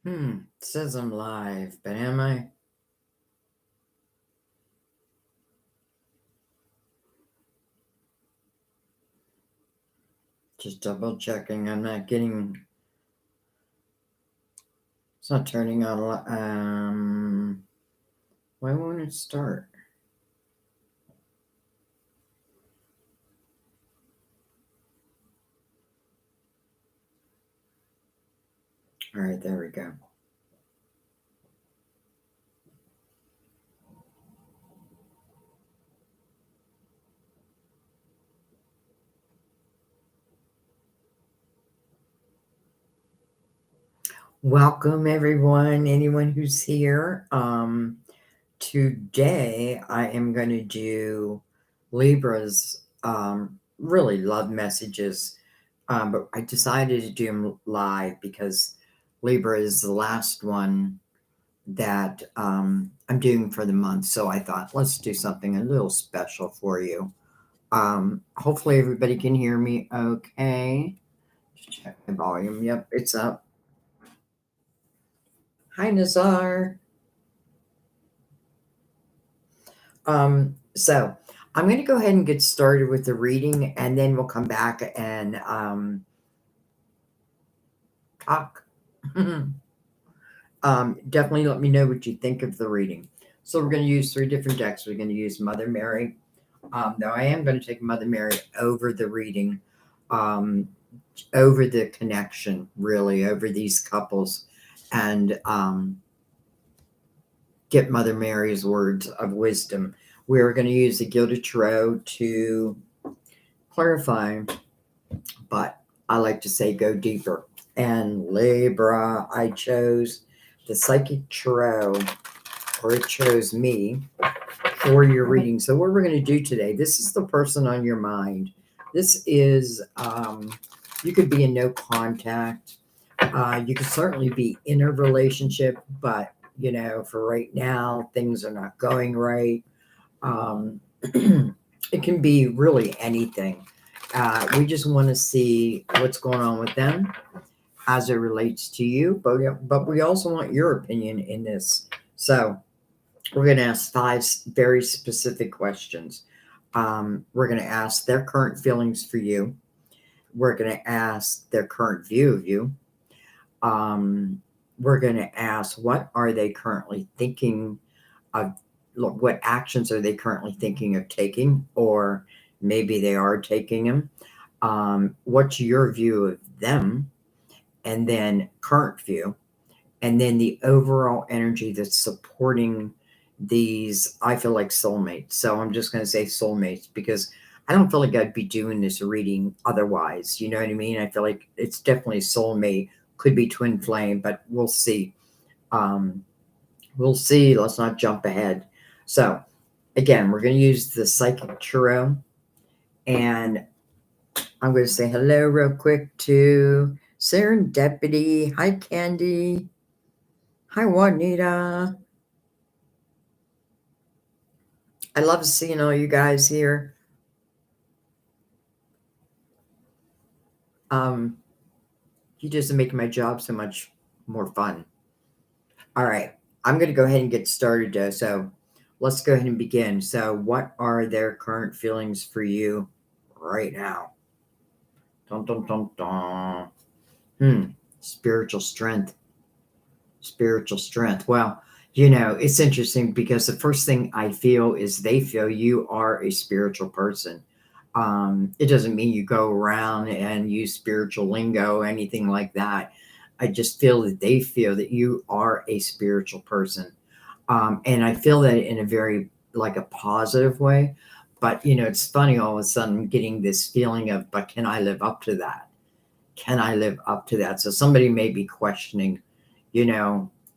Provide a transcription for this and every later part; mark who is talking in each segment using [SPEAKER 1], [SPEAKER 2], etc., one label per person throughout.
[SPEAKER 1] It says I'm live, but am I? Just double checking. I'm not getting. It's not turning on. Why won't it start? All right, there we go. Welcome, everyone. Anyone who's here. Today I am going to do Libra's really love messages, but I decided to do them live because Libra is the last one that I'm doing for the month. So I thought, let's do something a little special for you. Hopefully, everybody can hear me okay. Just check my volume. Yep, it's up. Hi, Nazar. So I'm going to go ahead and get started with the reading, and then we'll come back and talk. Definitely let me know what you think of the reading. So we're going to use 3 different decks. We're going to use Mother Mary. Now I am going to take Mother Mary over the reading, over the connection, really, over these couples, and get Mother Mary's words of wisdom. We're going to use the Gilded Tarot to clarify, but I like to say go deeper. And Libra, I chose the Psychic Tarot, or it chose me for your reading. So what we're going to do today, this is the person on your mind. This is, you could be in no contact. You could certainly be in a relationship, but, for right now, things are not going right. It can be really anything. We just want to see what's going on with them as it relates to you, but we also want your opinion in this. So we're going to ask 5 very specific questions. We're going to ask their current feelings for you. We're going to ask their current view of you. We're going to ask, what are they currently thinking of? What actions are they currently thinking of taking, or maybe they are taking them? What's your view of them? And then current view, and then the overall energy that's supporting these, I feel like soulmates. So I'm just going to say soulmates because I don't feel like I'd be doing this reading otherwise. You know what I mean? I feel like it's definitely soulmate, could be twin flame, but we'll see. We'll see. Let's not jump ahead. So again, we're going to use the Psychic Tarot, and I'm going to say hello real quick to Serendipity. Hi, Candy. Hi, Juanita. I love seeing all you guys here. You just make my job so much more fun. All right, I'm going to go ahead and get started, though. So let's go ahead and begin. So, what are their current feelings for you right now? Dun, dun, dun, dun. Spiritual strength. Spiritual strength. Well, it's interesting because the first thing I feel is they feel you are a spiritual person. It doesn't mean you go around and use spiritual lingo, anything like that. I just feel that they feel that you are a spiritual person. And I feel that in a very, like, a positive way. But, it's funny, all of a sudden I'm getting this feeling of, but can I live up to that? Can I live up to that? So somebody may be questioning,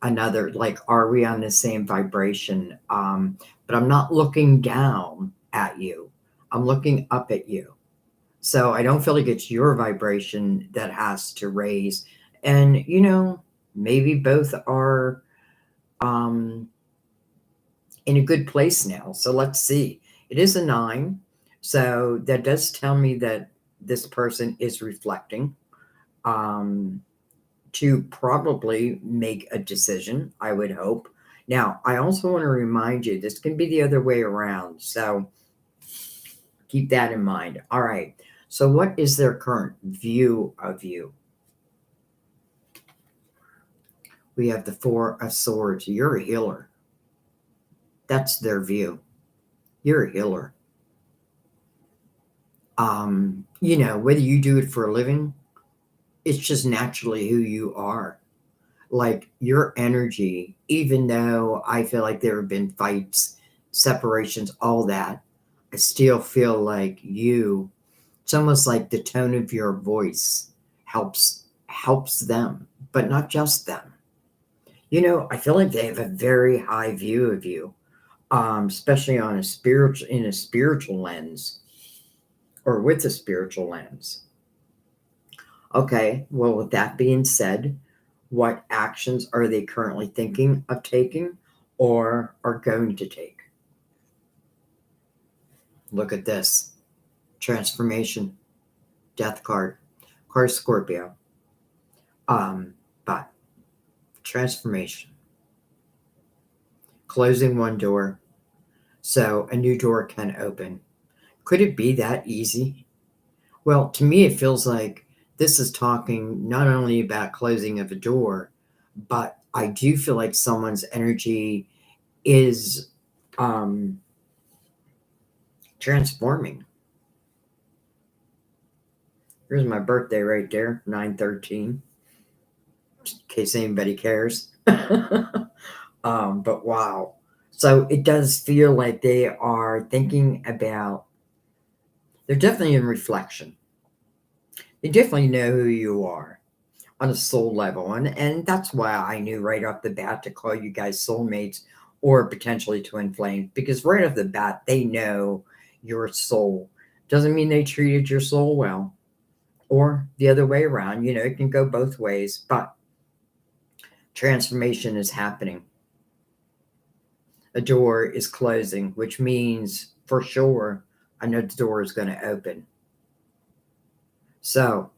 [SPEAKER 1] another, like, are we on the same vibration? But I'm not looking down at you. I'm looking up at you. So I don't feel like it's your vibration that has to raise. And, maybe both are in a good place now. So let's see. It is a 9. So that does tell me that this person is reflecting. to probably make a decision, I would hope. Now, I also want to remind you this can be the other way around. So keep that in mind. All right. So, what is their current view of you? We have the Four of Swords. You're a healer. That's their view. You're a healer. Whether you do it for a living, it's just naturally who you are. Like your energy, even though I feel like there have been fights, separations, all that, I still feel like it's almost like the tone of your voice helps them, but not just them. I feel like they have a very high view of you, especially in a spiritual lens or with a spiritual lens. Okay, well, with that being said, what actions are they currently thinking of taking or are going to take? Look at this transformation, death card, Scorpio. But transformation, closing one door so a new door can open. Could it be that easy? Well, to me, it feels like this is talking not only about closing of a door, but I do feel like someone's energy is transforming. Here's my birthday right there, 9/13, in case anybody cares. But wow. So it does feel like they are thinking about, they're definitely in reflection. They definitely know who you are on a soul level. And that's why I knew right off the bat to call you guys soulmates or potentially twin flames, because right off the bat, they know your soul. Doesn't mean they treated your soul well or the other way around. It can go both ways, but transformation is happening. A door is closing, which means for sure, I know the door is going to open. So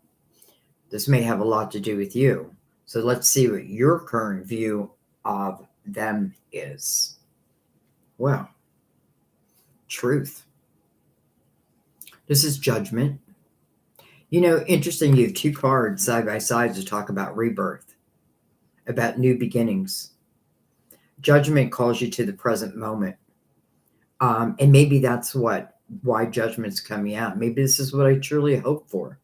[SPEAKER 1] this may have a lot to do with you. So let's see what your current view of them is. Well, truth. This is judgment. Interesting, you have two cards side by side to talk about rebirth, about new beginnings. Judgment calls you to the present moment. And maybe that's why judgment's coming out. Maybe this is what I truly hope for.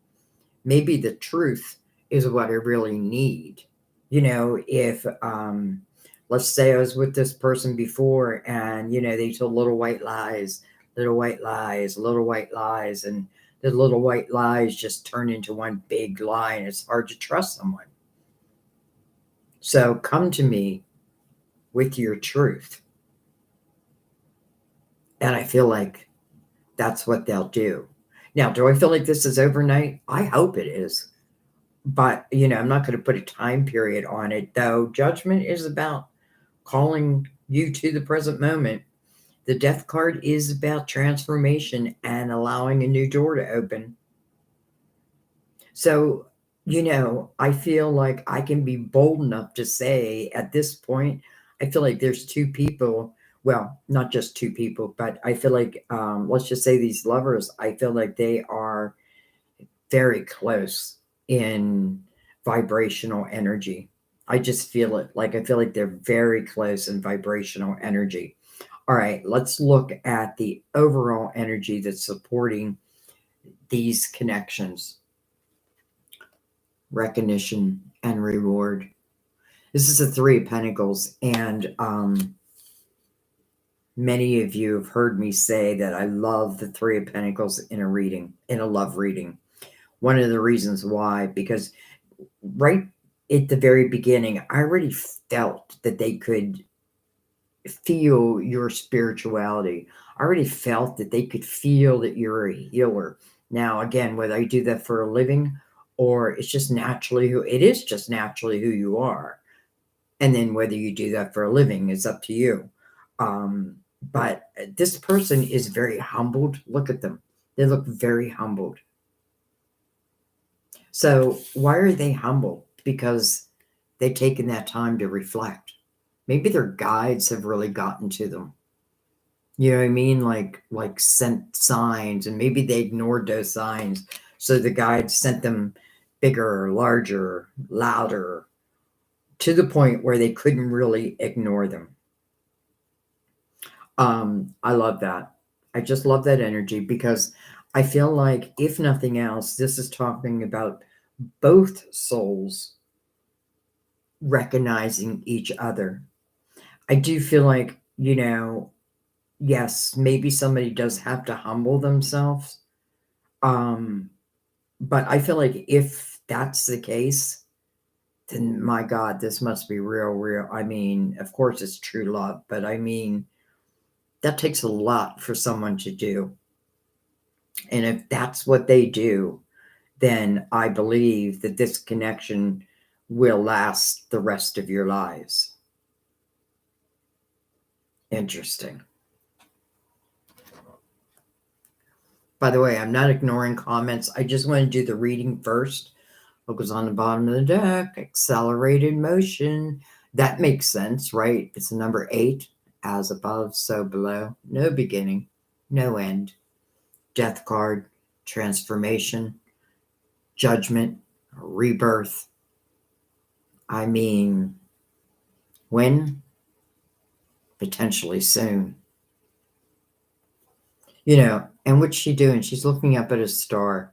[SPEAKER 1] Maybe the truth is what I really need. If let's say I was with this person before and they told little white lies, little white lies, little white lies, and the little white lies just turn into one big lie, and it's hard to trust someone. So come to me with your truth. And I feel like that's what they'll do. Now, do I feel like this is overnight? I hope it is. But, I'm not going to put a time period on it, though. Judgment is about calling you to the present moment. The death card is about transformation and allowing a new door to open. So, I feel like I can be bold enough to say at this point, I feel like there's two people. Well, not just two people, but I feel like, let's just say these lovers, I feel like they are very close in vibrational energy. I just feel it. Like I feel like they're very close in vibrational energy. All right, let's look at the overall energy that's supporting these connections. Recognition and reward. This is the Three of Pentacles, and many of you have heard me say that I love the Three of Pentacles in a love reading. One of the reasons why, because right at the very beginning, I already felt that they could feel your spirituality. I already felt that they could feel that you're a healer. Now, again, whether I do that for a living or it is just naturally who you are. And then whether you do that for a living is up to you. But this person is very humbled. Look at them. They look very humbled. So why are they humble? because they've taken that time to reflect. Maybe their guides have really gotten to them. You know what I mean? Like sent signs, and maybe they ignored those signs. So the guides sent them bigger, larger, louder, to the point where they couldn't really ignore them. I love that. I just love that energy because I feel like, if nothing else, this is talking about both souls recognizing each other. I do feel like, yes, maybe somebody does have to humble themselves. Um, but I feel like if that's the case, then my God, this must be real, real. I mean, of course it's true love, but I mean, that takes a lot for someone to do. And if that's what they do, then I believe that this connection will last the rest of your lives. Interesting. By the way, I'm not ignoring comments. I just want to do the reading first. What goes on the bottom of the deck? Accelerated motion. That makes sense, right? It's a number 8. As above, so below. No beginning, no end. Death card, transformation, judgment, rebirth. I mean, when? Potentially soon. And what's she doing? She's looking up at a star.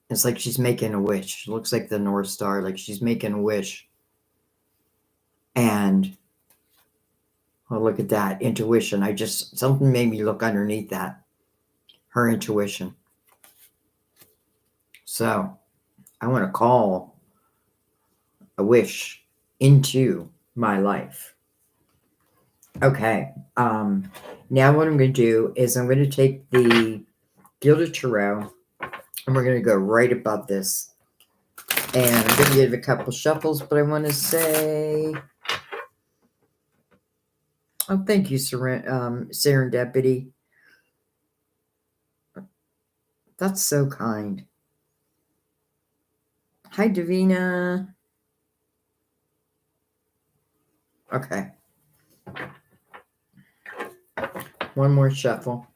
[SPEAKER 1] It's like she's making a wish. It looks like the North Star, like she's making a wish. And, oh, look at that. Intuition. Something made me look underneath that. Her intuition. So, I want to call a wish into my life. Okay. Now what I'm going to do is I'm going to take the Gilded Tarot, and we're going to go right above this. And I'm going to give a couple shuffles, but I want to say, oh, thank you, Serendipity. That's so kind. Hi, Davina. Okay. One more shuffle.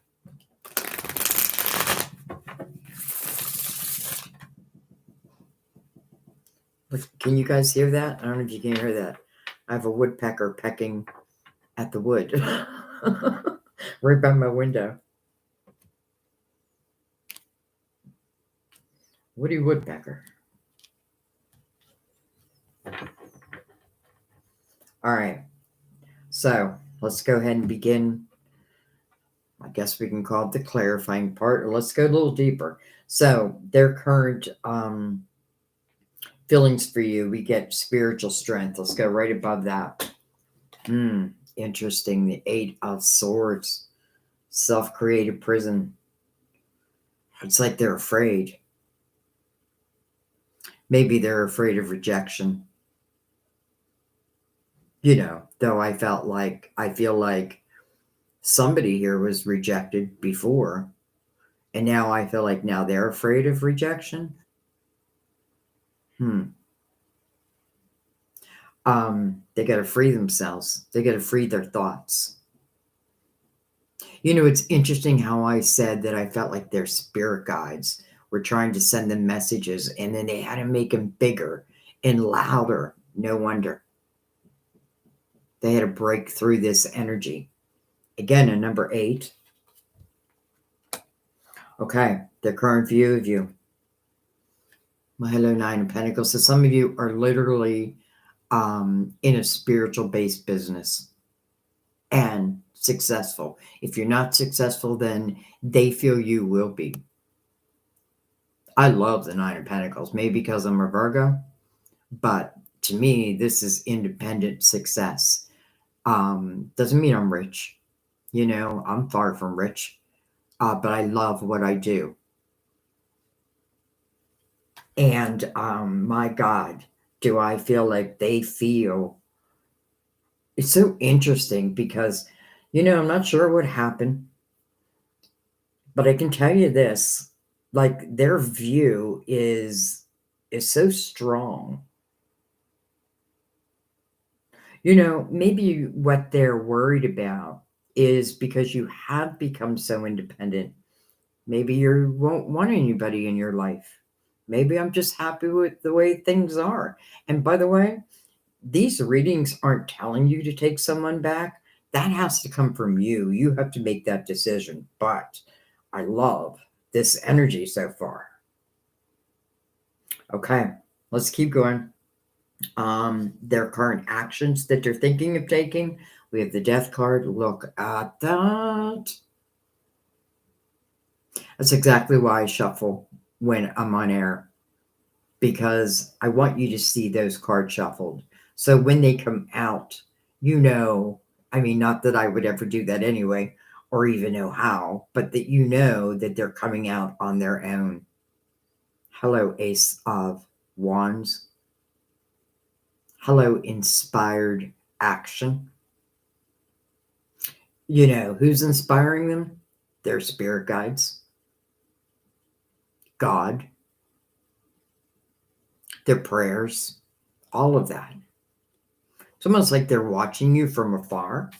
[SPEAKER 1] Can you guys hear that? I don't know if you can hear that. I have a woodpecker pecking at the wood right by my window. Woody woodpecker. All right. So let's go ahead and begin. I guess we can call it the clarifying part, or let's go a little deeper. So their current feelings for you, we get spiritual strength. Let's go right above that. Interesting. The 8 of Swords, self-created prison. It's like they're afraid. Maybe they're afraid of rejection. Though I feel like somebody here was rejected before, and now I feel like now they're afraid of rejection. They got to free themselves. They got to free their thoughts. It's interesting how I said that I felt like their spirit guides were trying to send them messages, and then they had to make them bigger and louder. No wonder. They had to break through this energy. Again, a number 8. Okay, the current view of you. Well, hello, 9 of Pentacles. So some of you are literally in a spiritual-based business and successful. If you're not successful, then they feel you will be. I love the 9 of Pentacles, maybe because I'm a Virgo, but to me, this is independent success. Doesn't mean I'm rich. I'm far from rich, but I love what I do. And my God, do I feel like they feel. It's so interesting because, I'm not sure what happened, but I can tell you this, like their view is so strong. Maybe what they're worried about is because you have become so independent. Maybe you won't want anybody in your life. Maybe I'm just happy with the way things are. And by the way, these readings aren't telling you to take someone back. That has to come from you. You have to make that decision. But I love this energy so far. Okay, let's keep going. Their current actions that they're thinking of taking. We have the death card. Look at that. That's exactly why I shuffle when I'm on air, because I want you to see those cards shuffled. So when they come out, I mean, not that I would ever do that anyway, or even know how, but that that they're coming out on their own. Hello, Ace of Wands. Hello, inspired action. Who's inspiring them? Their spirit guides, God, their prayers, all of that. It's almost like they're watching you from afar.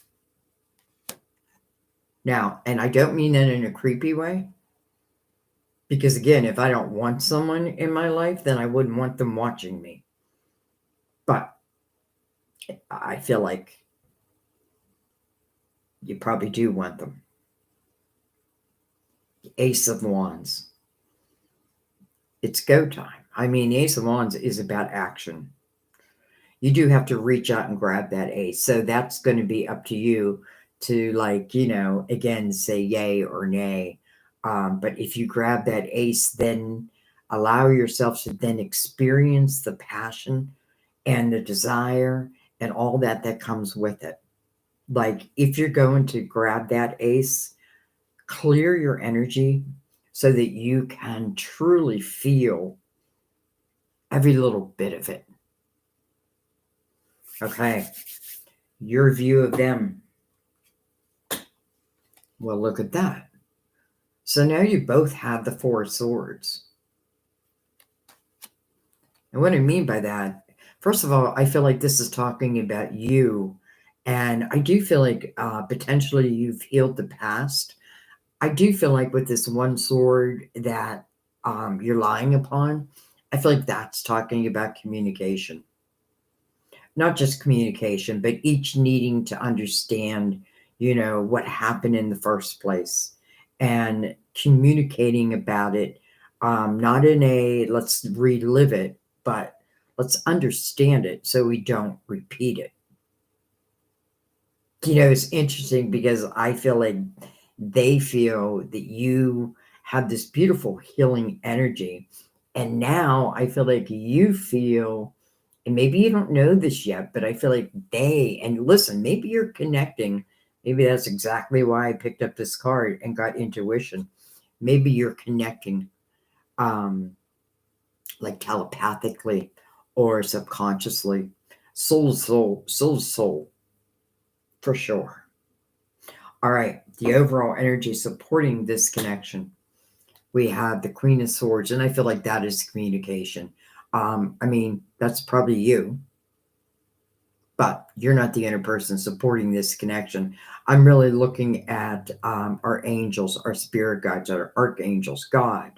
[SPEAKER 1] Now, and I don't mean that in a creepy way, because again, if I don't want someone in my life, then I wouldn't want them watching me. But I feel like you probably do want them. Ace of Wands. It's go time. I mean, the Ace of Wands is about action. You do have to reach out and grab that ace. So that's going to be up to you to, again, say yay or nay. But if you grab that ace, then allow yourself to then experience the passion and the desire and all that comes with it. Like if you're going to grab that ace, clear your energy so that you can truly feel every little bit of it. Okay, your view of them. Well, look at that. So now you both have the Four of Swords. And what I mean by that, first of all, I feel like this is talking about you. And I do feel like potentially you've healed the past. I do feel like with this one sword that you're lying upon, I feel like that's talking about communication. Not just communication, but each needing to understand, what happened in the first place and communicating about it. Not in a let's relive it, but let's understand it so we don't repeat it. It's interesting because I feel like they feel that you have this beautiful healing energy. And now I feel like you feel, and maybe you don't know this yet, but I feel like and listen, maybe you're connecting. Maybe that's exactly why I picked up this card and got intuition. Maybe you're connecting like telepathically or subconsciously, soul, for sure. All right, the overall energy supporting this connection. We have the Queen of Swords, and I feel like that is communication. I mean, that's probably you, but you're not the inner person supporting this connection. I'm really looking at our angels, our spirit guides, our archangels, God.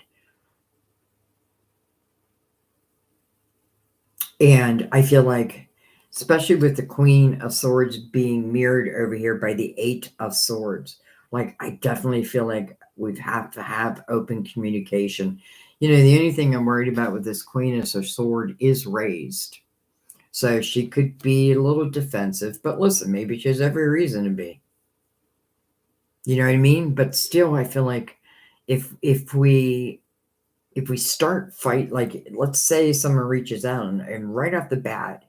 [SPEAKER 1] And I feel like, especially with the Queen of Swords being mirrored over here by the Eight of Swords, like I definitely feel like we have to have open communication. The only thing I'm worried about with this Queen is her sword is raised. So she could be a little defensive, but listen, maybe she has every reason to be. You know what I mean? But still, I feel like if we start fight, like let's say someone reaches out and right off the bat,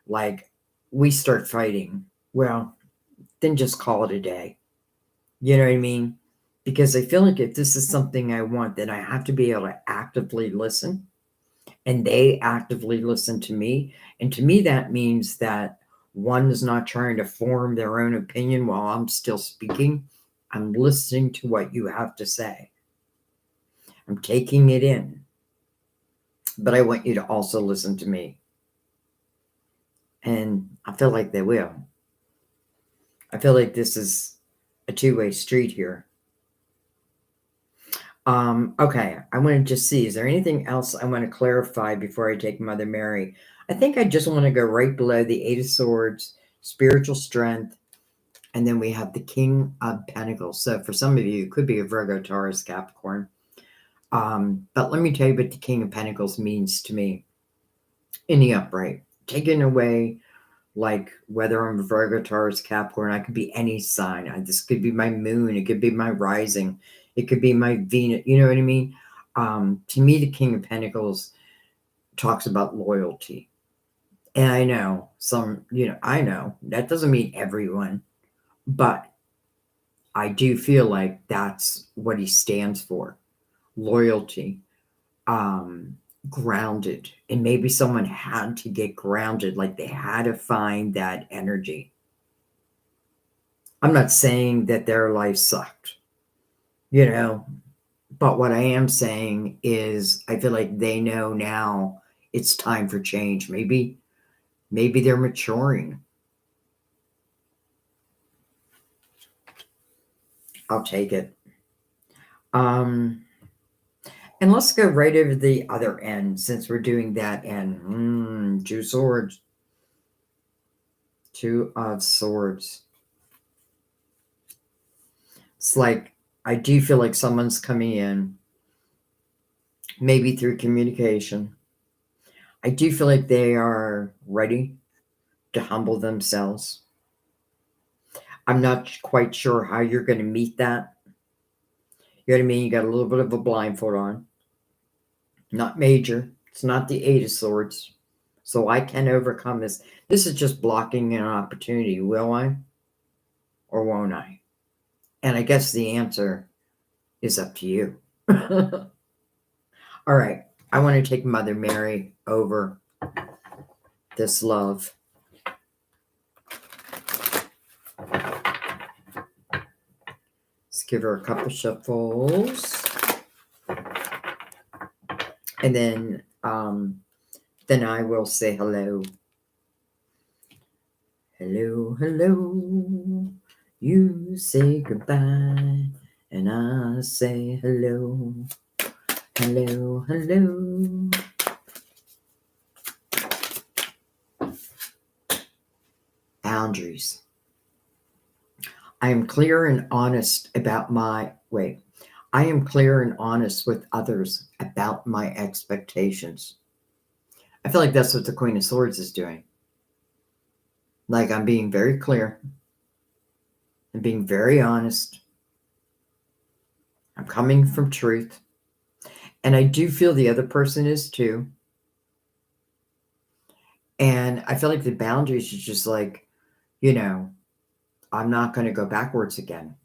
[SPEAKER 1] like we start fighting, well, then just call it a day. You know what I mean? Because I feel like if this is something I want, then I have to be able to actively listen, and they actively listen to me. And to me, that means that one is not trying to form their own opinion while I'm still speaking. I'm listening to what you have to say. I'm taking it in. But I want you to also listen to me. And I feel like they will. I feel like this is a two-way street here. Okay, I want to just see, is there anything else I want to clarify before I take Mother Mary? I think I just want to go right below the Eight of Swords, spiritual strength, and then we have the King of Pentacles. So for some of you, it could be a Virgo, Taurus, Capricorn. But let me tell you what the King of Pentacles means to me in the upright. Taken away, like whether I'm a Virgo, Taurus, Capricorn, I could be any sign. This could be my moon. It could be my rising. It could be my Venus. You know what I mean? To me, the King of Pentacles talks about loyalty. And I know I know that doesn't mean everyone, but I do feel like that's what he stands for. Loyalty, grounded. And maybe someone had to get grounded, like they had to find that energy. I'm not saying that their life sucked, but what I am saying is I feel like they know now it's time for change. Maybe they're maturing. I'll take it. And let's go right over the other end since we're doing that end. Two swords. Two of Swords. It's like I do feel like someone's coming in, maybe through communication. I do feel like they are ready to humble themselves. I'm not quite sure how you're going to meet that. You know what I mean? You got a little bit of a blindfold on. Not major. It's not the Eight of Swords. So I can overcome this. This is just blocking an opportunity. Will I? Or won't I? And I guess the answer is up to you. All right. I want to take Mother Mary over this love. Let's give her a couple shuffles. And then I will say hello. Hello, hello. You say goodbye, and I say hello. Hello, hello. Boundaries. I am clear and honest about I am clear and honest with others about my expectations. I feel like that's what the Queen of Swords is doing. Like I'm being very clear. I'm being very honest. I'm coming from truth. And I do feel the other person is too. And I feel like the boundaries is just like, I'm not going to go backwards again.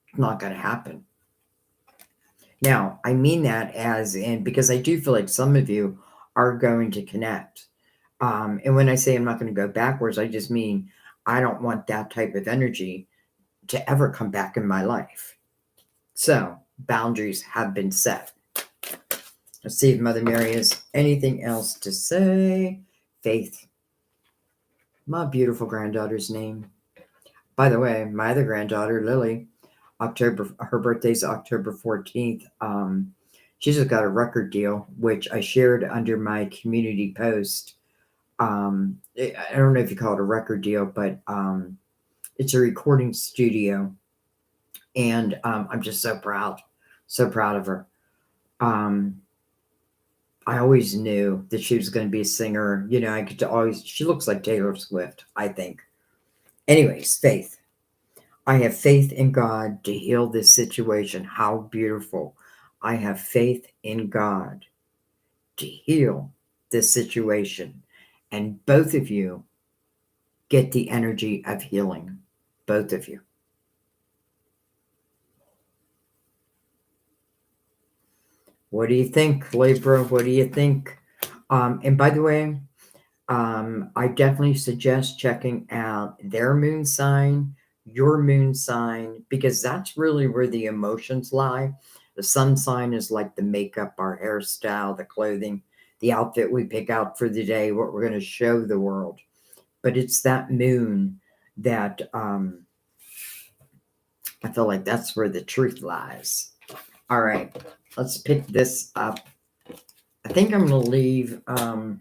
[SPEAKER 1] It's not going to happen. Now, I mean that as in, because I do feel like some of you are going to connect. And when I say I'm not going to go backwards, I just mean I don't want that type of energy to ever come back in my life. So boundaries have been set. Let's see if Mother Mary has anything else to say. Faith. My beautiful granddaughter's name. By the way, my other granddaughter, Lily, her birthday's October 14th. She just got a record deal, which I shared under my community post. I don't know if you call it a record deal, but it's a recording studio. And I'm just so proud of her. I always knew that she was going to be a singer. She looks like Taylor Swift, I think. Anyways, faith. I have faith in God to heal this situation. How beautiful. I have faith in God to heal this situation. And both of you get the energy of healing. Both of you. What do you think, Libra? What do you think? And by the way, I definitely suggest checking out their moon sign, your moon sign, because that's really where the emotions lie. The sun sign is like the makeup, our hairstyle, the clothing, the outfit we pick out for the day, what we're going to show the world. but it's that moon that I feel like that's where the truth lies. All right, let's pick this up. I think I'm going to leave, oh,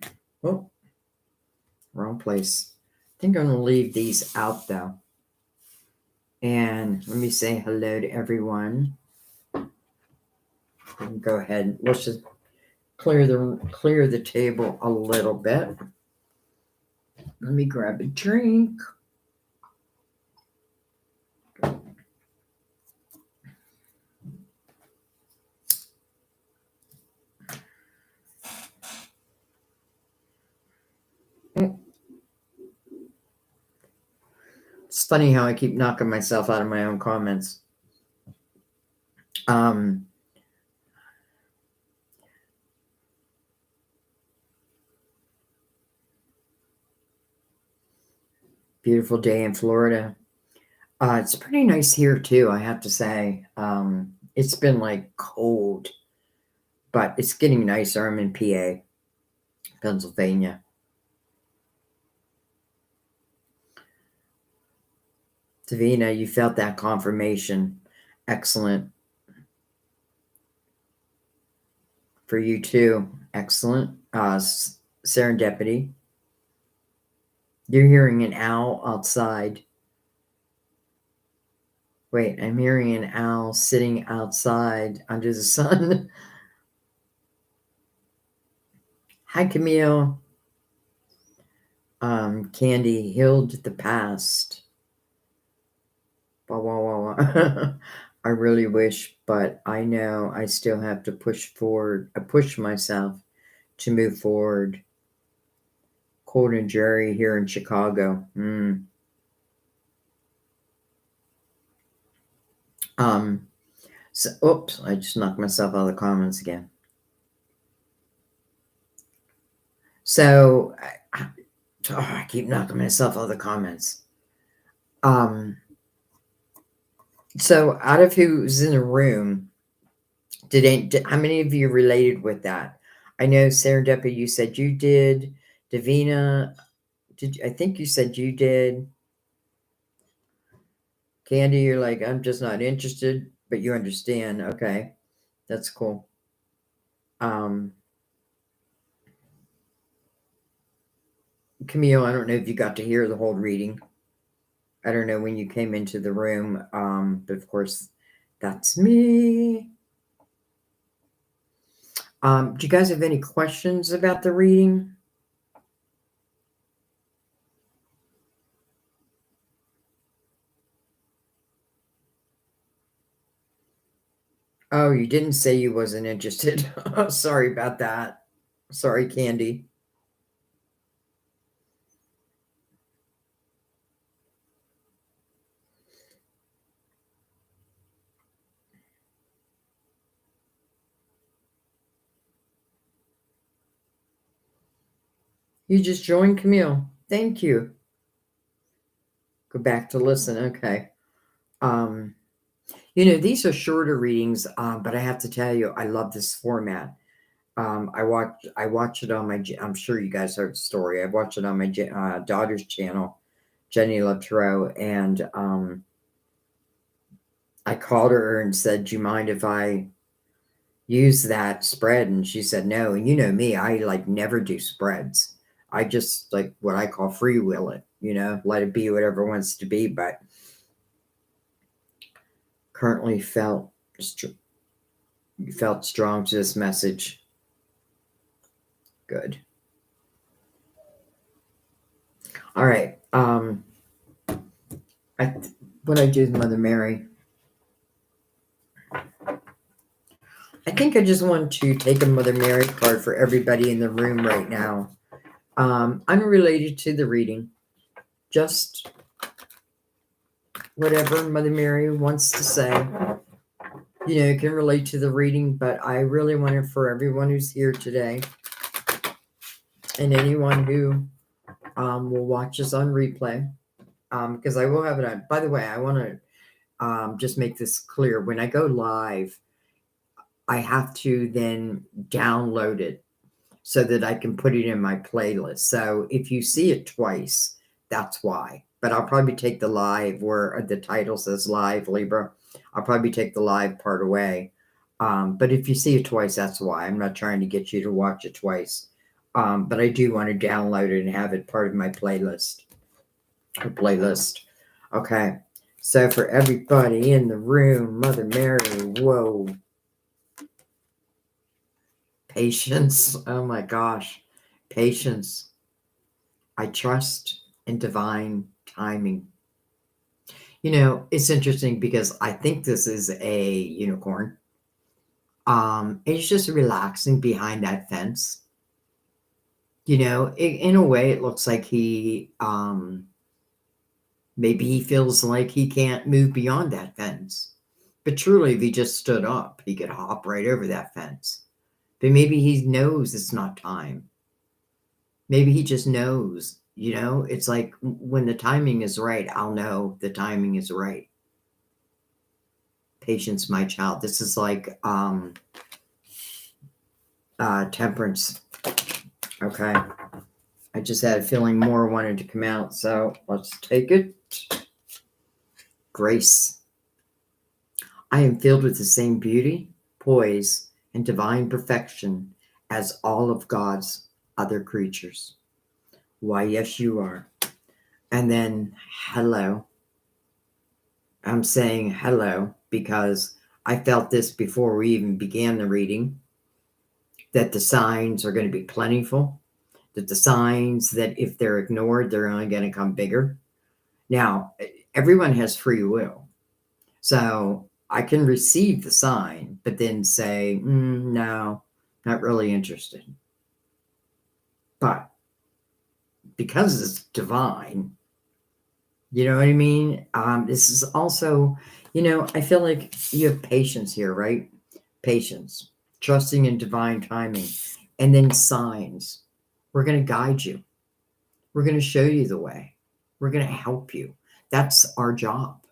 [SPEAKER 1] wrong place. I think I'm going to leave these out though. And let me say hello to everyone. And go ahead. Let's just clear the table a little bit. Let me grab a drink. It's funny how I keep knocking myself out of my own comments. Beautiful day in Florida. It's pretty nice here too, I have to say. It's been like cold, but it's getting nicer. I'm in PA, Pennsylvania. Davina, you felt that confirmation. Excellent. For you too. Excellent. Serendipity. You're hearing an owl outside. Wait, I'm hearing an owl sitting outside under the sun. Hi, Camille. Candy healed the past. Wah, wah, wah, wah. I really wish, but I know I still have to push forward. I push myself to move forward. Cold and Jerry here in Chicago. So, oops, I just knocked myself out of the comments again. So, I keep knocking myself out of the comments. So out of who's in the room, how many of you related with that? I know Serendipity, you said you did. Davina, I think you said you did. Candy, you're like, I'm just not interested, but you understand. Okay, that's cool. Camille, I don't know if you got to hear the whole reading. I don't know when you came into the room, but of course, that's me. Do you guys have any questions about the reading? Oh, you didn't say you wasn't interested. Sorry about that. Sorry, Candy. You just joined, Camille. Thank you. Go back to listen. Okay. These are shorter readings, but I have to tell you, I love this format. I watch it on my. I'm sure you guys heard the story. I watch it on my daughter's channel, Jenny Luttrell, and I called her and said, "Do you mind if I use that spread?" And she said no. And you know me, I like never do spreads. I just like what I call free will it, let it be whatever it wants to be. But currently felt strong to this message. Good. All right. What I do with Mother Mary. I think I just want to take a Mother Mary card for everybody in the room right now. Unrelated to the reading, just whatever Mother Mary wants to say. It can relate to the reading, but I really want it for everyone who's here today and anyone who will watch this on replay, because I will have it on. By the way, I want to just make this clear. When I go live, I have to then download it so that I can put it in my playlist. So if you see it twice, That's why. But I'll probably take the live where the title says live Libra. I'll probably take the live part away. But if you see it twice, that's why. I'm not trying to get you to watch it twice. But I do want to download it and have it part of my playlist. Okay. So for everybody in the room, Mother Mary, whoa. Patience. Oh my gosh. Patience. I trust in divine timing. You know, it's interesting because I think this is a unicorn. It's just relaxing behind that fence. You know, in a way, it looks like maybe he feels like he can't move beyond that fence. But truly, if he just stood up, he could hop right over that fence. But maybe he knows it's not time. Maybe he just knows, it's like when the timing is right, I'll know the timing is right. Patience, my child. This is like temperance. Okay. I just had a feeling more wanted to come out, so let's take it. Grace. I am filled with the same beauty, poise, and divine perfection as all of God's other creatures. Why, yes, you are. And then, hello. I'm saying hello because I felt this before we even began the reading, that the signs are going to be plentiful, that the signs that if they're ignored, they're only going to come bigger. Now, everyone has free will. So I can receive the sign, but then say, no, not really interested. But because it's divine, you know what I mean? This is also, I feel like you have patience here, right? Patience, trusting in divine timing, and then signs. We're going to guide you. We're going to show you the way. We're going to help you. That's our job.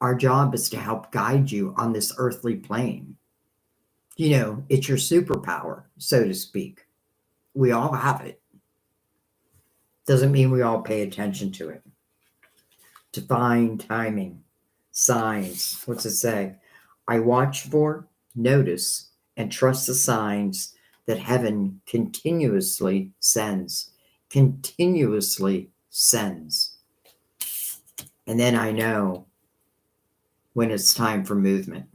[SPEAKER 1] Our job is to help guide you on this earthly plane. It's your superpower, so to speak. We all have it. Doesn't mean we all pay attention to it. Divine timing, signs. What's it say? I watch for, notice, and trust the signs that heaven continuously sends. Continuously sends. And then I know when it's time for movement.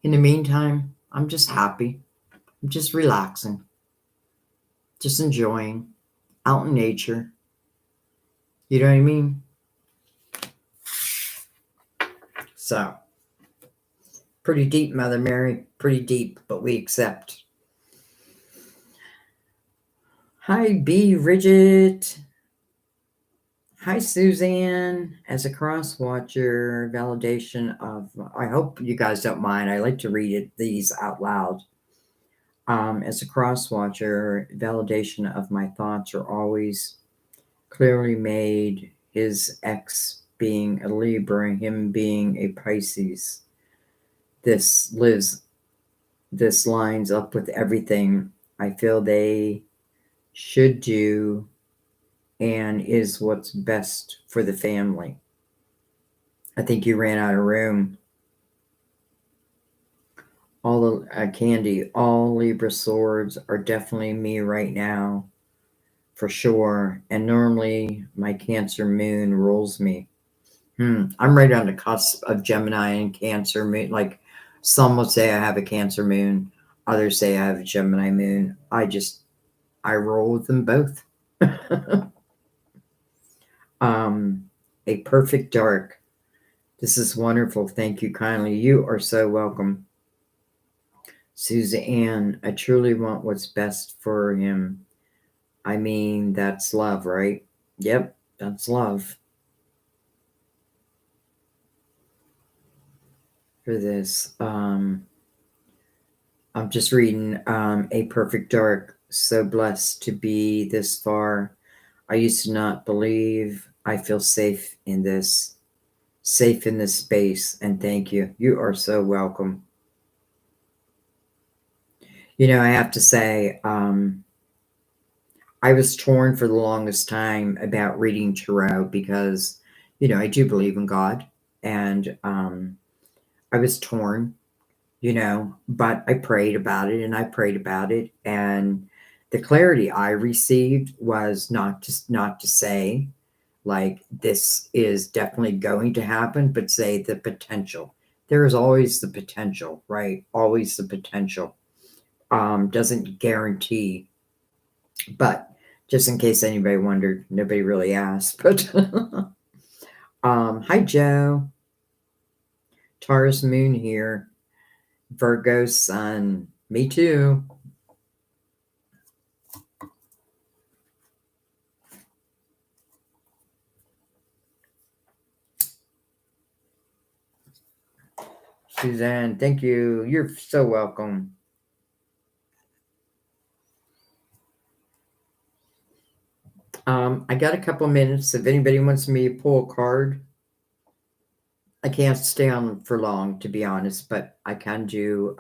[SPEAKER 1] In the meantime, I'm just happy. I'm just relaxing. Just enjoying. Out in nature. You know what I mean? So, pretty deep, Mother Mary. Pretty deep, but we accept. Hi, B. Bridget. Hi, Suzanne. As a cross watcher, validation of, I hope you guys don't mind. I like to read these out loud. As a cross watcher, validation of my thoughts are always clearly made. His ex being a Libra, him being a Pisces. This lines up with everything I feel they should do and is what's best for the family. I think you ran out of room. All the Candy, all Libra swords are definitely me right now, for sure. And normally my Cancer moon rules me. I'm right on the cusp of Gemini and Cancer moon. Like some would say I have a Cancer moon, others say I have a Gemini moon. I roll with them both. A perfect dark. This is wonderful. Thank you kindly. You are so welcome. Suzanne, I truly want what's best for him. I mean, that's love, right? Yep, that's love. For this, I'm just reading A Perfect Dark. So blessed to be this far. I used to not believe. I feel safe in this space, and thank you. You are so welcome. I have to say, I was torn for the longest time about reading tarot because, I do believe in God, and I was torn, but I prayed about it and I prayed about it, and the clarity I received was not to say like this is definitely going to happen, but say the potential. There is always the potential, right? Always the potential. Doesn't guarantee, but just in case anybody wondered, nobody really asked. But hi Joe, Taurus Moon here, Virgo Sun. Me too. Suzanne, thank you. You're so welcome. I got a couple minutes. If anybody wants me to pull a card, I can't stay on for long, to be honest, but I can do.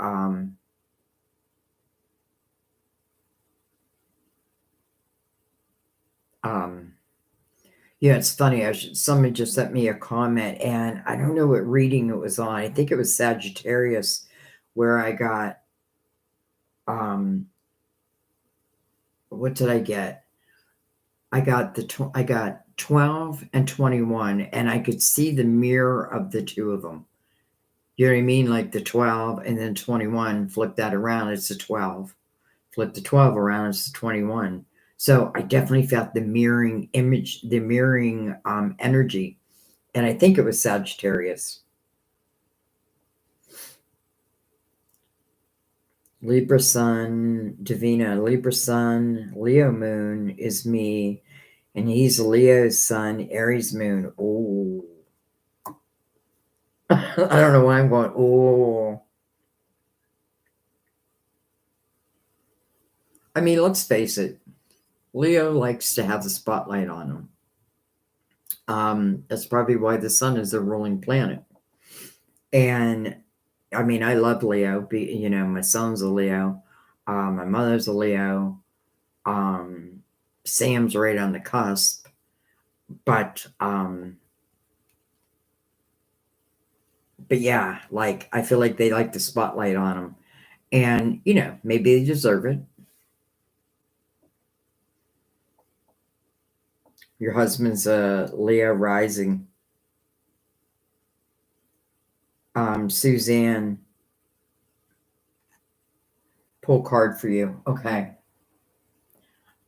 [SPEAKER 1] It's funny. Somebody just sent me a comment, and I don't know what reading it was on. I think it was Sagittarius, where I got. What did I get? I got 12 and 21, and I could see the mirror of the two of them. You know what I mean? Like the 12 and then 21, flip that around, it's a 12. Flip the 12 around, it's a 21. So I definitely felt the mirroring image, the mirroring energy. And I think it was Sagittarius. Libra Sun, Divina, Libra Sun, Leo Moon is me, and he's Leo's Sun, Aries Moon. Oh. I don't know why I'm going, oh. I mean, let's face it. Leo likes to have the spotlight on him. That's probably why the sun is the ruling planet. And I mean, I love Leo. My son's a Leo. My mother's a Leo. Sam's right on the cusp. But yeah, like I feel like they like the spotlight on them. And, maybe they deserve it. Your husband's a Leo rising. Suzanne, pull card for you. Okay.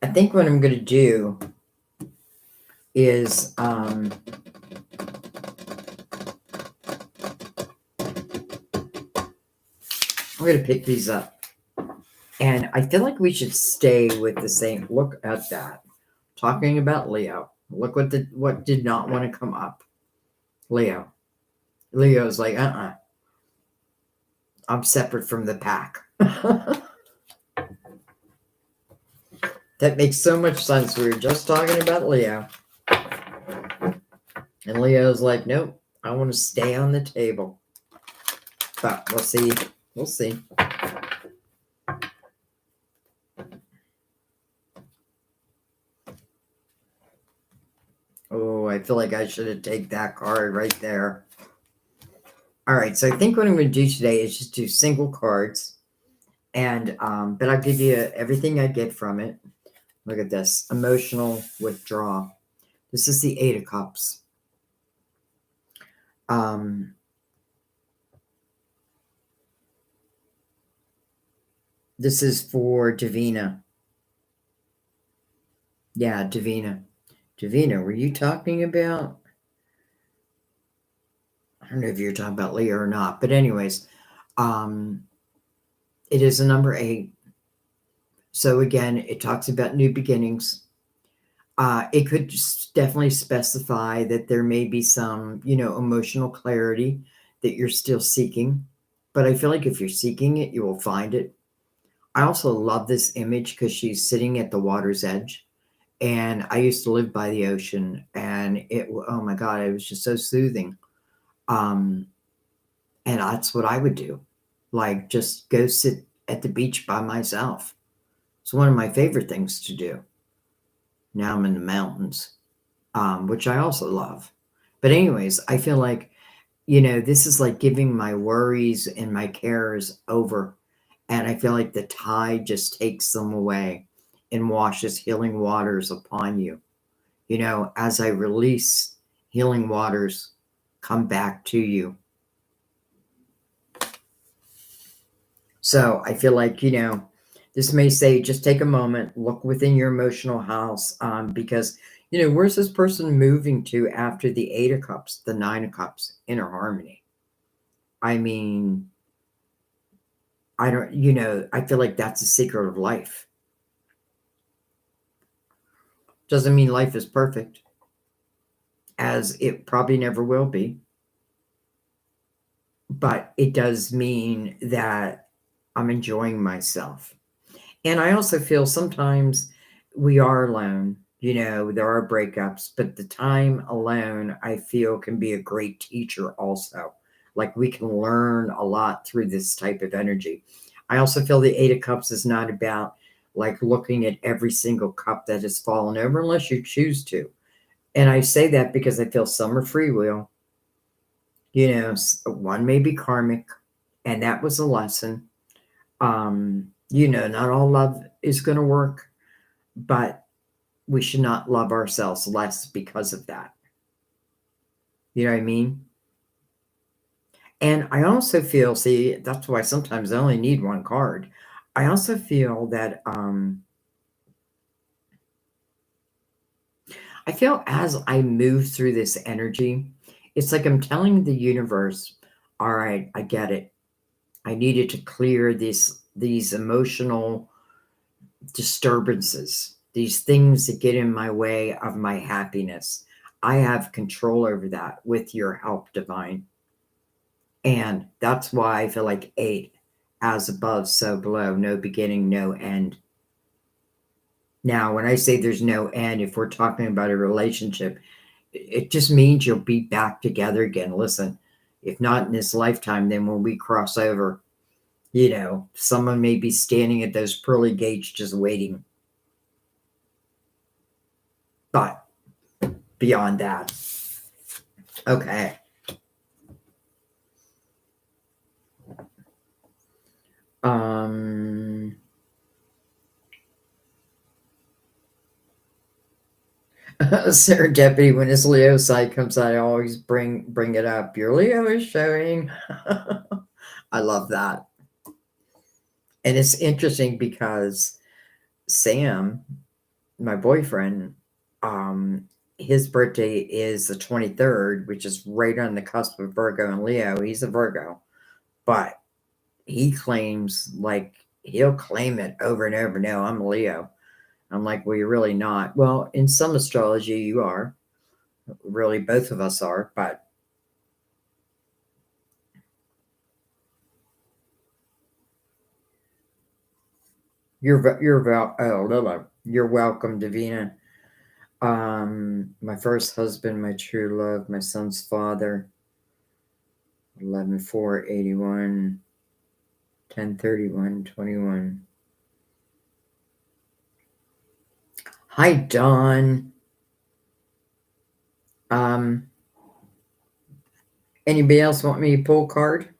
[SPEAKER 1] I think what I'm going to do is I'm going to pick these up. And I feel like we should stay with the same. Look at that. Talking about Leo. Look what did not want to come up. Leo. Leo's like, I'm separate from the pack. That makes so much sense. We were just talking about Leo. And Leo's like, nope, I want to stay on the table. But we'll see. We'll see. Oh, I feel like I should have taken that card right there. All right, so I think what I'm going to do today is just do single cards. And but I'll give you everything I get from it. Look at this. Emotional withdrawal. This is the 8 of Cups. This is for Divina. Yeah, Divina. Divina, were you talking about? I don't know if you're talking about Leah or not, but anyways, it is a number 8. So again, it talks about new beginnings. It could just definitely specify that there may be some, emotional clarity that you're still seeking. But I feel like if you're seeking it, you will find it. I also love this image because she's sitting at the water's edge. And I used to live by the ocean, and oh my God, it was just so soothing. And that's what I would do. Like just go sit at the beach by myself. It's one of my favorite things to do. Now I'm in the mountains, which I also love. But anyways, I feel like, this is like giving my worries and my cares over. And I feel like the tide just takes them away and washes healing waters upon you. As I release, healing waters come back to you. So I feel like, this may say just take a moment, look within your emotional house, because, where's this person moving to after the Eight of Cups, the Nine of Cups, inner harmony? I mean, I don't, I feel like that's the secret of life. Doesn't mean life is perfect, as it probably never will be. But it does mean that I'm enjoying myself. And I also feel sometimes we are alone. There are breakups, but the time alone, I feel, can be a great teacher also. Like we can learn a lot through this type of energy. I also feel the Eight of Cups is not about like looking at every single cup that has fallen over unless you choose to. And I say that because I feel some are free will. One may be karmic, and that was a lesson. Not all love is going to work, but we should not love ourselves less because of that. You know what I mean? And I also feel, see, that's why sometimes I only need one card. I also feel that I feel as I move through this energy, it's like I'm telling the universe, all right, I get it. I needed to clear these emotional disturbances, these things that get in my way of my happiness. I have control over that with your help, divine. And that's why I feel like 8, as above, so below, no beginning, no end. Now, when I say there's no end, if we're talking about a relationship, it just means you'll be back together again. Listen, if not in this lifetime, then when we cross over, someone may be standing at those pearly gates just waiting. But beyond that, okay. Serendipity, when his Leo side comes out, I always bring it up. Your Leo is showing. I love that. And it's interesting because Sam, my boyfriend, his birthday is the 23rd, which is right on the cusp of Virgo and Leo. He's a Virgo, but he claims, like, he'll claim it over and over. No, I'm a Leo. I'm like, well, you're really not. Well, in some astrology, you are. Really, both of us are, but you're welcome, Davina. My first husband, my true love, my son's father. 11/4/81, 10/31/21. Hi, Dawn. Anybody else want me to pull a card?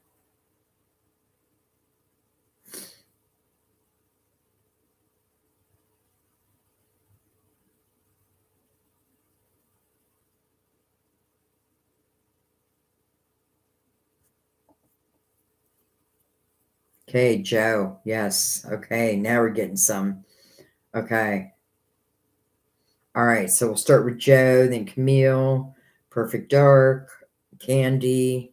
[SPEAKER 1] Okay, Joe. Yes. Okay, now we're getting some. Okay. All right, so we'll start with Joe, then Camille, Perfect Dark, Candy.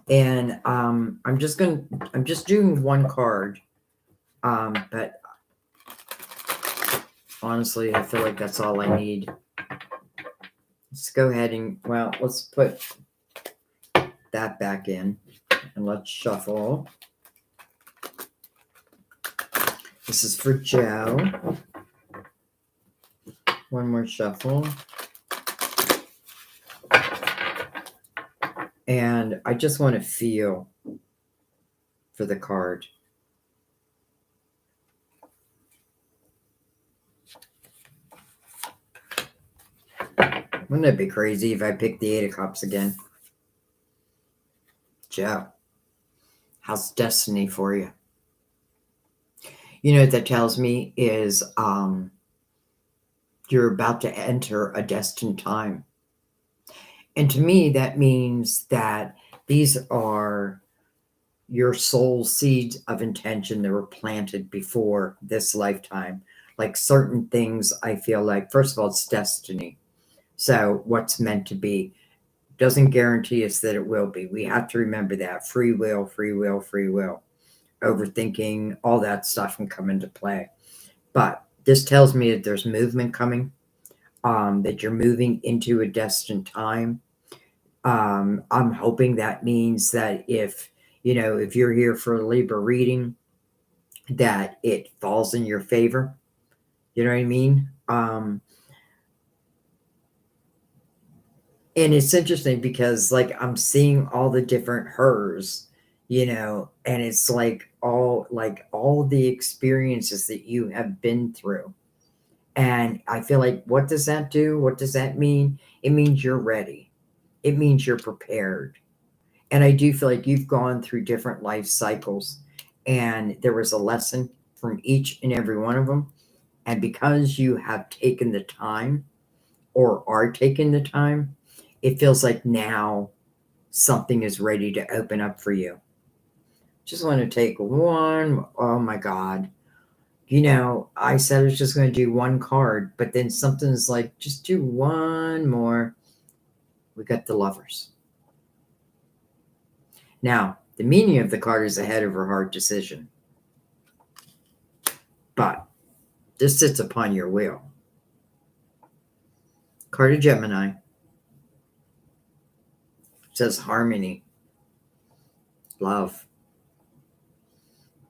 [SPEAKER 1] And I'm just doing one card. But honestly, I feel like that's all I need. Let's go ahead and, well, let's put that back in and let's shuffle. This is for Joe. One more shuffle. And I just want to feel for the card. Wouldn't that be crazy if I picked the Eight of Cups again? Joe, how's destiny for you? You know what that tells me is you're about to enter a destined time. And to me, that means that these are your soul seeds of intention that were planted before this lifetime. Like certain things, I feel like, first of all, it's destiny. So, what's meant to be doesn't guarantee us that it will be. We have to remember that free will, free will, free will. Overthinking, all that stuff can come into play. But this tells me that there's movement coming, that you're moving into a destined time. I'm hoping that means that if you're here for a Libra reading, that it falls in your favor. You know what I mean? And it's interesting because like I'm seeing all the different hers, and it's like all the experiences that you have been through. And I feel like, what does that do? What does that mean? It means you're ready. It means you're prepared. And I do feel like you've gone through different life cycles and there was a lesson from each and every one of them. And because you have taken the time or are taking the time, it feels like now something is ready to open up for you. Just want to take one. Oh my God. I said I was just going to do one card, but then something's like, just do one more. We got the Lovers. Now, the meaning of the card is ahead of her heart decision. But this sits upon your will. Card of Gemini says harmony, love,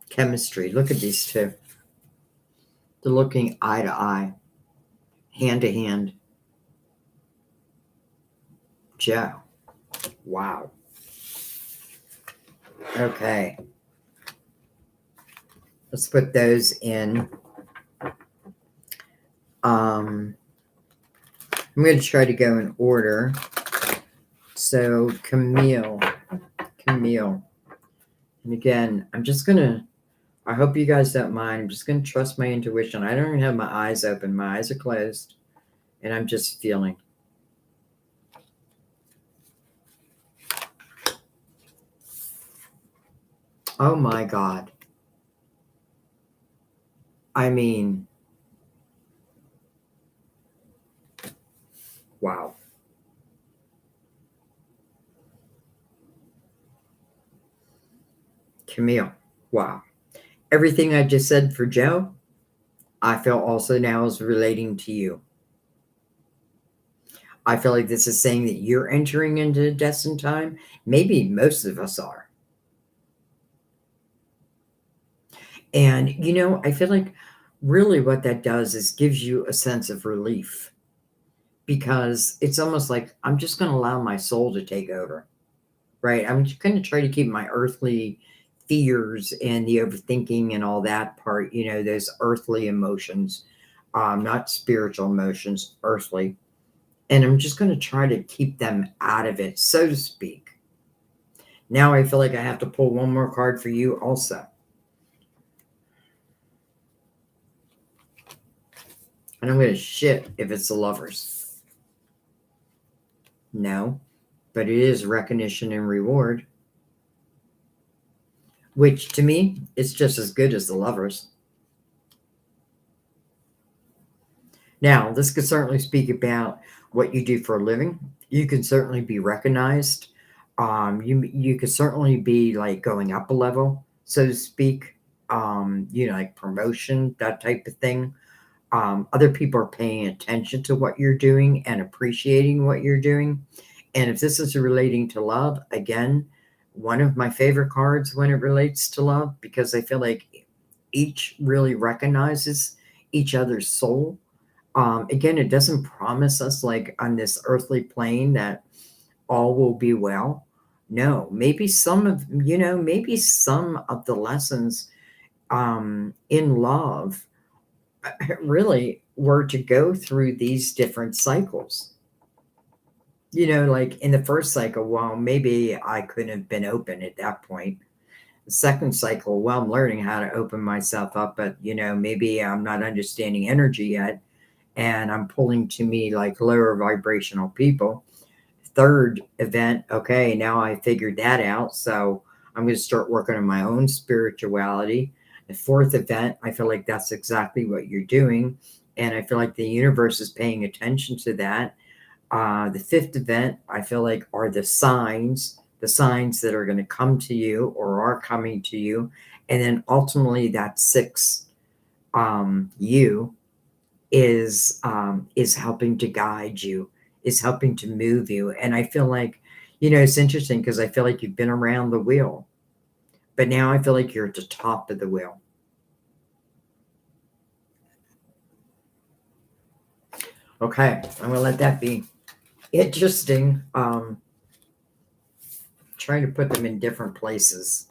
[SPEAKER 1] chemistry. Look at these two. They're looking eye to eye, hand to hand. Joe. Wow. Okay. Let's put those in. I'm going to try to go in order. So Camille. And again, I hope you guys don't mind. I'm just going to trust my intuition. I don't even have my eyes open. My eyes are closed. And I'm just feeling. Oh my God. I mean, wow. Camille, wow. Everything I just said for Joe, I feel also now is relating to you. I feel like this is saying that you're entering into destined time. Maybe most of us are. And, I feel like really what that does is gives you a sense of relief because it's almost like I'm just going to allow my soul to take over, right? I'm just going to try to keep my earthly fears and the overthinking and all that part, those earthly emotions, not spiritual emotions, earthly. And I'm just going to try to keep them out of it, so to speak. Now I feel like I have to pull one more card for you also. And I'm going to shit if it's the Lovers. No, but it is recognition and reward, which to me is just as good as the Lovers. Now, this could certainly speak about what you do for a living. You can certainly be recognized. You could certainly be like going up a level, so to speak. Like promotion, that type of thing. Other people are paying attention to what you're doing and appreciating what you're doing. And if this is relating to love, again, one of my favorite cards when it relates to love, because I feel like each really recognizes each other's soul. Again, it doesn't promise us like on this earthly plane that all will be well. No, maybe maybe some of the lessons in love really were to go through these different cycles. like in the first cycle, well, maybe I couldn't have been open at that point. The second cycle, well, I'm learning how to open myself up, but maybe I'm not understanding energy yet, and I'm pulling to me like lower vibrational people. Third event, okay, now I figured that out, so I'm going to start working on my own spirituality. The fourth event, I feel like that's exactly what you're doing, and I feel like the universe is paying attention to that. The fifth event, I feel like, are the signs that are going to come to you or are coming to you. And then ultimately, that sixth, you is helping to guide you, is helping to move you. And I feel like, it's interesting because I feel like you've been around the wheel, but now I feel like you're at the top of the wheel. Okay, I'm gonna let that be interesting. Trying to put them in different places.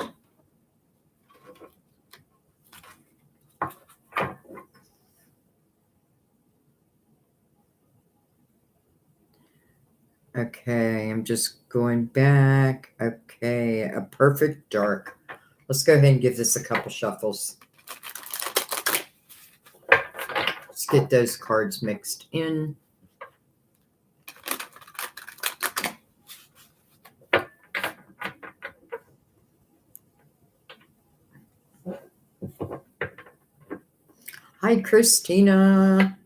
[SPEAKER 1] Okay, I'm just going back. Okay, a perfect dark. Let's go ahead and give this a couple shuffles. Let's get those cards mixed in. Hi, Christina.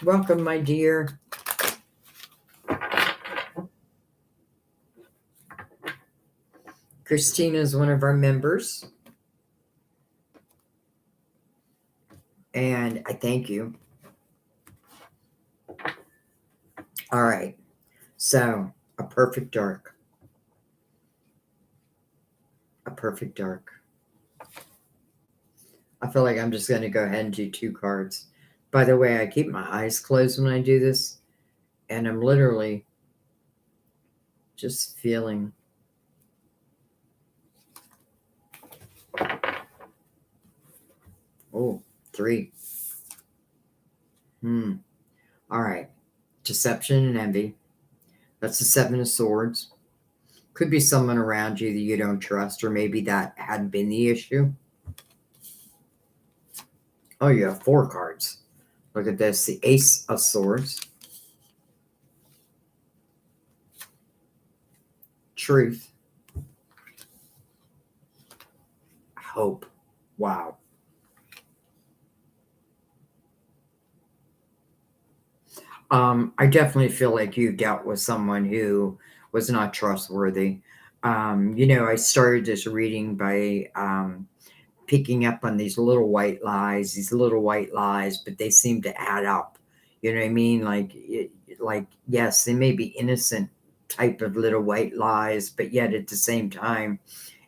[SPEAKER 1] Welcome, my dear. Christina is one of our members, and I thank you. All right, so a perfect dark. A perfect dark. I feel like I'm just going to go ahead and do two cards. By the way, I keep my eyes closed when I do this, and I'm literally just feeling. Oh, three. All right. Deception and envy. That's the Seven of Swords. Could be someone around you that you don't trust, or maybe that had been the issue. Oh, you have four cards. Look at this. The Ace of Swords. Truth. Hope. Wow. I definitely feel like you dealt with someone who was not trustworthy. I started this reading by picking up on these little white lies, but they seem to add up. You know what I mean? Like yes, they may be innocent type of little white lies, but yet at the same time,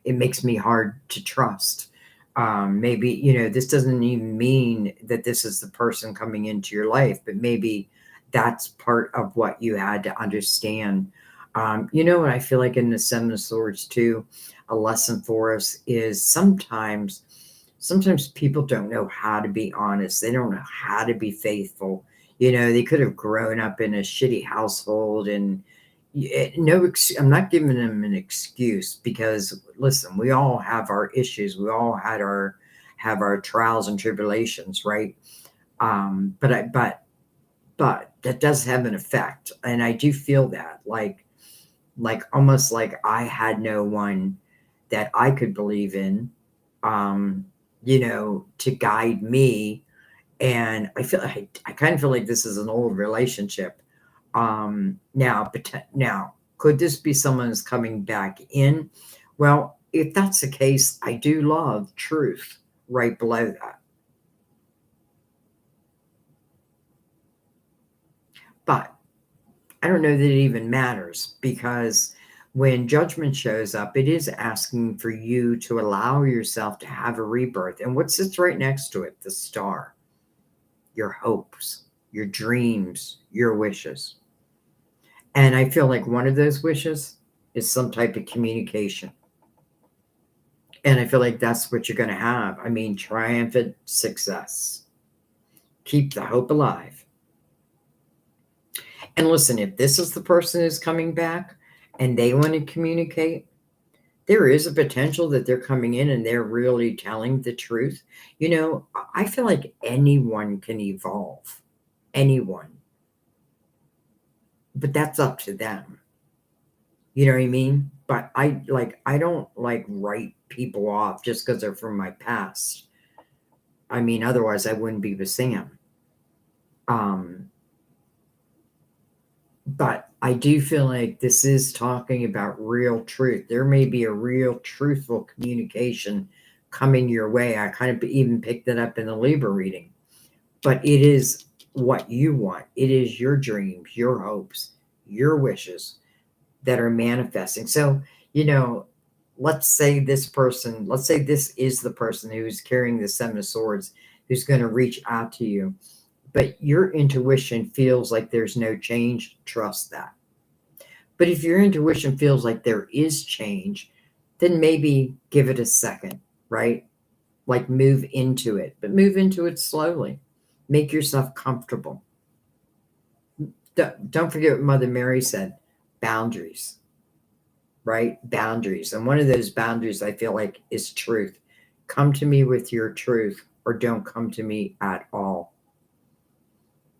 [SPEAKER 1] it makes me hard to trust. Maybe this doesn't even mean that this is the person coming into your life, but maybe that's part of what you had to understand. What I feel like in the Seven of Swords too, a lesson for us is sometimes people don't know how to be honest. They don't know how to be faithful. They could have grown up in a shitty household, and no, I'm not giving them an excuse, because listen, we all have our issues. We all have our trials and tribulations, right? But that does have an effect, and I do feel that, like almost like I had no one that I could believe in, to guide me. And I kind of feel like this is an old relationship. Now, could this be someone who's coming back in? Well, if that's the case, I do love truth right below that. But I don't know that it even matters, because when judgment shows up, it is asking for you to allow yourself to have a rebirth. And what sits right next to it? The star. Your hopes, your dreams, your wishes. And I feel like one of those wishes is some type of communication. And I feel like that's what you're going to have. I mean, triumphant success. Keep the hope alive. And listen, if this is the person who's coming back and they want to communicate, there is a potential that they're coming in and they're really telling the truth. You know, I feel like anyone can evolve, anyone, but that's up to them. You know what I mean? But I don't like write people off just because they're from my past. I mean, otherwise I wouldn't be with Sam. Um, but I do feel like this is talking about real truth. There may be a real truthful communication coming your way. I kind of even picked that up in the Libra reading. But it is what you want. It is your dreams, your hopes, your wishes that are manifesting. So, you know, let's say this is the person who's carrying the Seven of Swords, who's going to reach out to you. But your intuition feels like there's no change, trust that. But if your intuition feels like there is change, then maybe give it a second, right? Like move into it, but move into it slowly. Make yourself comfortable. Don't forget what Mother Mary said, boundaries, right? Boundaries. And one of those boundaries I feel like is truth. Come to me with your truth or don't come to me at all.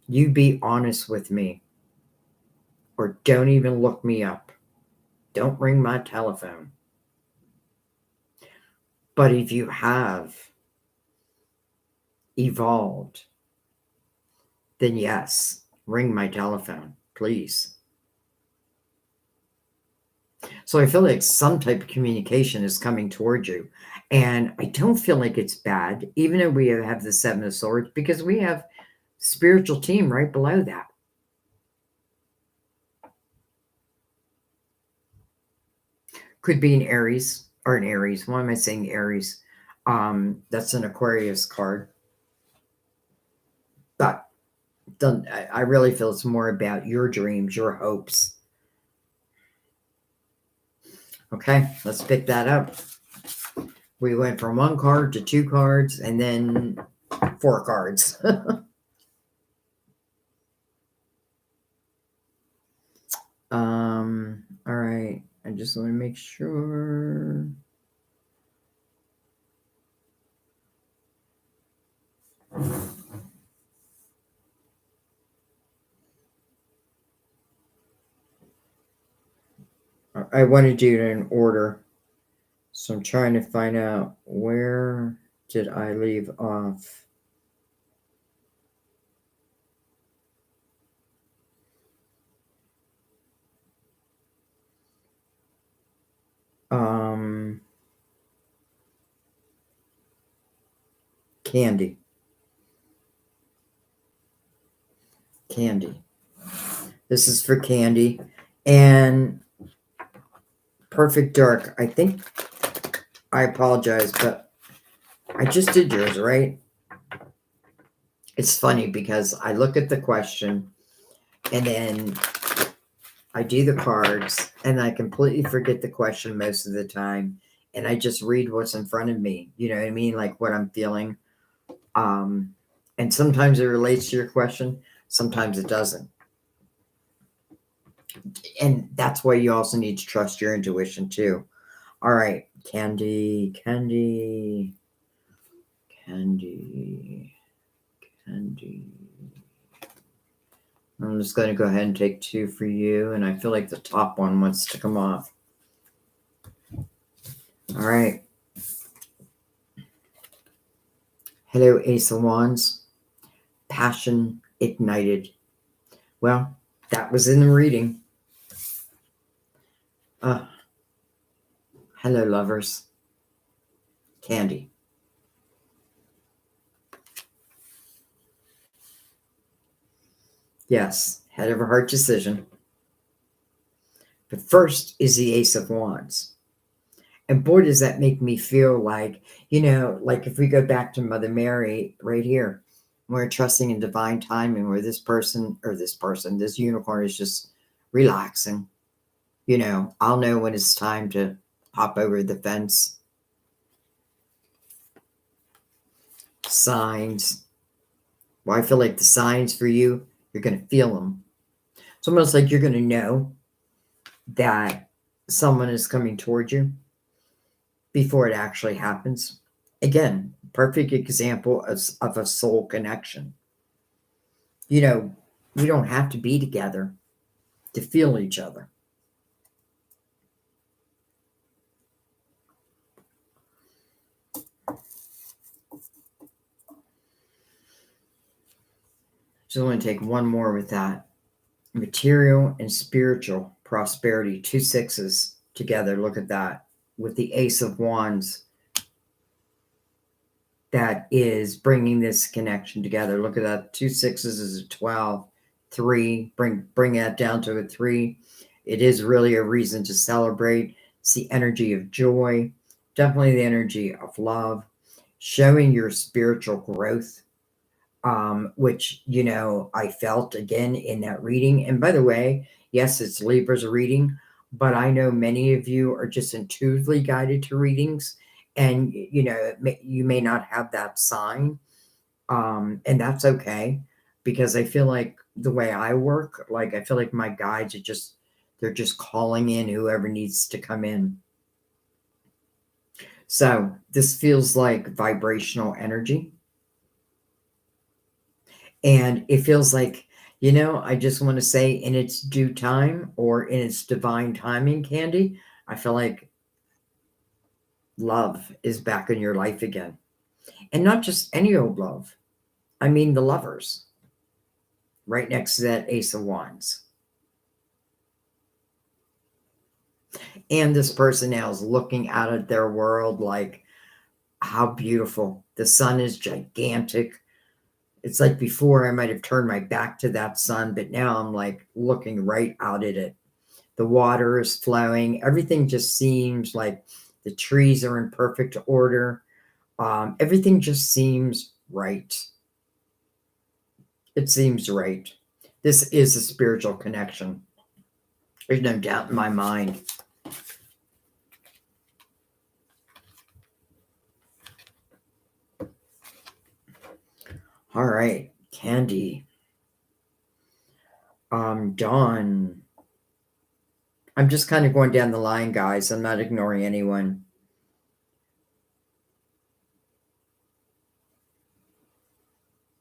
[SPEAKER 1] You be honest with me or don't even look me up. Don't ring my telephone. But if you have evolved, then yes, ring my telephone, please. So I feel like some type of communication is coming towards you. And I don't feel like it's bad, even though we have the Seven of Swords, because we have spiritual team right below that. Could be an Aries or an Aries. Why am I saying Aries? That's an Aquarius card. But I really feel it's more about your dreams, your hopes. Okay, let's pick that up. We went from 1 card to 2 cards and then 4 cards. All right. I just want to make sure. I want to do it in order. So I'm trying to find out where did I leave off. Candy. Candy. This is for Candy. And Perfect Dark. I think I apologize, but I just did yours, right? It's funny because I look at the question and then I do the cards and I completely forget the question most of the time. And I just read what's in front of me. You know what I mean? Like what I'm feeling. And sometimes it relates to your question, sometimes it doesn't. And that's why you also need to trust your intuition too. All right, Candy. I'm just going to go ahead and take 2 for you. And I feel like the top one wants to come off. All right. Hello, Ace of Wands. Passion ignited. Well, that was in the reading. Hello, lovers. Candy. Yes, head over heart decision. But first is the Ace of Wands. And boy, does that make me feel like, you know, like if we go back to Mother Mary right here, we're trusting in divine timing where this unicorn is just relaxing. You know, I'll know when it's time to hop over the fence. Signs. Well, I feel like the signs for you, you're going to feel them. It's almost like you're going to know that someone is coming towards you before it actually happens. Again, perfect example of a soul connection. You know, we don't have to be together to feel each other. So I'm going to take one more with that. Material and spiritual prosperity, 2 sixes together. Look at that. With the Ace of Wands, that is bringing this connection together. Look at that. 2 sixes is a 12. 3, bring that down to a 3. It is really a reason to celebrate. It's the energy of joy, definitely the energy of love, showing your spiritual growth, which, I felt again in that reading. And by the way, yes, it's Libra's reading, but I know many of you are just intuitively guided to readings, and, you may not have that sign. And that's okay, because I feel like the way I work, like, I feel like my guides they're just calling in whoever needs to come in. So this feels like vibrational energy. And it feels like, I just want to say, in its due time or in its divine timing, Candy, I feel like love is back in your life again. And not just any old love. I mean the lovers, right next to that Ace of Wands. And this person now is looking out at their world like, how beautiful. The sun is gigantic. It's like before I might have turned my back to that sun, but now I'm like looking right out at it. The water is flowing. Everything just seems like the trees are in perfect order. Everything just seems right. It seems right. This is a spiritual connection. There's no doubt in my mind. All right, Candy. Dawn. I'm just kind of going down the line, guys. I'm not ignoring anyone.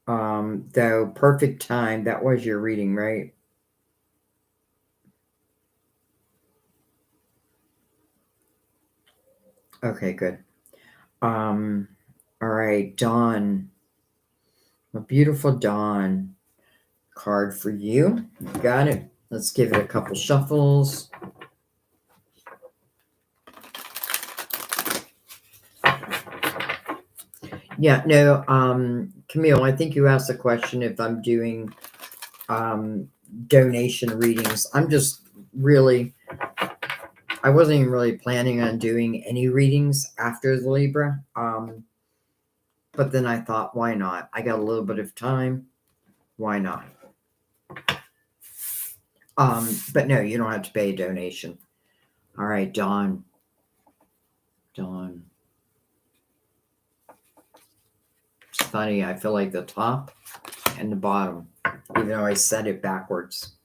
[SPEAKER 1] Though perfect time, that was your reading, right? Okay, good. All right, Dawn. A beautiful dawn card for you. Got it. Let's give it a couple shuffles. Yeah, no, Camille, I think you asked the question if I'm doing donation readings. I'm just really, I wasn't even really planning on doing any readings after the Libra. But then I thought, why not? I got a little bit of time. Why not? But no, you don't have to pay a donation. All right, Dawn. Dawn. It's funny, I feel like the top and the bottom, even though I said it backwards.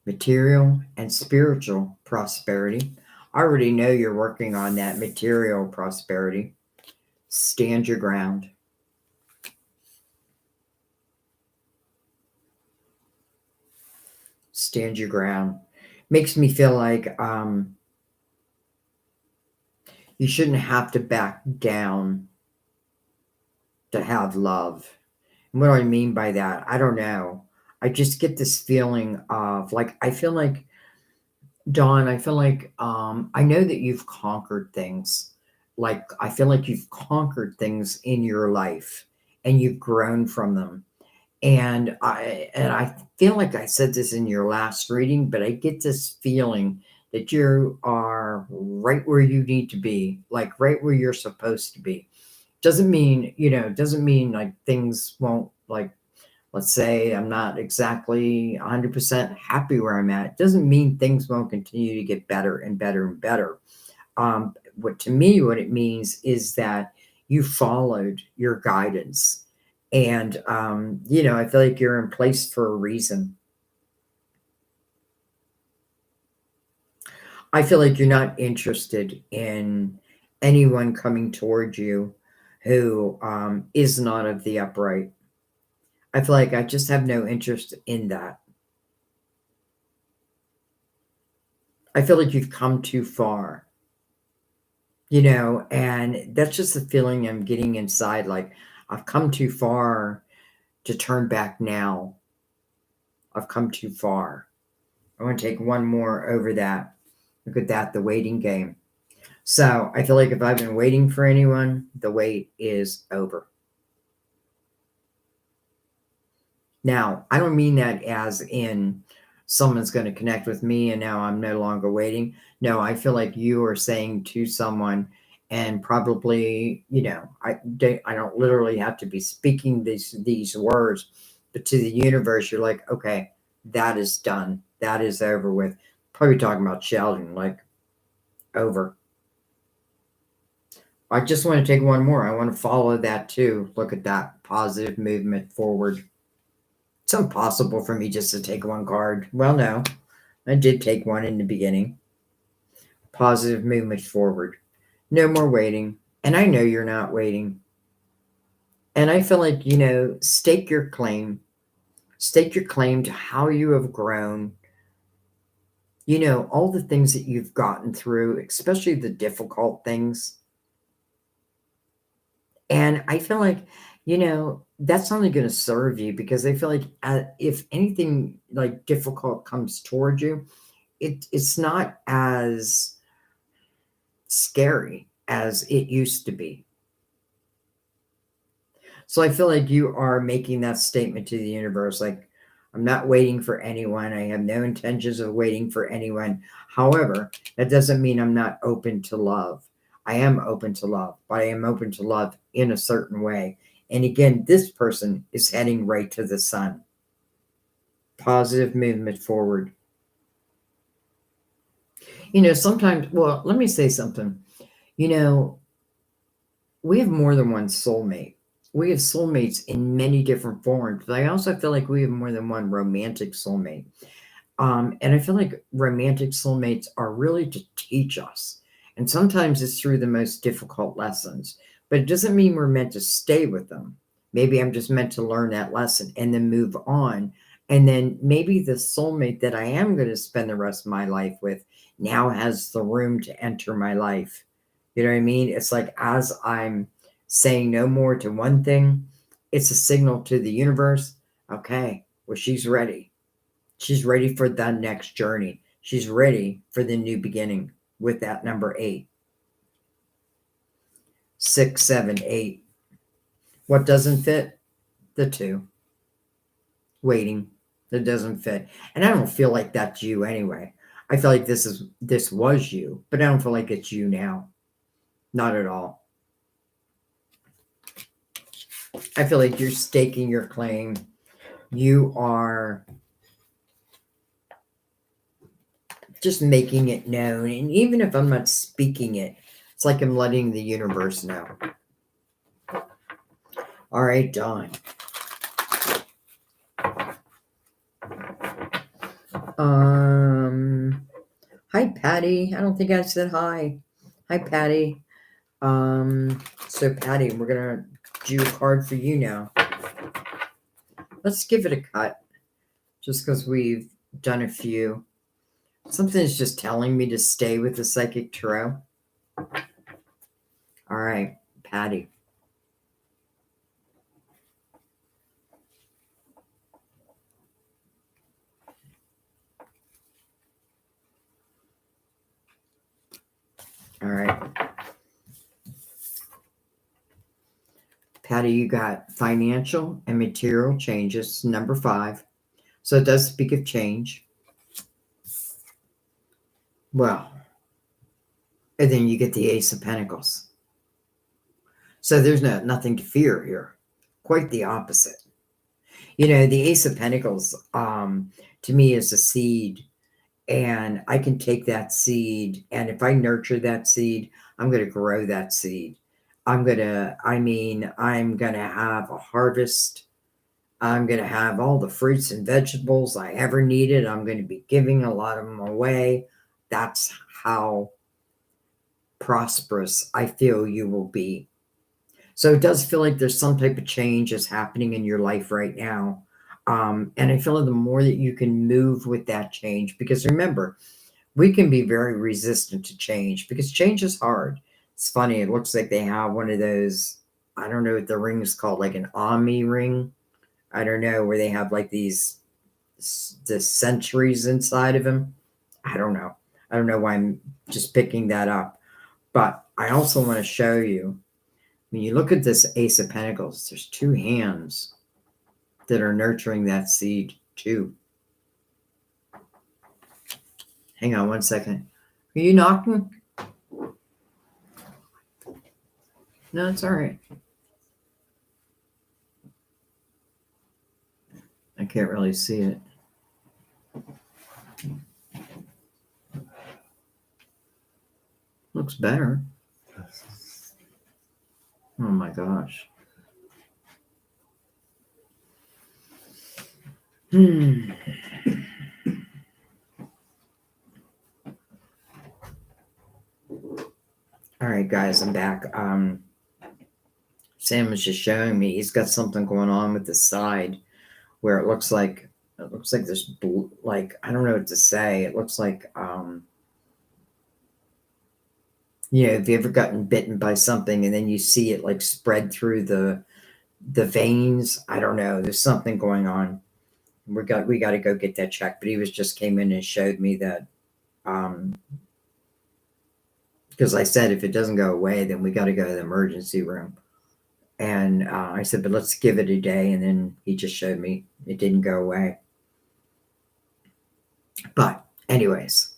[SPEAKER 1] Material and spiritual prosperity. I already know you're working on that material prosperity. Stand your ground. Stand your ground. Makes me feel like you shouldn't have to back down to have love. And what do I mean by that? I don't know. I just get this feeling of like, I feel like, Dawn, I feel like I know that you've conquered things. Like, I feel like you've conquered things in your life and you've grown from them. And I feel like I said this in your last reading, but I get this feeling that you are right where you need to be, like right where you're supposed to be. Doesn't mean, doesn't mean like things won't, like, let's say I'm not exactly 100% happy where I'm at. Doesn't mean things won't continue to get better and better and better. What it means is that you followed your guidance And, I feel like you're in place for a reason. I feel like you're not interested in anyone coming towards you who is not of the upright. I feel like I just have no interest in that. I feel like you've come too far, and that's just the feeling I'm getting inside. Like, I've come too far to turn back now. I've come too far. I want to take one more over that. Look at that, the waiting game. So I feel like if I've been waiting for anyone, the wait is over. Now, I don't mean that as in someone's going to connect with me and now I'm no longer waiting. No, I feel like you are saying to someone, and probably, I don't literally have to be speaking these words, but to the universe, you're like, okay, that is done. That is over with. Probably talking about Sheldon, like over. I just want to take one more. I want to follow that too. Look at that positive movement forward. It's impossible for me just to take one card. Well, no, I did take one in the beginning. Positive movement forward. No more waiting. And I know you're not waiting. And I feel like, stake your claim. Stake your claim to how you have grown. All the things that you've gotten through, especially the difficult things. And I feel like, that's only going to serve you, because I feel like if anything like difficult comes towards you, it's not as scary as it used to be. So I feel like you are making that statement to the universe, like, I'm not waiting for anyone. I have no intentions of waiting for anyone. However, that doesn't mean I'm not open to love. I am open to love, but I am open to love in a certain way. And again, this person is heading right to the sun. Positive movement forward. Sometimes, well, let me say something. You know, we have more than one soulmate. We have soulmates in many different forms, but I also feel like we have more than one romantic soulmate. And I feel like romantic soulmates are really to teach us. And sometimes it's through the most difficult lessons, but it doesn't mean we're meant to stay with them. Maybe I'm just meant to learn that lesson and then move on. And then maybe the soulmate that I am going to spend the rest of my life with now has the room to enter my life. You know what I mean? It's like, as I'm saying no more to one thing, it's a signal to the universe. Okay, well, she's ready. She's ready for the next journey. She's ready for the new beginning with that number 8. 6, 7, 8. What doesn't fit? The 2. Waiting. That doesn't fit. And I don't feel like that's you anyway. I feel like this was you, but I don't feel like it's you now. Not at all. I feel like you're staking your claim. You are just making it known. And even if I'm not speaking it, it's like I'm letting the universe know. All right, Dawn. Hi, Patty. I don't think I said hi. Hi, Patty. So Patty, we're gonna do a card for you now. Let's give it a cut, just because we've done a few. Something's just telling me to stay with the Psychic Tarot. All right, Patty. All right. Patty, you got financial and material changes, number 5. So it does speak of change. Well, and then you get the Ace of Pentacles. So there's nothing to fear here. Quite the opposite. The Ace of Pentacles, to me, is a seed. And I can take that seed, and if I nurture that seed, I'm going to grow that seed. I'm going to have a harvest. I'm going to have all the fruits and vegetables I ever needed. I'm going to be giving a lot of them away. That's how prosperous I feel you will be. So it does feel like there's some type of change is happening in your life right now. And I feel like the more that you can move with that change, because remember, we can be very resistant to change because change is hard. It's funny. It looks like they have one of those, I don't know what the ring is called, like an Omni ring. I don't know, where they have like the centuries inside of them. I don't know. I don't know why I'm just picking that up. But I also want to show you, when you look at this Ace of Pentacles, there's two hands that are nurturing that seed too. Hang on one second. Are you knocking? No, it's all right. I can't really see it. Looks better. Oh my gosh. All right, guys, I'm back. Sam was just showing me he's got something going on with the side where it looks like there's blue, like, I don't know what to say. It looks like have you ever gotten bitten by something and then you see it like spread through the veins? I don't know. There's something going on. We got to go get that checked. But he was just came in and showed me that because I said if it doesn't go away, then we got to go to the emergency room. And I said, but let's give it a day. And then he just showed me it didn't go away. But anyways,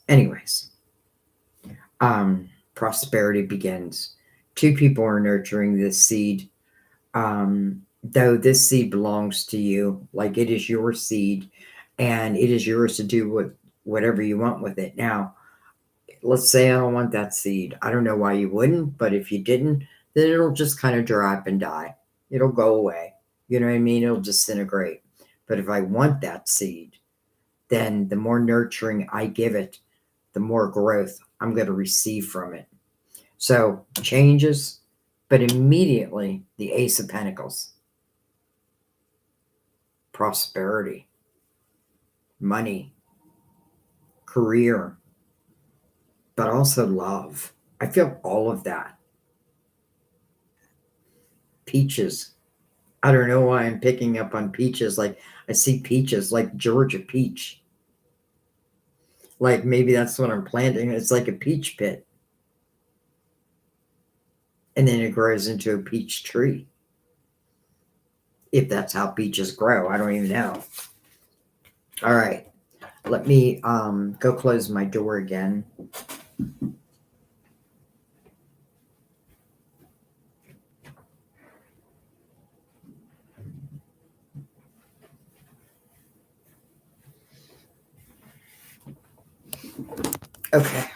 [SPEAKER 1] prosperity begins. Two people are nurturing this seed. Though this seed belongs to you, like it is your seed, and it is yours to do whatever you want with it. Now, let's say I don't want that seed. I don't know why you wouldn't, but if you didn't, then it'll just kind of dry up and die. It'll go away. You know what I mean? It'll disintegrate. But if I want that seed, then the more nurturing I give it, the more growth I'm going to receive from it. So changes, but immediately the Ace of Pentacles. Prosperity, money, career, but also love. I feel all of that. Peaches. I don't know why I'm picking up on peaches. Like I see peaches, like Georgia peach. Like maybe that's what I'm planting. It's like a peach pit. And then it grows into a peach tree. If that's how peaches grow, I don't even know. All right. Let me go close my door again. Okay.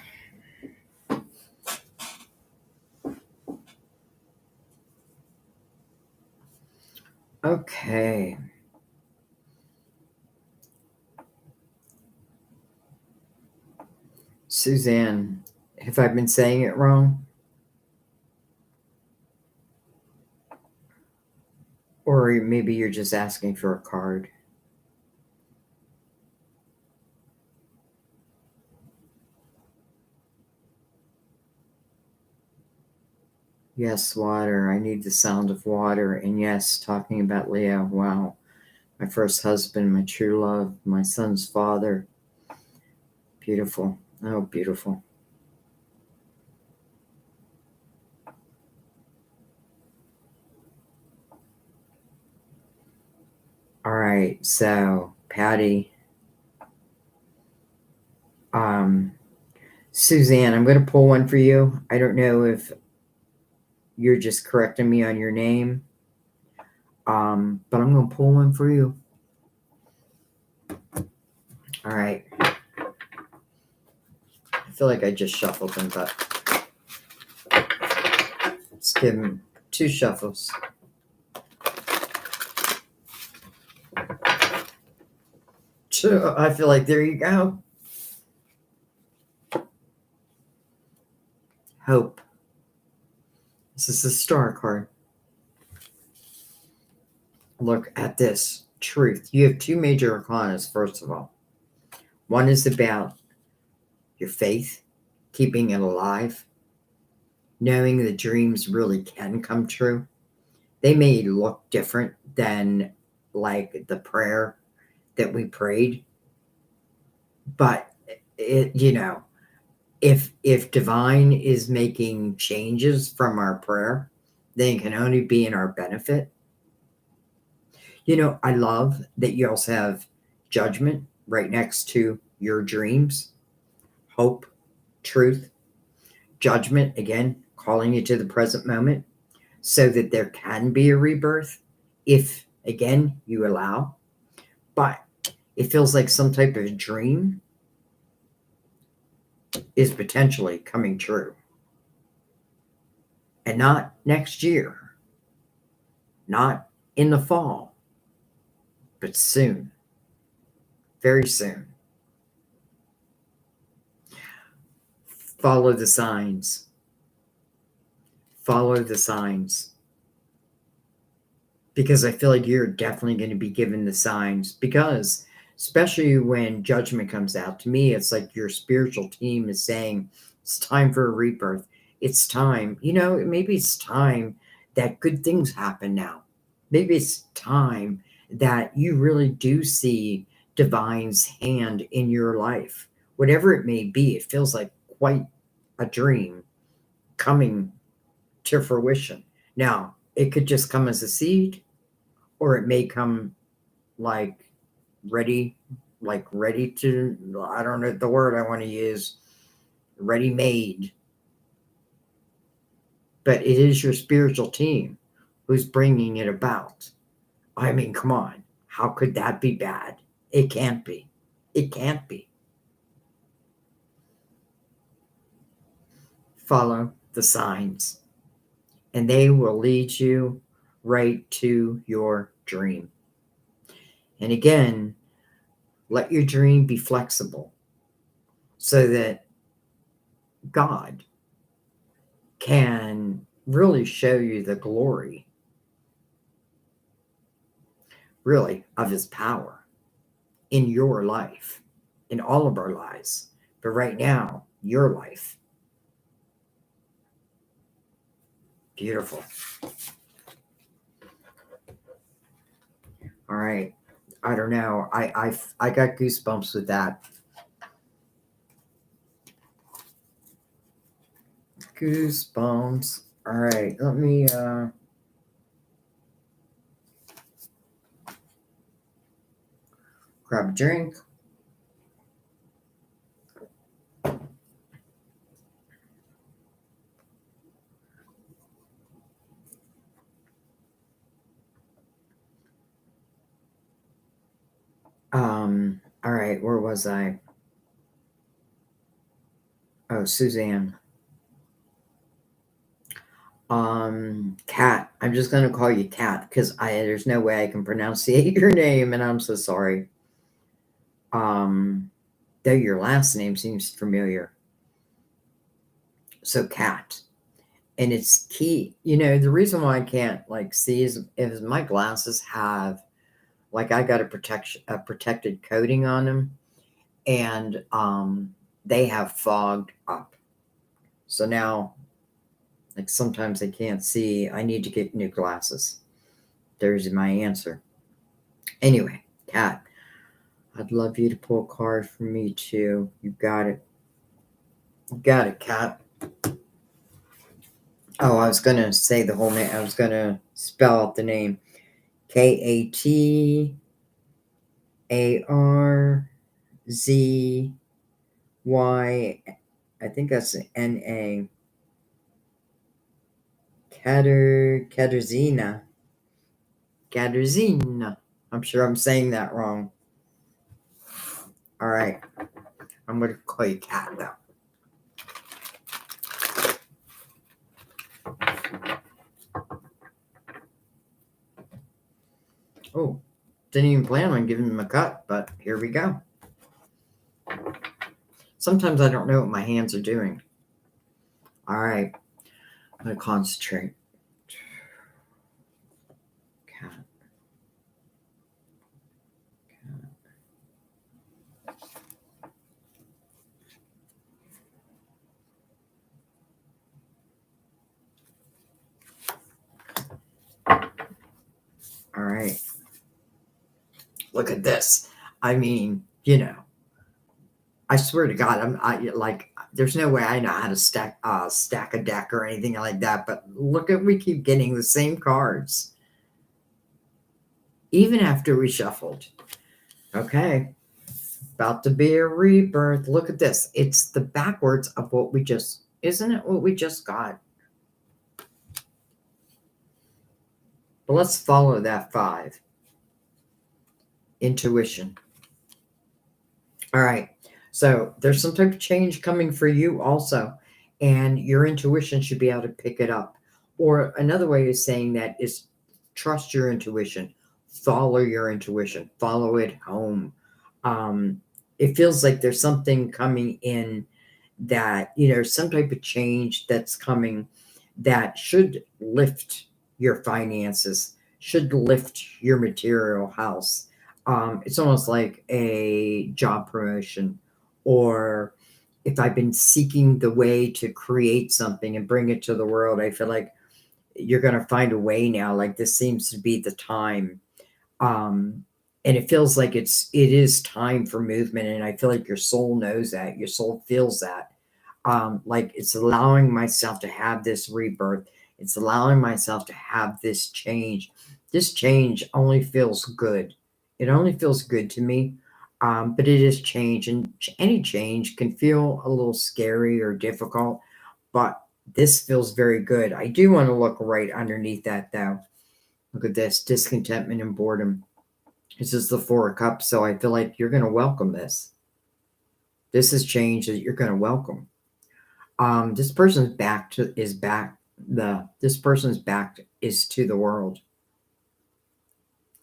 [SPEAKER 1] Okay. Suzanne, have I been saying it wrong? Or maybe you're just asking for a card. Yes, water. I need the sound of water. And yes, talking about Leo. Wow. My first husband, my true love, my son's father. Beautiful. Oh, beautiful. All right. So, Patty. Suzanne, I'm going to pull one for you. I don't know if you're just correcting me on your name. But I'm going to pull one for you. All right. I feel like I just shuffled them, but it's give him 2 shuffles. I feel like there you go. Hope. This is the Star card. Look at this. Truth. You have 2 major arcanas, first of all. One is about your faith, keeping it alive, knowing that dreams really can come true. They may look different than like the prayer that we prayed, but if divine is making changes from our prayer, then it can only be in our benefit. I love that you also have judgment right next to your dreams, hope, truth, judgment, again, calling you to the present moment so that there can be a rebirth if, again, you allow. But it feels like some type of dream is potentially coming true. And not next year, not in the fall, but soon, very soon. Follow the signs. Follow the signs. Because I feel like you're definitely going to be given the signs. Because, especially when judgment comes out, to me, it's like your spiritual team is saying, it's time for a rebirth. It's time. Maybe it's time that good things happen now. Maybe it's time that you really do see divine's hand in your life. Whatever it may be, it feels like quite a dream coming to fruition. Now, it could just come as a seed, or it may come like ready to, I don't know the word I want to use, ready made. But it is your spiritual team who's bringing it about. I mean, come on. How could that be bad? It can't be. It can't be. Follow the signs, and they will lead you right to your dream. And again, let your dream be flexible so that God can really show you the glory, really, of his power in your life, in all of our lives. But right now, your life. Beautiful. All right. I don't know. I got goosebumps with that. Goosebumps. All right. Let me grab a drink. All right, where was I? Oh, Suzanne. Kat. I'm just gonna call you Kat because there's no way I can pronunciate your name, and I'm so sorry. Though your last name seems familiar. So Kat. And it's key. The reason why I can't see is my glasses have I got a protected coating on them, and they have fogged up. So now sometimes I can't see. I need to get new glasses. There's my answer. Anyway, Kat, I'd love you to pull a card for me too. You got it. You got it, Kat. Oh, I was going to say the whole name. I was going to spell out the name. KATARZY. I think that's NA. Katerzina. I'm sure I'm saying that wrong. All right. I'm going to call you Kat, though. Oh, didn't even plan on giving him a cut, but here we go. Sometimes I don't know what my hands are doing. All right, I'm going to concentrate. Cat. All right. Look at this. I mean, I swear to God, there's no way I know how to stack a deck or anything like that. But we keep getting the same cards, even after we shuffled. Okay, about to be a rebirth. Look at this. It's the backwards of what we just, isn't it what we just got? But let's follow that 5. Intuition. All right. So there's some type of change coming for you also, and your intuition should be able to pick it up. Or another way of saying that is trust your intuition, follow your intuition, follow it home. It feels like there's something coming in that, some type of change that's coming that should lift your finances, should lift your material house. It's almost like a job promotion, or if I've been seeking the way to create something and bring it to the world, I feel like you're going to find a way now. Like this seems to be the time. And it feels like it is time for movement. And I feel like your soul knows that, your soul feels that. Like it's allowing myself to have this rebirth. It's allowing myself to have this change. This change only feels good. It only feels good to me. But it is change, and any change can feel a little scary or difficult, but this feels very good. I do want to look right underneath that though. Look at this, discontentment and boredom. This is the 4 of Cups, so I feel like you're going to welcome this. This is change that you're going to welcome. This person's back is to the world.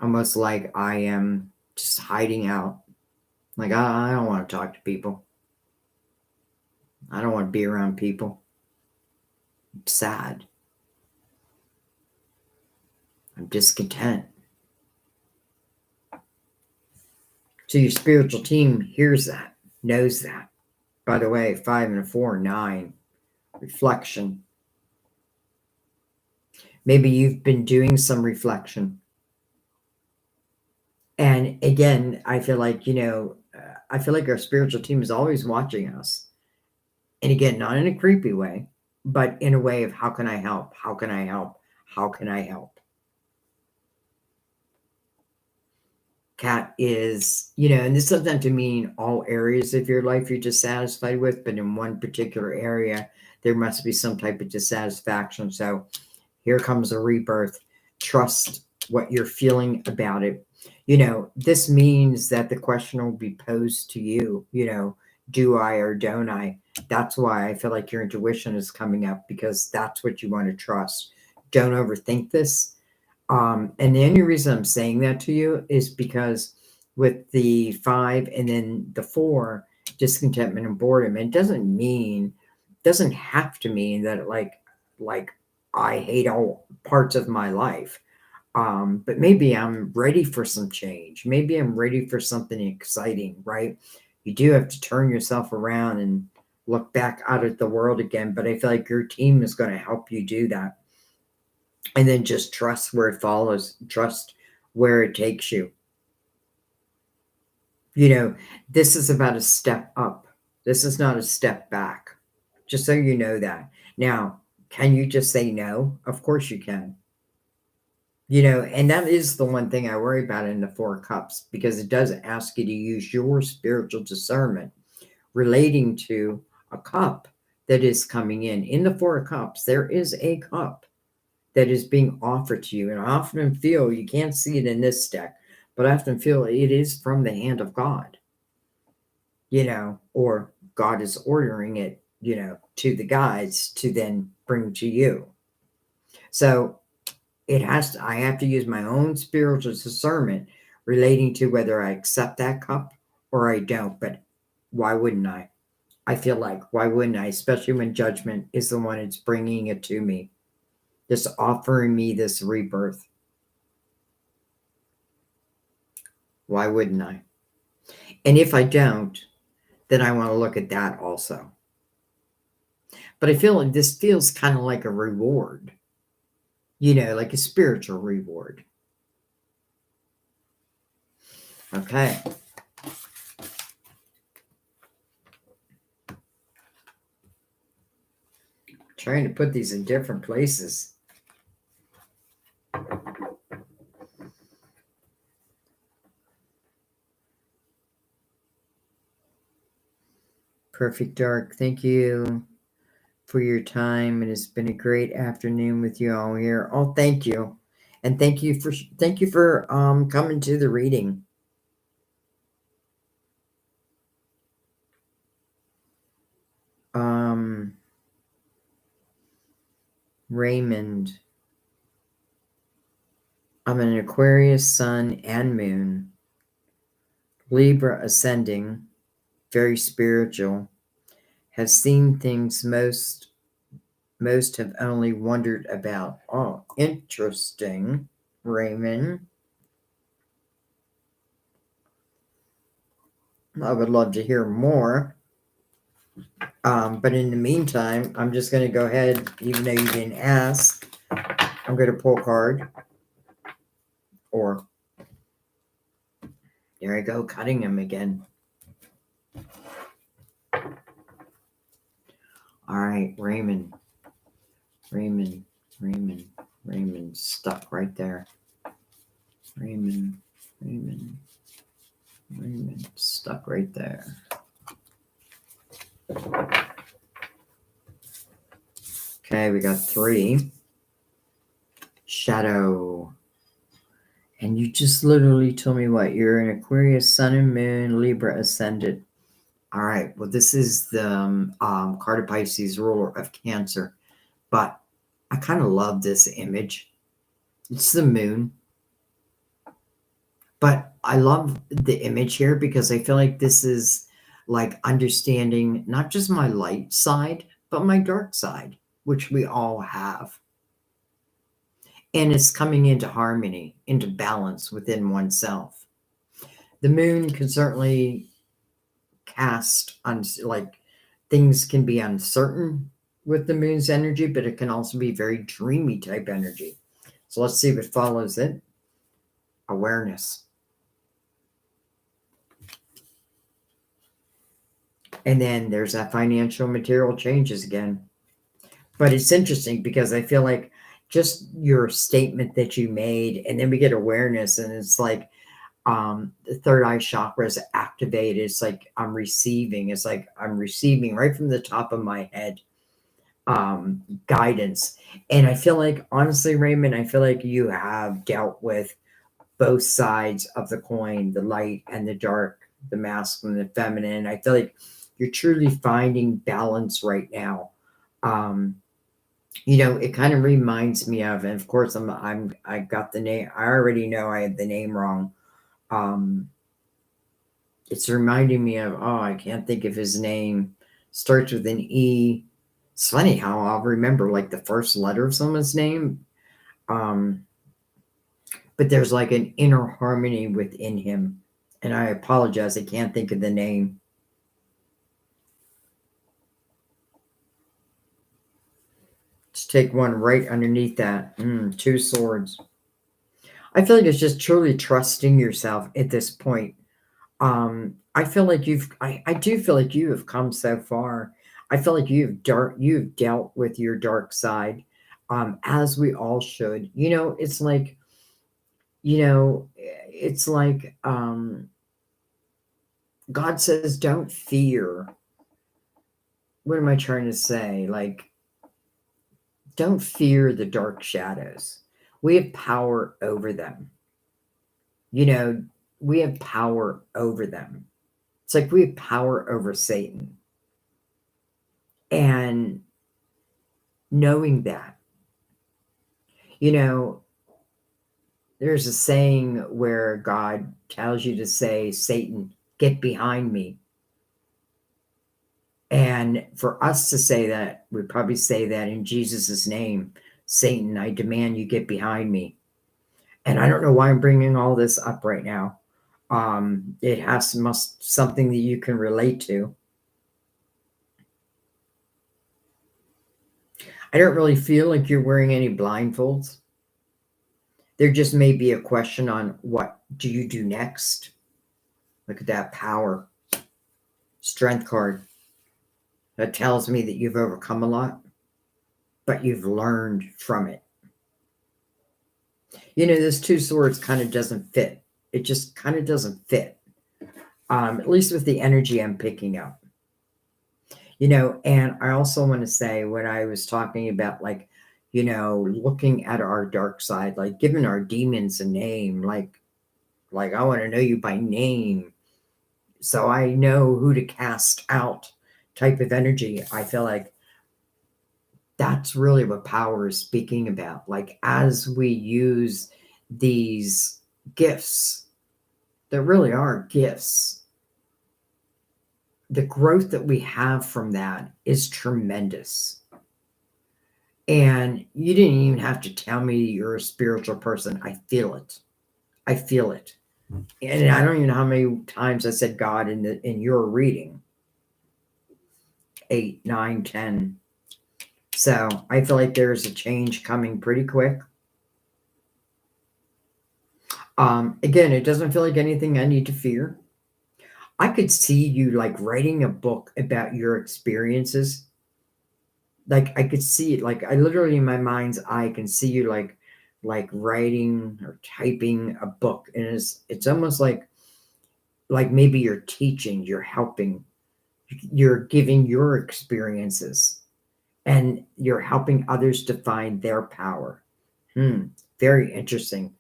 [SPEAKER 1] Almost like I am just hiding out. Like I don't want to talk to people. I don't want to be around people. I'm sad. I'm discontent. So your spiritual team hears that, knows that. By the way, 5 and a 4, 9. Reflection. Maybe you've been doing some reflection. And again, I feel like, our spiritual team is always watching us. And again, not in a creepy way, but in a way of how can I help? How can I help? How can I help? Cat is, and this doesn't have to mean all areas of your life you're dissatisfied with, but in one particular area, there must be some type of dissatisfaction. So here comes a rebirth. Trust what you're feeling about it. This means that the question will be posed to you, do I or don't I? That's why I feel like your intuition is coming up, because that's what you want to trust. Don't overthink this. And the only reason I'm saying that to you is because with the 5 and then the 4, discontentment and boredom, it doesn't have to mean that like I hate all parts of my life. But maybe I'm ready for some change. Maybe I'm ready for something exciting, right? You do have to turn yourself around and look back out at the world again. But I feel like your team is going to help you do that. And then just trust where it follows, trust where it takes you. This is about a step up. This is not a step back. Just so you know that. Now, can you just say no? Of course you can. And that is the one thing I worry about in the 4 of Cups, because it does ask you to use your spiritual discernment relating to a cup that is coming in. In the 4 of Cups, there is a cup that is being offered to you. And I often feel, you can't see it in this deck, but I often feel it is from the hand of God, or God is ordering it, to the guides to then bring to you. So I have to use my own spiritual discernment relating to whether I accept that cup or I don't. But why wouldn't I? I feel like, why wouldn't I? Especially when judgment is the one that's bringing it to me, just offering me this rebirth. Why wouldn't I? And if I don't, then I want to look at that also. But I feel like this feels kind of like a reward, like a spiritual reward. Okay. Trying to put these in different places. Perfect Dark, thank you for your time. It has been a great afternoon with you all here. Oh, thank you. And thank you for coming to the reading. Raymond. I'm an Aquarius sun and moon. Libra ascending, very spiritual. Has seen things most have only wondered about. Oh, interesting, Raymond. I would love to hear more. But in the meantime, I'm just going to go ahead, even though you didn't ask, I'm going to pull a card. Or, there I go, cutting him again. All right, Raymond, stuck right there. Raymond, stuck right there. Okay, we got 3. Shadow. And you just literally told me what? You're an Aquarius, Sun and Moon, Libra ascended. All right. Well, this is the card of Pisces, ruler of Cancer. But I kind of love this image. It's the moon. But I love the image here because I feel like this is like understanding not just my light side, but my dark side, which we all have. And it's coming into harmony, into balance within oneself. The moon can certainly cast on, like, things can be uncertain with the moon's energy, but it can also be very dreamy type energy. So let's see what follows it. Awareness. And then there's that financial material changes again. But it's interesting because I feel like just your statement that you made, and then we get awareness, and it's like the third eye chakra is activated. It's like I'm receiving. It's like I'm receiving right from the top of my head guidance. And I feel like, honestly, Raymond, I feel like you have dealt with both sides of the coin, the light and the dark, the masculine and the feminine. I feel like you're truly finding balance right now. It kind of reminds me of, and of course I got the name. I already know I had the name wrong. It's reminding me of, I can't think of his name. Starts with an E. It's funny how I'll remember like the first letter of someone's name. But there's like an inner harmony within him. And I apologize, I can't think of the name. Let's take one right underneath that. 2 swords. I feel like it's just truly trusting yourself at this point. I feel like I do feel like you have come so far. I feel like you've dealt with your dark side, as we all should. It's like God says, don't fear. What am I trying to say? Like, don't fear the dark shadows. We have power over them. We have power over them. It's like we have power over Satan. And knowing that, There's a saying where God tells you to say, Satan, get behind me. And for us to say that, we probably say that in Jesus' name, Satan, I demand you get behind me. And I don't know why I'm bringing all this up right now. It must something that you can relate to. I don't really feel like you're wearing any blindfolds. There just may be a question on what do you do next? Look at that power. Strength card. That tells me that you've overcome a lot, but you've learned from it. You know, this two swords kind of doesn't fit. It just kind of doesn't fit. At least with the energy I'm picking up. You know, and I also want to say when I was talking about like, you know, looking at our dark side, like giving our demons a name, like I want to know you by name so I know who to cast out type of energy. I feel like that's really what power is speaking about. Like as we use these gifts that really are gifts, the growth that we have from that is tremendous. And you didn't even have to tell me you're a spiritual person. I feel it. I feel it. And I don't even know how many times I said God in your reading. 8, 9, 10. So I feel like there's a change coming pretty quick. Again, it doesn't feel like anything I need to fear. I could see you like writing a book about your experiences. Like I could see it, like I literally in my mind's eye can see you like writing or typing a book, and it's almost like maybe you're teaching, you're helping, you're giving your experiences, and you're helping others to find their power. Very interesting.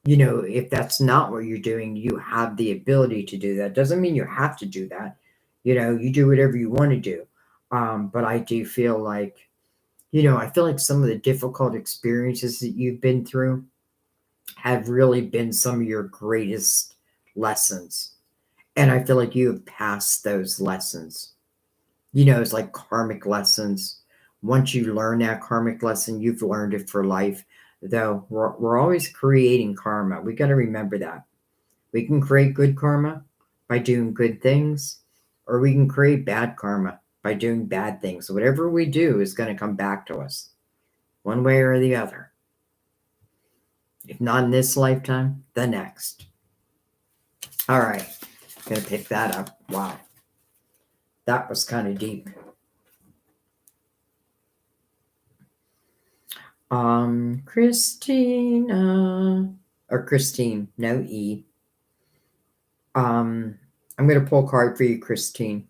[SPEAKER 1] You know, if that's not what you're doing, you have the ability to do that. Doesn't mean you have to do that. You know, you do whatever you want to do. But I do feel like, you know, I feel like some of the difficult experiences that you've been through have really been some of your greatest lessons. And I feel like you have passed those lessons. You know, it's like karmic lessons. Once you learn that karmic lesson, you've learned it for life. Though we're always creating karma. We got to remember that. We can create good karma by doing good things, or we can create bad karma by doing bad things. Whatever we do is going to come back to us one way or the other. If not in this lifetime, the next. All right. I'm going to pick that up. Wow. That was kind of deep. Christina, or Christine, no E. I'm going to pull a card for you, Christine.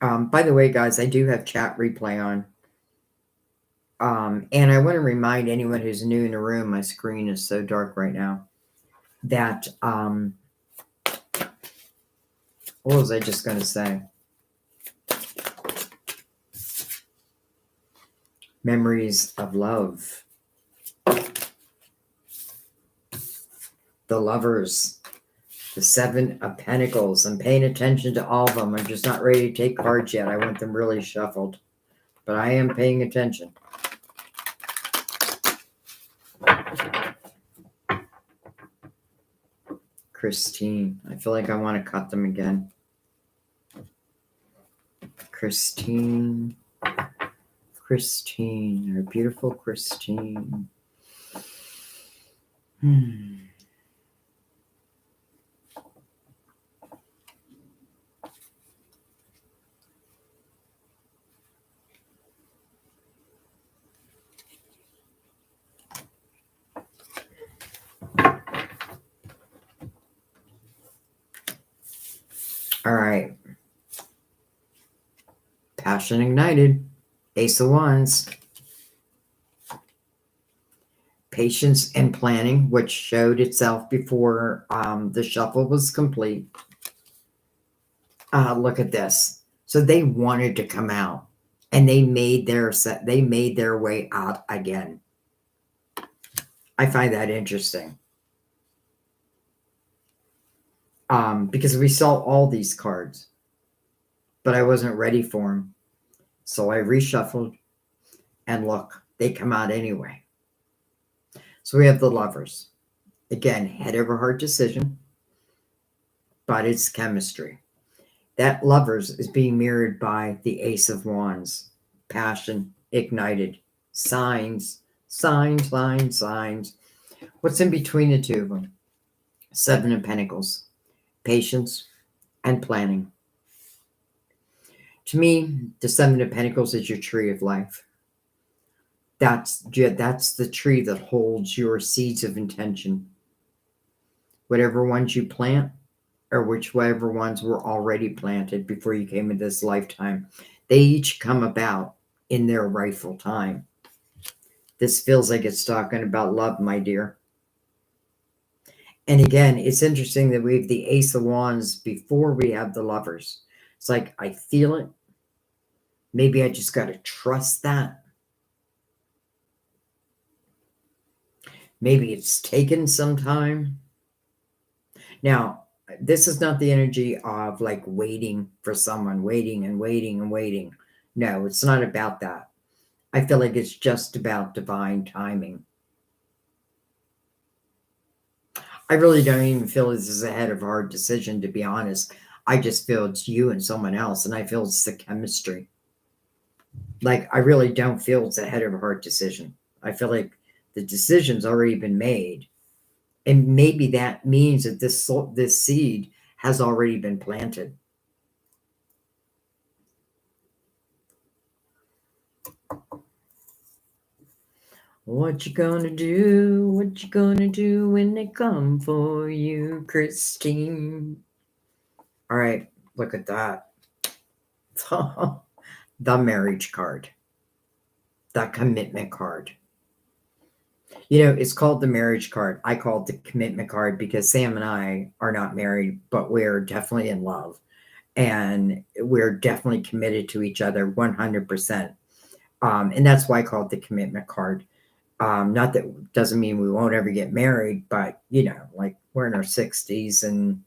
[SPEAKER 1] By the way, guys, I do have chat replay on. And I want to remind anyone who's new in the room, my screen is so dark right now, that, what was I just going to say? Memories of love. The Lovers. The Seven of Pentacles. I'm paying attention to all of them. I'm just not ready to take cards yet. I want them really shuffled. But I am paying attention. Christine. I feel like I want to cut them again. Christine. Christine. Our beautiful Christine. All right. Passion ignited. Ace of Wands. Patience and planning, which showed itself before the shuffle was complete. Look at this. So they wanted to come out, and they made their way out again. I find that interesting. Because we saw all these cards, but I wasn't ready for them. So I reshuffled, and look, they come out anyway. So we have the Lovers. Again, head over heart decision, but it's chemistry. That Lovers is being mirrored by the Ace of Wands, passion, ignited, signs, signs, signs, signs. What's in between the two of them? Seven of Pentacles, patience and planning. To me, the Seven of Pentacles is your tree of life. That's the tree that holds your seeds of intention. Whatever ones you plant, or whichever ones were already planted before you came into this lifetime, they each come about in their rightful time. This feels like it's talking about love, my dear. And again, it's interesting that we have the Ace of Wands before we have the Lovers. It's like, I feel it. Maybe I just got to trust that. Maybe it's taken some time. Now, this is not the energy of like waiting for someone, waiting and waiting and waiting. No, it's not about that. I feel like it's just about divine timing. I really don't even feel this is a head of heart decision, to be honest. I just feel it's you and someone else, and I feel it's the chemistry. Like, I really don't feel it's a head of heart decision. I feel like the decision's already been made. And maybe that means that this seed has already been planted. What you gonna do? What you gonna do when they come for you, Christine? All right, look at that. The marriage card. The commitment card. You know, it's called the marriage card. I call it the commitment card because Sam and I are not married, but we're definitely in love. And we're definitely committed to each other 100%. And that's why I call it the commitment card. Not that doesn't mean we won't ever get married, but you know, like we're in our 60s and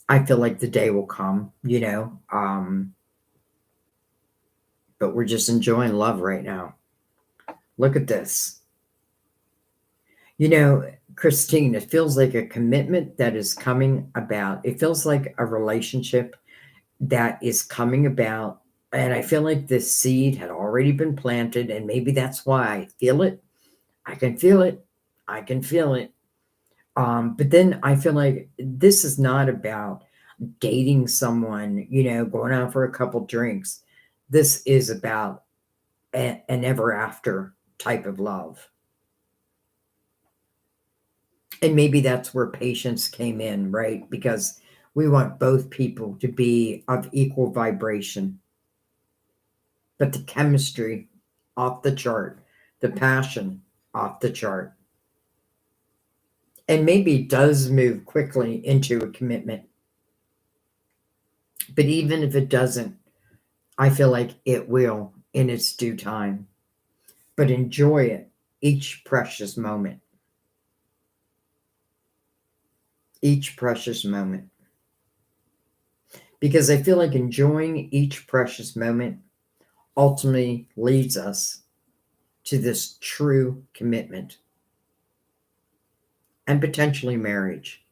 [SPEAKER 1] I feel like the day will come, you know. But we're just enjoying love right now. Look at this. You know, Christine, it feels like a commitment that is coming about. It feels like a relationship that is coming about. And I feel like this seed had already been planted, and maybe that's why I feel it. I can feel it. I can feel it. But then I feel like this is not about dating someone, you know, going out for a couple drinks. This is about an ever after type of love. And maybe that's where patience came in, right? Because we want both people to be of equal vibration. But the chemistry off the chart, the passion off the chart. And maybe it does move quickly into a commitment. But even if it doesn't, I feel like it will in its due time. But enjoy it, each precious moment. Each precious moment. Because I feel like enjoying each precious moment ultimately leads us to this true commitment and potentially marriage.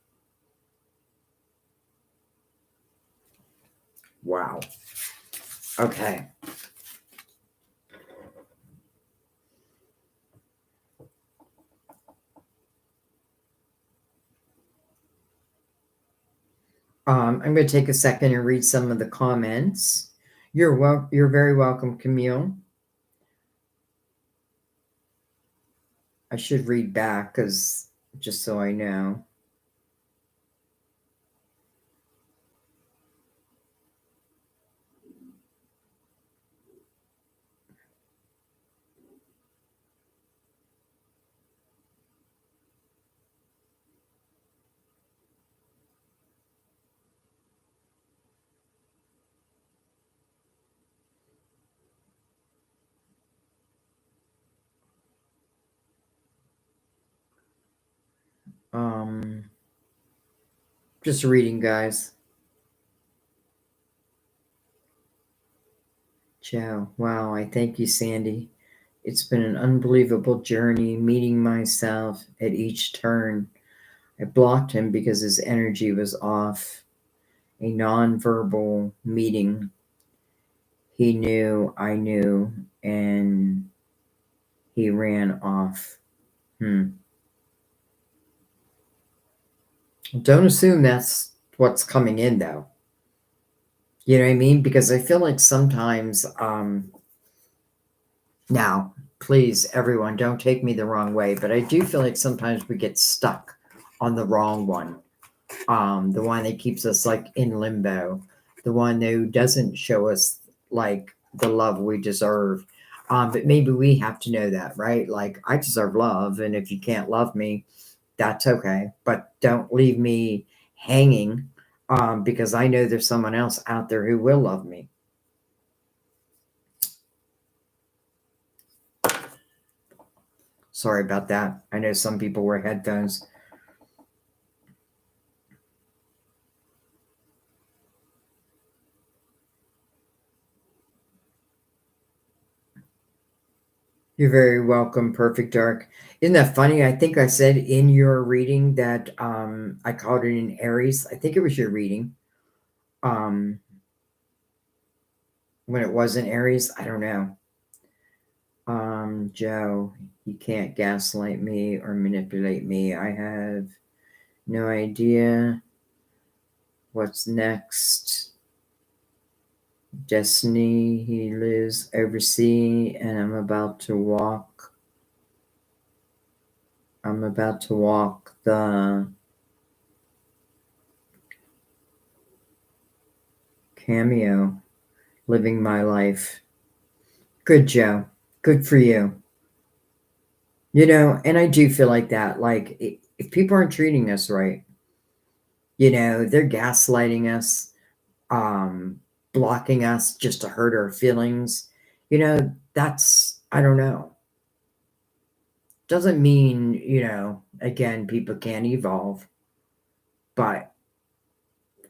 [SPEAKER 1] Wow. Okay. I'm going to take a second and read some of the comments. You're very welcome, Camille. I should read back because just so I know. Um, just reading, guys. Ciao. Wow, I thank you, Sandy. It's been an unbelievable journey meeting myself at each turn. I blocked him because his energy was off. A nonverbal meeting. He knew, I knew, and he ran off. Don't assume that's what's coming in, though. You know what I mean? Because I feel like sometimes, now, please, everyone, don't take me the wrong way, but I do feel like sometimes we get stuck on the wrong one. The one that keeps us like in limbo, the one who doesn't show us like the love we deserve. But maybe we have to know that, right? Like, I deserve love, and if you can't love me, that's okay. But don't leave me hanging, because I know there's someone else out there who will love me. Sorry about that. I know some people wear headphones. You're very welcome, Perfect Dark. Isn't that funny? I think I said in your reading that I called it an Aries. I think it was your reading. Um, when it wasn't Aries, I don't know. Joe, you can't gaslight me or manipulate me. I have no idea what's next. Destiny, he lives overseas, and I'm about to walk the cameo, living my life. Good, Joe. Good for you. You know, and I do feel like that. Like, if people aren't treating us right, they're gaslighting us, um, blocking us just to hurt our feelings. That's, I don't know. Doesn't mean, again, people can't evolve, but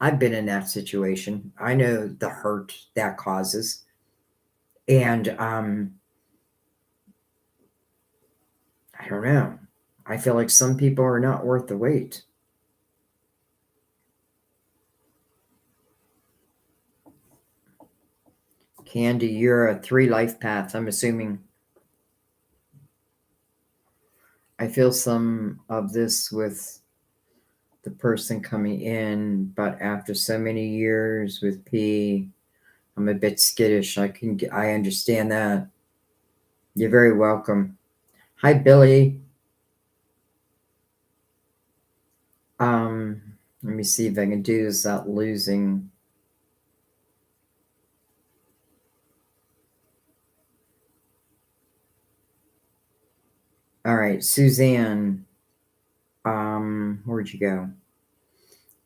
[SPEAKER 1] I've been in that situation. I know the hurt that causes. And I don't know. I feel like some people are not worth the wait. Candy, you're a 3 life paths, I'm assuming. I feel some of this with the person coming in, but after so many years with P, I'm a bit skittish. I understand that. You're very welcome. Hi, Billy. Let me see if I can do this without losing. All right, Suzanne. Where'd you go?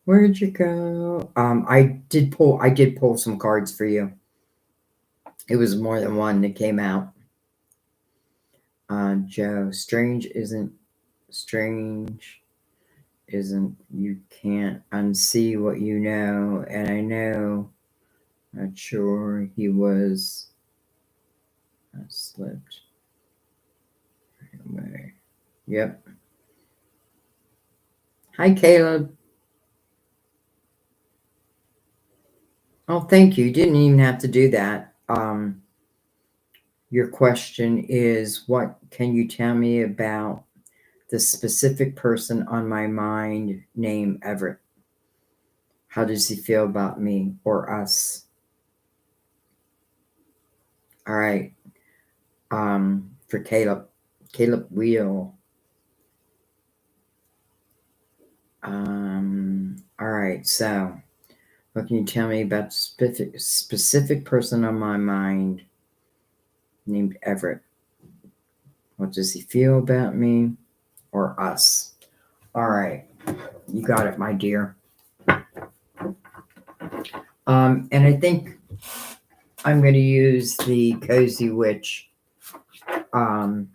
[SPEAKER 1] Where'd you go? I did pull some cards for you. It was more than one that came out. Joe, strange isn't you can't unsee what you know, and I know, not sure he was. I slipped away. Yep. Hi, Caleb. Oh, thank you. You didn't even have to do that. Your question is, what can you tell me about the specific person on my mind named Everett? How does he feel about me or us? All right. For Caleb Wheel. All right. So, what can you tell me about specific person on my mind named Everett? What does he feel about me or us? All right. You got it, my dear. And I think I'm going to use the Cozy Witch. I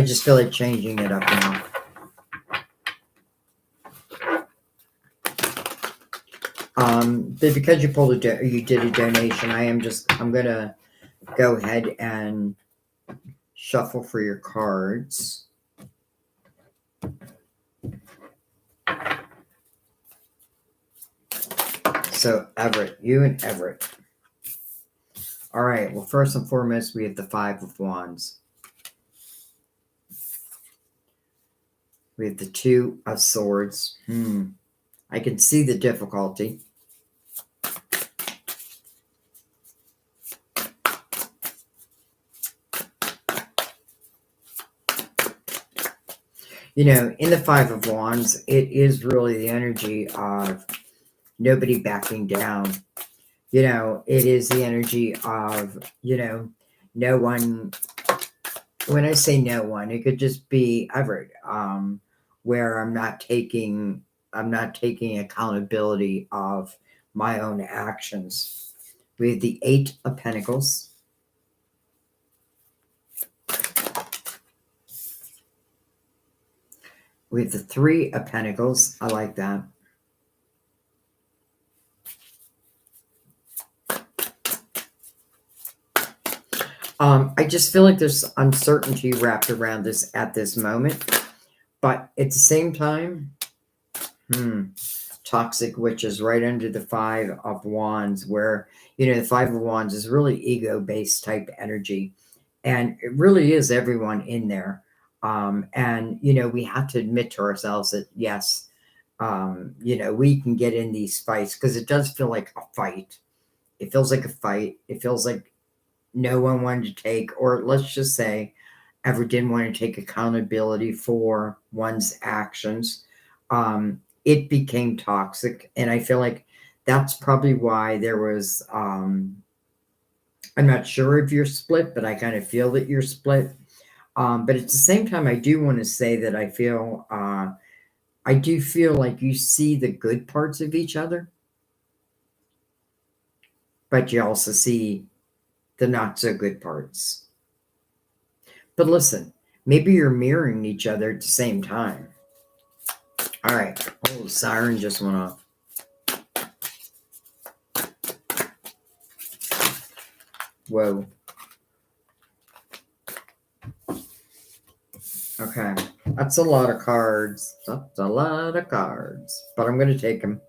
[SPEAKER 1] just feel like changing it up now. But because you you did a donation, I'm gonna go ahead and shuffle for your cards. So Everett, you and Everett. All right. Well, first and foremost, we have the Five of Wands. We have the Two of Swords. I can see the difficulty. You know, in the Five of Wands, it is really the energy of nobody backing down. You know, it is the energy of, no one. When I say no one, it could just be Everett, where I'm not taking accountability of my own actions. We have the Eight of Pentacles. We have the Three of Pentacles. I like that. I just feel like there's uncertainty wrapped around this at this moment. But at the same time, Toxic Witch is right under the Five of Wands, where, the Five of Wands is really ego-based type energy. And it really is everyone in there. And, we have to admit to ourselves that, yes, we can get in these fights because it does feel like a fight. It feels like a fight. It feels like no one wanted to take, or let's just say, ever didn't want to take accountability for one's actions. It became toxic. And I feel like that's probably why there was, I'm not sure if you're split, but I kind of feel that you're split. But at the same time, I do want to say that I do feel like you see the good parts of each other, but you also see the not so good parts. But listen, maybe you're mirroring each other at the same time. All right. Oh, the siren just went off. Whoa. Okay. That's a lot of cards. That's a lot of cards. But I'm going to take them.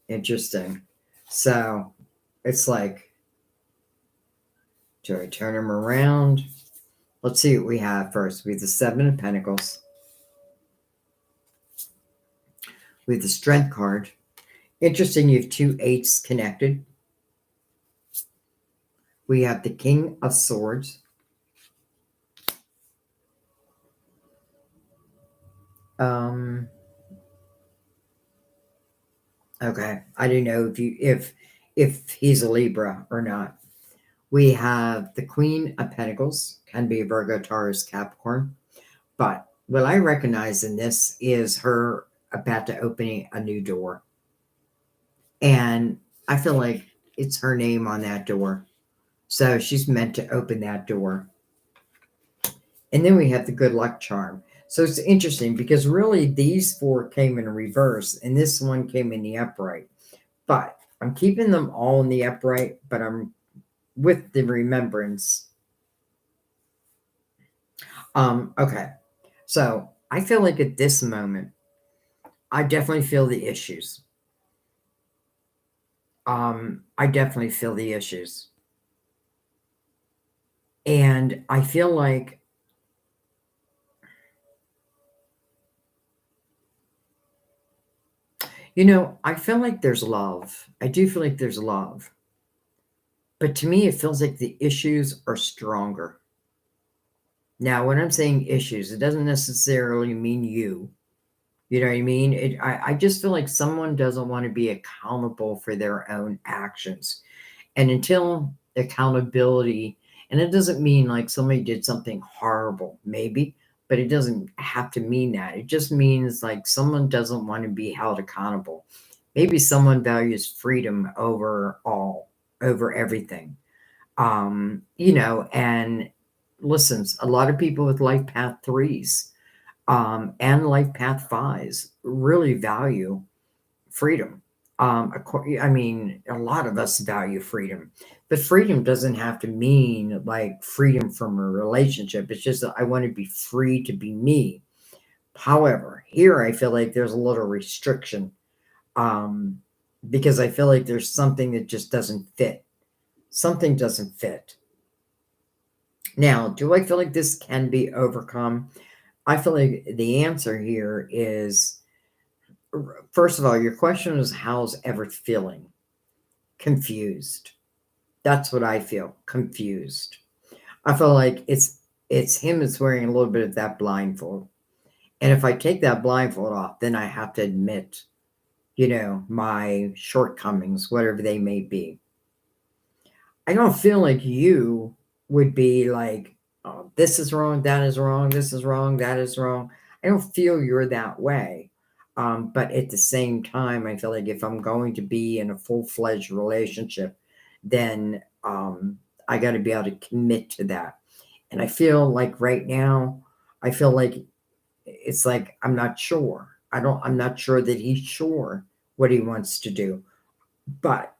[SPEAKER 1] Interesting. So it's like, do I turn them around? Let's see what we have first. We have the Seven of Pentacles. We have the Strength card. Interesting, you have two eights connected. We have the King of Swords. Okay, I don't know if he's a Libra or not. We have the Queen of Pentacles, can be Virgo, Taurus, Capricorn. But what I recognize in this is her about to open a new door. And I feel like it's her name on that door. So she's meant to open that door. And then we have the good luck charm. So it's interesting because really these four came in reverse and this one came in the upright. But I'm keeping them all in the upright, but I'm with the remembrance. Okay. So I feel like at this moment, I definitely feel the issues. I definitely feel the issues. And I feel like I feel like there's love. I do feel like there's love. But to me, it feels like the issues are stronger. Now, when I'm saying issues, it doesn't necessarily mean you. You know what I mean? I just feel like someone doesn't want to be accountable for their own actions. And until accountability, and it doesn't mean like somebody did something horrible, maybe, but it doesn't have to mean that. It just means like someone doesn't want to be held accountable. Maybe someone values freedom over everything. And listens, a lot of people with life path 3s and life path 5s really value freedom. I mean, a lot of us value freedom, but freedom doesn't have to mean like freedom from a relationship. It's just that I want to be free to be me. However, here I feel like there's a little restriction, um, because I feel like there's something that just doesn't fit. Something doesn't fit. Now, do I feel like this can be overcome? I feel like the answer here is, first of all, your question is how's Everett feeling? Confused. That's what I feel, confused. I feel like it's him that's wearing a little bit of that blindfold. And if I take that blindfold off, then I have to admit, my shortcomings, whatever they may be. I don't feel like you would be like, oh, this is wrong, that is wrong, this is wrong, that is wrong. I don't feel you're that way. But at the same time, I feel like if I'm going to be in a full fledged relationship, then I got to be able to commit to that. And I feel like right now, I feel like it's like I'm not sure. I'm not sure that he's sure what he wants to do. But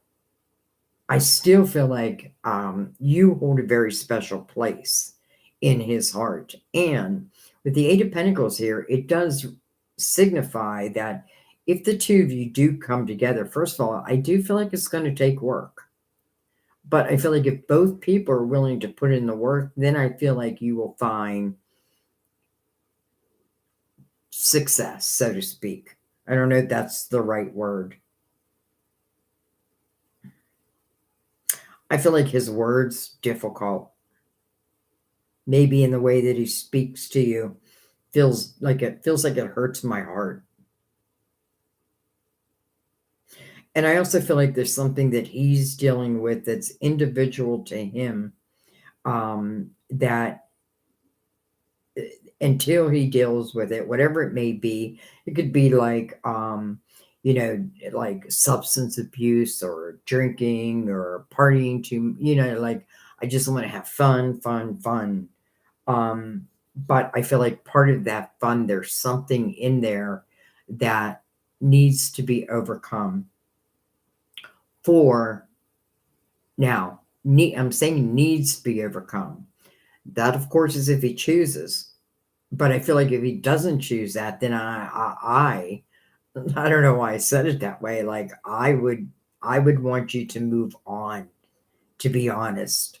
[SPEAKER 1] I still feel like you hold a very special place in his heart. And with the Eight of Pentacles here, it does signify that if the two of you do come together, first of all, I do feel like it's going to take work. But I feel like if both people are willing to put in the work, then I feel like you will find success, so to speak. I don't know if that's the right word. I feel like his words difficult. Maybe in the way that he speaks to you feels like it hurts my heart. And I also feel like there's something that he's dealing with that's individual to him, that until he deals with it, whatever it may be, it could be like, like substance abuse or drinking or partying like I just want to have fun, fun, fun. But I feel like part of that fun, there's something in there that needs to be overcome for now. I'm saying needs to be overcome. That, of course, is if he chooses. But I feel like if he doesn't choose that, then I don't know why I said it that way. Like I would want you to move on. To be honest,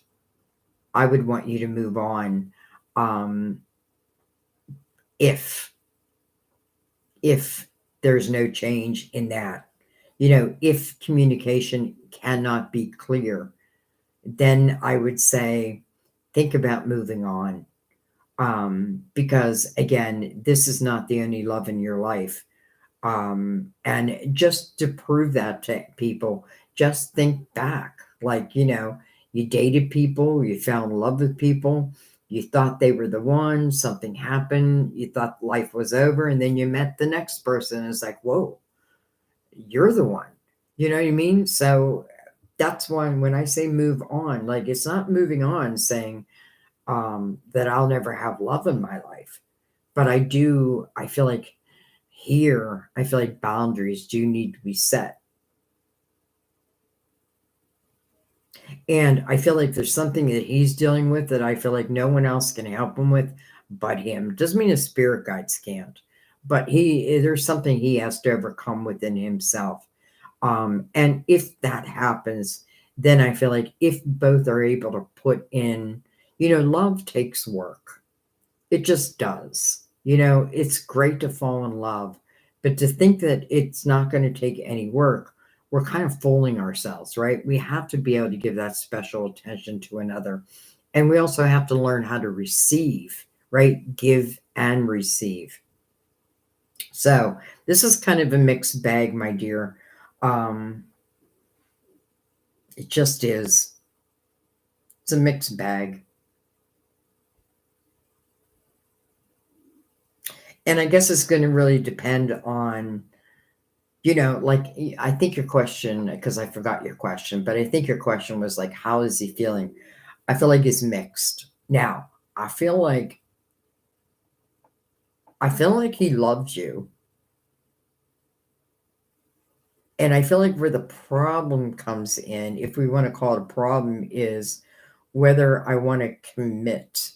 [SPEAKER 1] I would want you to move on. Um, if if there's no change in that, if communication cannot be clear, then I would say think about moving on. Because again, this is not the only love in your life. And just to prove that to people, just think back. Like, you dated people, you fell in love with people, you thought they were the one, something happened, you thought life was over, and then you met the next person. And it's like, whoa, you're the one. You know what I mean? So that's why when I say move on, like it's not moving on saying that I'll never have love in my life. But I feel like here, I feel like boundaries do need to be set. And I feel like there's something that he's dealing with that I feel like no one else can help him with but him. Doesn't mean his spirit guides can't, but there's something he has to overcome within himself. And if that happens, then I feel like if both are able to put in, love takes work. It just does. It's great to fall in love, but to think that it's not going to take any work, we're kind of fooling ourselves, right? We have to be able to give that special attention to another. And we also have to learn how to receive, right? Give and receive. So this is kind of a mixed bag, my dear. Um, it just is. It's a mixed bag. And I guess it's going to really depend on, like, I think your question, because I forgot your question, but I think your question was like, how is he feeling? I feel like it's mixed. Now, I feel like he loves you. And I feel like where the problem comes in, if we want to call it a problem, is whether I want to commit.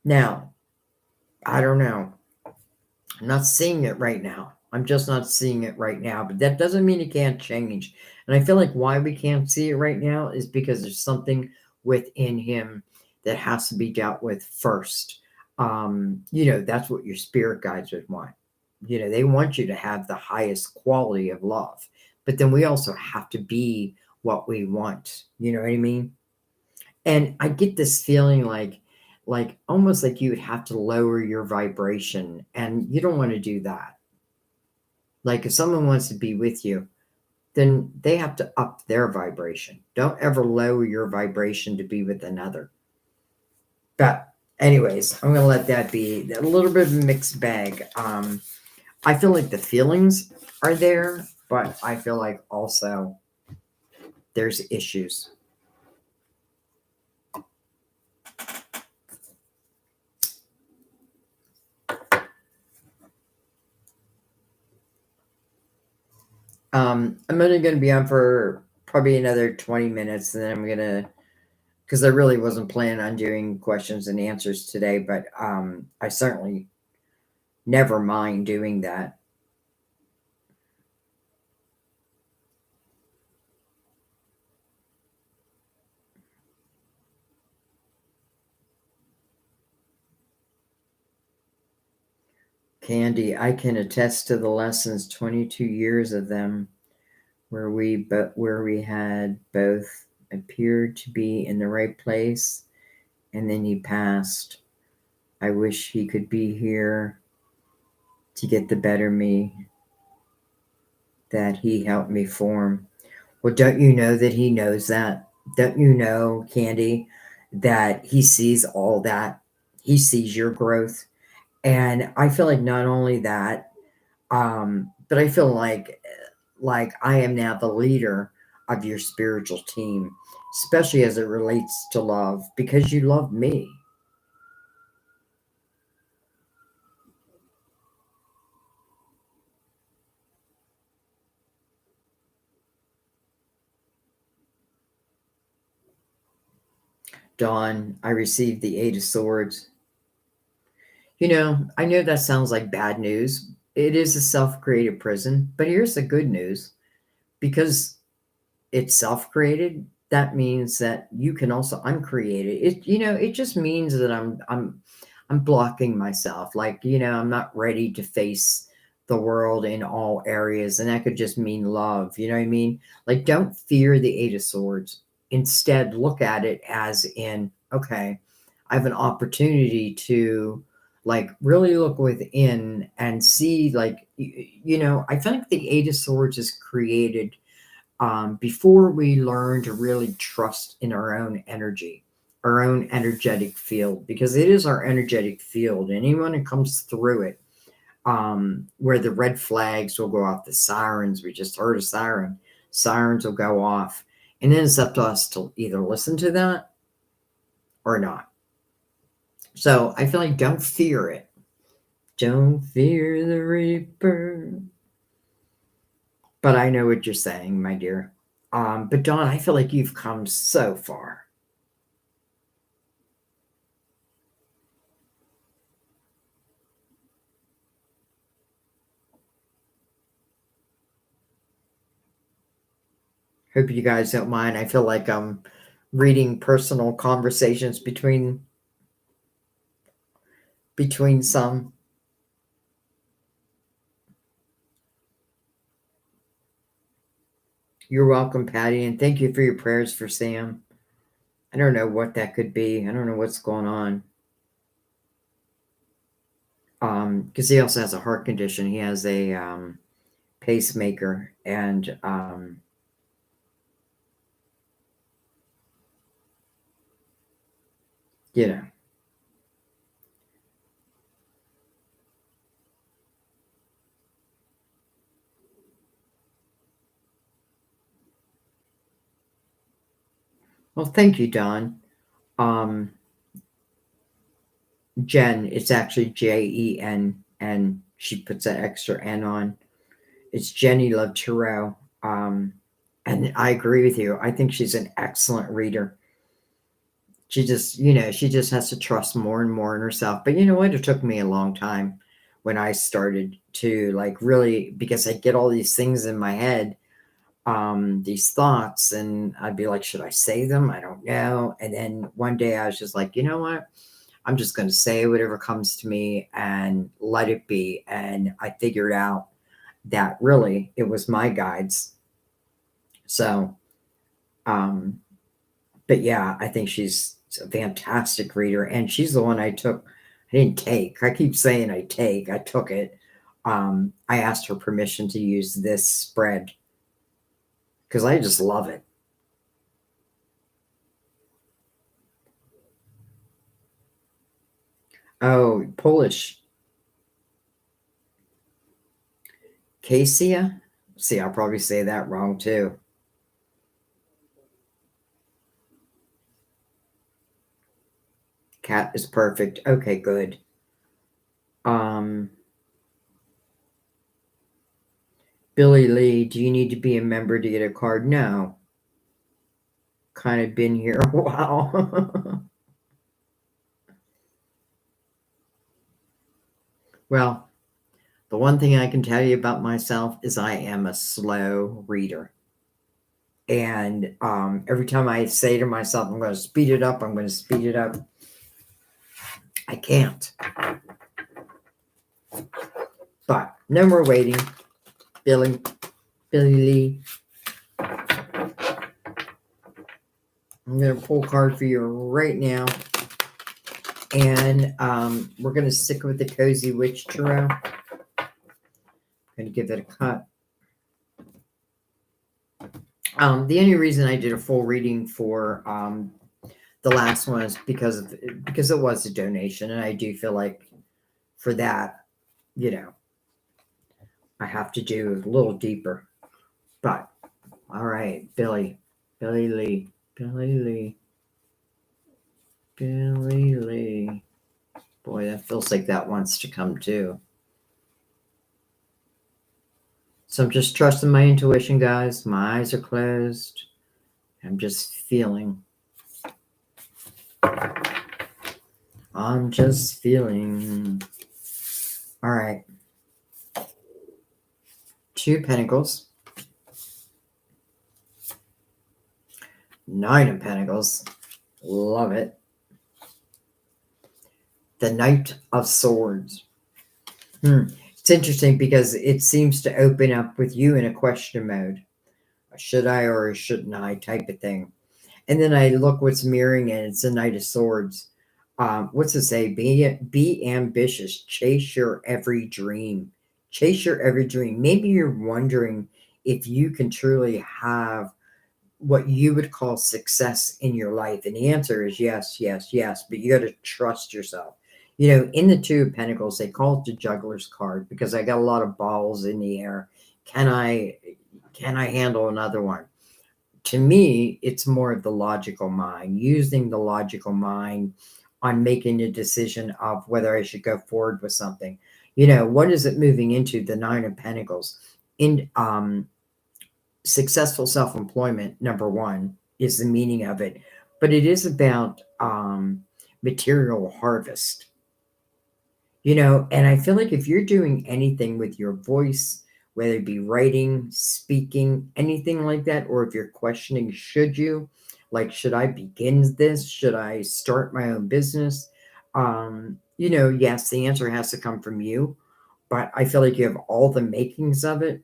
[SPEAKER 1] Now, I don't know. I'm not seeing it right now. I'm just not seeing it right now, but that doesn't mean it can't change. And I feel like why we can't see it right now is because there's something within him that has to be dealt with first. That's what your spirit guides would want. They want you to have the highest quality of love, but then we also have to be what we want. You know what I mean? And I get this feeling like almost like you would have to lower your vibration, and you don't want to do that. Like if someone wants to be with you, then they have to up their vibration. Don't ever lower your vibration to be with another. But anyways, I'm gonna let that be a little bit of a mixed bag. I feel like the feelings are there, but I feel like also there's issues. I'm only going to be on for probably another 20 minutes, and then I'm going to, because I really wasn't planning on doing questions and answers today, but I certainly never mind doing that. Candy, I can attest to the lessons, 22 years of them, where we had both appeared to be in the right place, and then he passed. I wish he could be here to get the better me that he helped me form. Well, don't you know that he knows that? Don't you know, Candy, that he sees all that? He sees your growth. And I feel like not only that, but I feel like I am now the leader of your spiritual team, especially as it relates to love, because you love me. Dawn, I received the Eight of Swords. I know that sounds like bad news. It is a self created prison, but here's the good news, because it's self-created, that means that you can also uncreate it. It just means that I'm blocking myself. Like, I'm not ready to face the world in all areas. And that could just mean love. You know what I mean? Like, don't fear the Eight of Swords. Instead, look at it as in, okay, I have an opportunity to like really look within and see like I feel like the Eight of Swords is created before we learn to really trust in our own energy, our own energetic field, because it is our energetic field. Anyone who comes through it, where the red flags will go off, the sirens, we just heard a siren, sirens will go off. And then it's up to us to either listen to that or not. So I feel like don't fear it. Don't fear the reaper. But I know what you're saying, my dear. But Dawn, I feel like you've come so far. Hope you guys don't mind. I feel like I'm reading personal conversations between some. You're welcome, Patty, and thank you for your prayers for Sam. I don't know what that could be. I don't know what's going on. Because he also has a heart condition. He has a pacemaker, and you know. Well, thank you, Don. Um, Jen, it's actually Jenn. She puts that extra N on. It's Jenny Love Tarot. And I agree with you. I think she's an excellent reader. She just has to trust more and more in herself. But you know what? It took me a long time when I started to like really, because I get all these things in my head, these thoughts, and I'd be like, should I say them? I don't know. And then one day I was just like, you know what? I'm just going to say whatever comes to me and let it be. And I figured out that really it was my guides. So, um, but yeah, I think she's a fantastic reader. And she's the one I took. I didn't take. I keep saying I take. I took it. I asked her permission to use this spread because I just love it. Oh, Polish. Cassia? See, I'll probably say that wrong too. Cat is perfect. Okay, good. Um, Billy Lee, do you need to be a member to get a card? No. Kind of been here a while. Well, the one thing I can tell you about myself is I am a slow reader. And every time I say to myself, I'm going to speed it up, I'm going to speed it up, I can't. But no more waiting. Billy Lee. I'm going to pull a card for you right now. And we're going to stick with the Cozy Witch Tarot. I'm going to give it a cut. The only reason I did a full reading for the last one is because it was a donation, and I do feel like for that, I have to do a little deeper. But all right, Billy Lee. Boy, that feels like that wants to come too. So I'm just trusting my intuition, guys. My eyes are closed. I'm just feeling. I'm just feeling. All right. 2 Pentacles. 9 of Pentacles. Love it. The Knight of Swords. It's interesting because it seems to open up with you in a question mode. Should I or shouldn't I type of thing. And then I look what's mirroring it. It's the Knight of Swords. What's it say? Be ambitious. Chase your every dream. Chase your every dream. Maybe you're wondering if you can truly have what you would call success in your life. And the answer is yes, yes, yes. But you got to trust yourself. In the 2 of Pentacles, they call it the Juggler's card because I got a lot of balls in the air. Can I handle another one? To me, it's more of the logical mind, using the logical mind on making a decision of whether I should go forward with something. What is it moving into? The 9 of Pentacles. In successful self-employment, number 1, is the meaning of it. But it is about material harvest. And I feel like if you're doing anything with your voice, whether it be writing, speaking, anything like that, or if you're questioning, should I begin this? Should I start my own business? Yes, the answer has to come from you, but I feel like you have all the makings of it.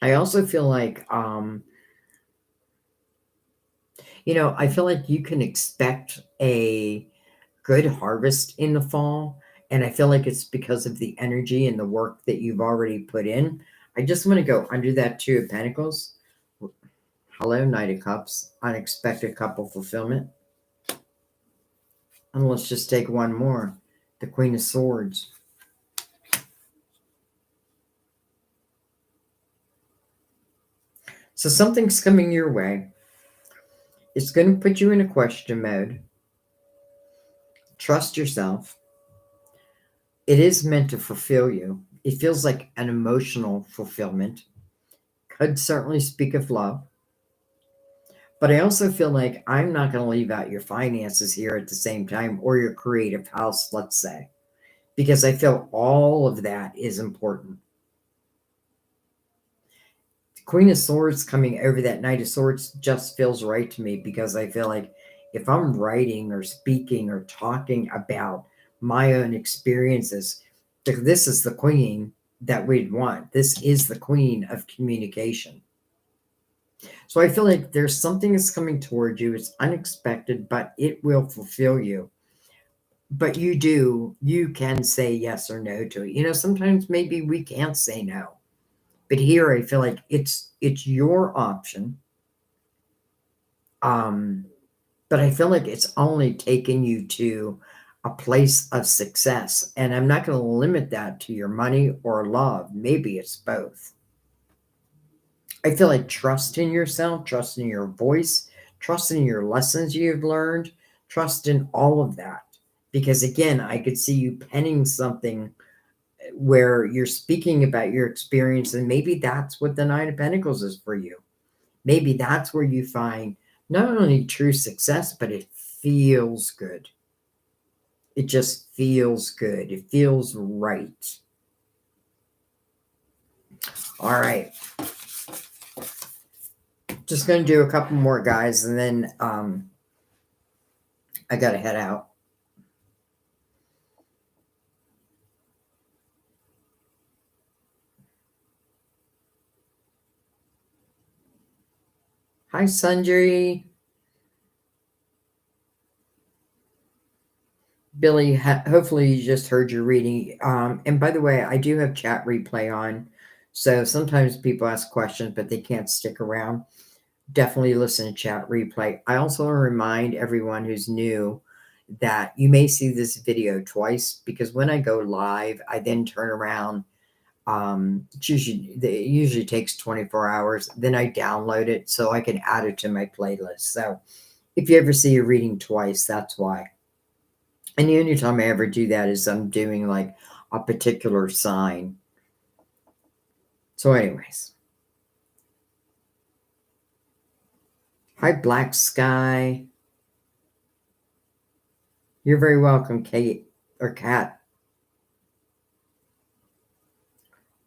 [SPEAKER 1] I also feel like, I feel like you can expect a good harvest in the fall. And I feel like it's because of the energy and the work that you've already put in. I just want to go under that 2 of Pentacles. Hello, Knight of Cups. Unexpected couple fulfillment. And let's just take one more. The Queen of Swords. So something's coming your way. It's going to put you in a question mode. Trust yourself. It is meant to fulfill you. It feels like an emotional fulfillment. Could certainly speak of love. But I also feel like I'm not going to leave out your finances here at the same time, or your creative house, let's say, because I feel all of that is important. Queen of Swords coming over that Knight of Swords just feels right to me, because I feel like if I'm writing or speaking or talking about my own experiences, this is the queen that we'd want. This is the queen of communication. So I feel like there's something that's coming toward you. It's unexpected, but it will fulfill you. But you can say yes or no to it. Sometimes maybe we can't say no. But here I feel like it's your option. Um, but I feel like it's only taken you to a place of success. And I'm not going to limit that to your money or love. Maybe it's both. I feel like trust in yourself, trust in your voice, trust in your lessons you've learned, trust in all of that. Because again, I could see you penning something where you're speaking about your experience, and maybe that's what the Nine of Pentacles is for you. Maybe that's where you find not only true success, but it feels good. It just feels good. It feels right. All right. Just going to do a couple more, guys, and then I got to head out. Hi, Sanjay. Billy, hopefully you just heard your reading. And by the way, I do have chat replay on. So sometimes people ask questions, but they can't stick around. Definitely listen to chat replay. I also want to remind everyone who's new that you may see this video twice, because when I go live, I then turn around. It usually takes 24 hours. Then I download it so I can add it to my playlist. So if you ever see a reading twice, that's why. And the only time I ever do that is I'm doing like a particular sign. So, anyways. Hi, Black Sky. You're very welcome, Kate or Kat.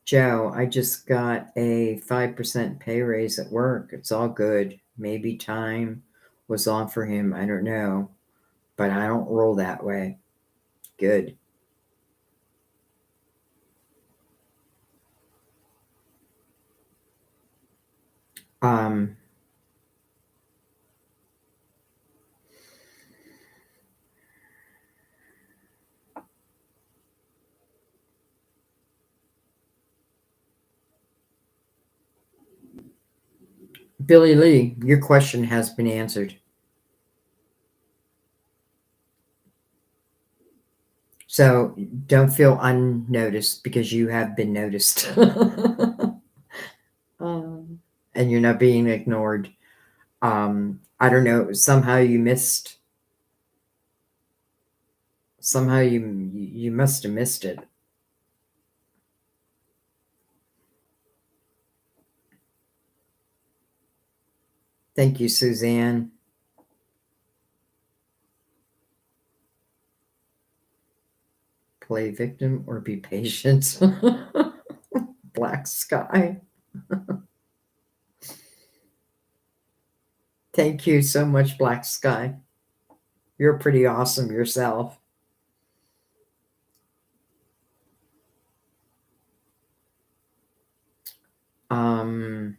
[SPEAKER 1] Joe, I just got a 5% pay raise at work. It's all good. Maybe time was on for him. I don't know. But I don't roll that way. Good. Um, Billy Lee, your question has been answered. So don't feel unnoticed, because you have been noticed. And you're not being ignored. I don't know. Somehow you must have missed it. Thank you, Suzanne. Play victim or be patient. Black Sky. Thank you so much, Black Sky. You're pretty awesome yourself. Um,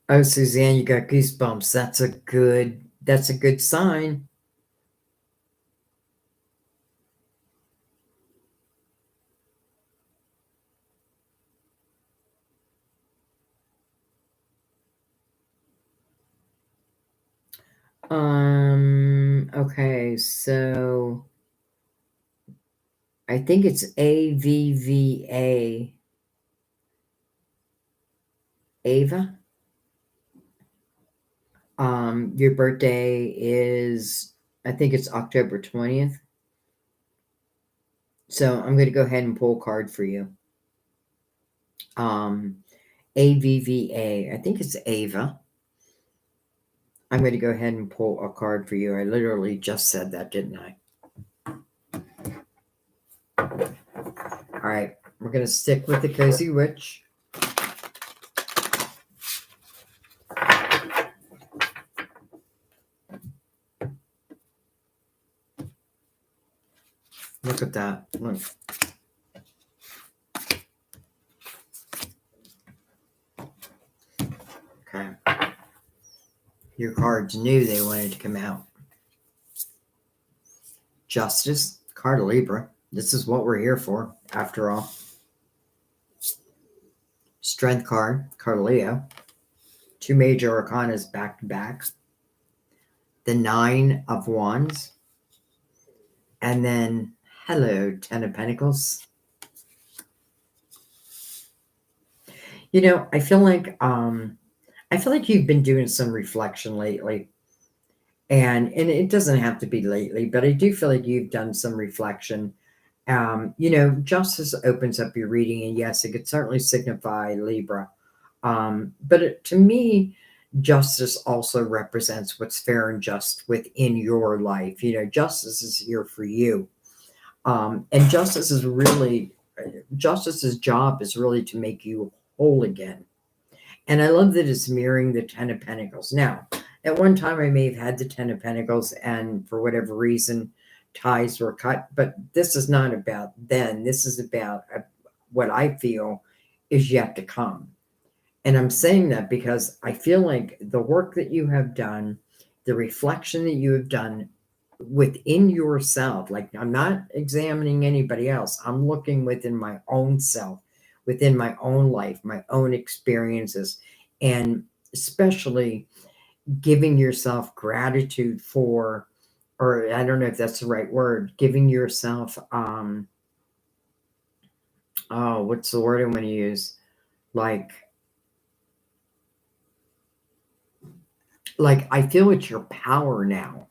[SPEAKER 1] oh, Suzanne, you got goosebumps. That's a good sign. Okay, so I think it's AVVA. Ava. Your birthday is I think it's October 20th. So I'm going to go ahead and pull a card for you. AVVA. I think it's Ava. I'm going to go ahead and pull a card for you. I literally just said that, didn't I? All right. We're going to stick with the Cozy Witch. Look at that. Look. Okay. Your cards knew they wanted to come out. Justice, card of Libra. This is what we're here for, after all. Strength card of Leo. Two major arcanas back to back. The Nine of Wands. And then, hello, Ten of Pentacles. You know, I feel like you've been doing some reflection lately. And it doesn't have to be lately, but I do feel like you've done some reflection. You know, justice opens up your reading, and yes, it could certainly signify Libra. But to me, justice also represents what's fair and just within your life. You know, justice is here for you. And justice's job is really to make you whole again. And I love that it's mirroring the Ten of Pentacles. Now, at one time, I may have had the Ten of Pentacles, and for whatever reason, ties were cut. But this is not about then. This is about what I feel is yet to come. And I'm saying that because I feel like the work that you have done, the reflection that you have done within yourself, like I'm not examining anybody else, I'm looking within my own self, within my own life, my own experiences, and especially giving yourself gratitude for, or I don't know if that's the right word, giving yourself, what's the word I'm going to use? Like I feel it's your power now.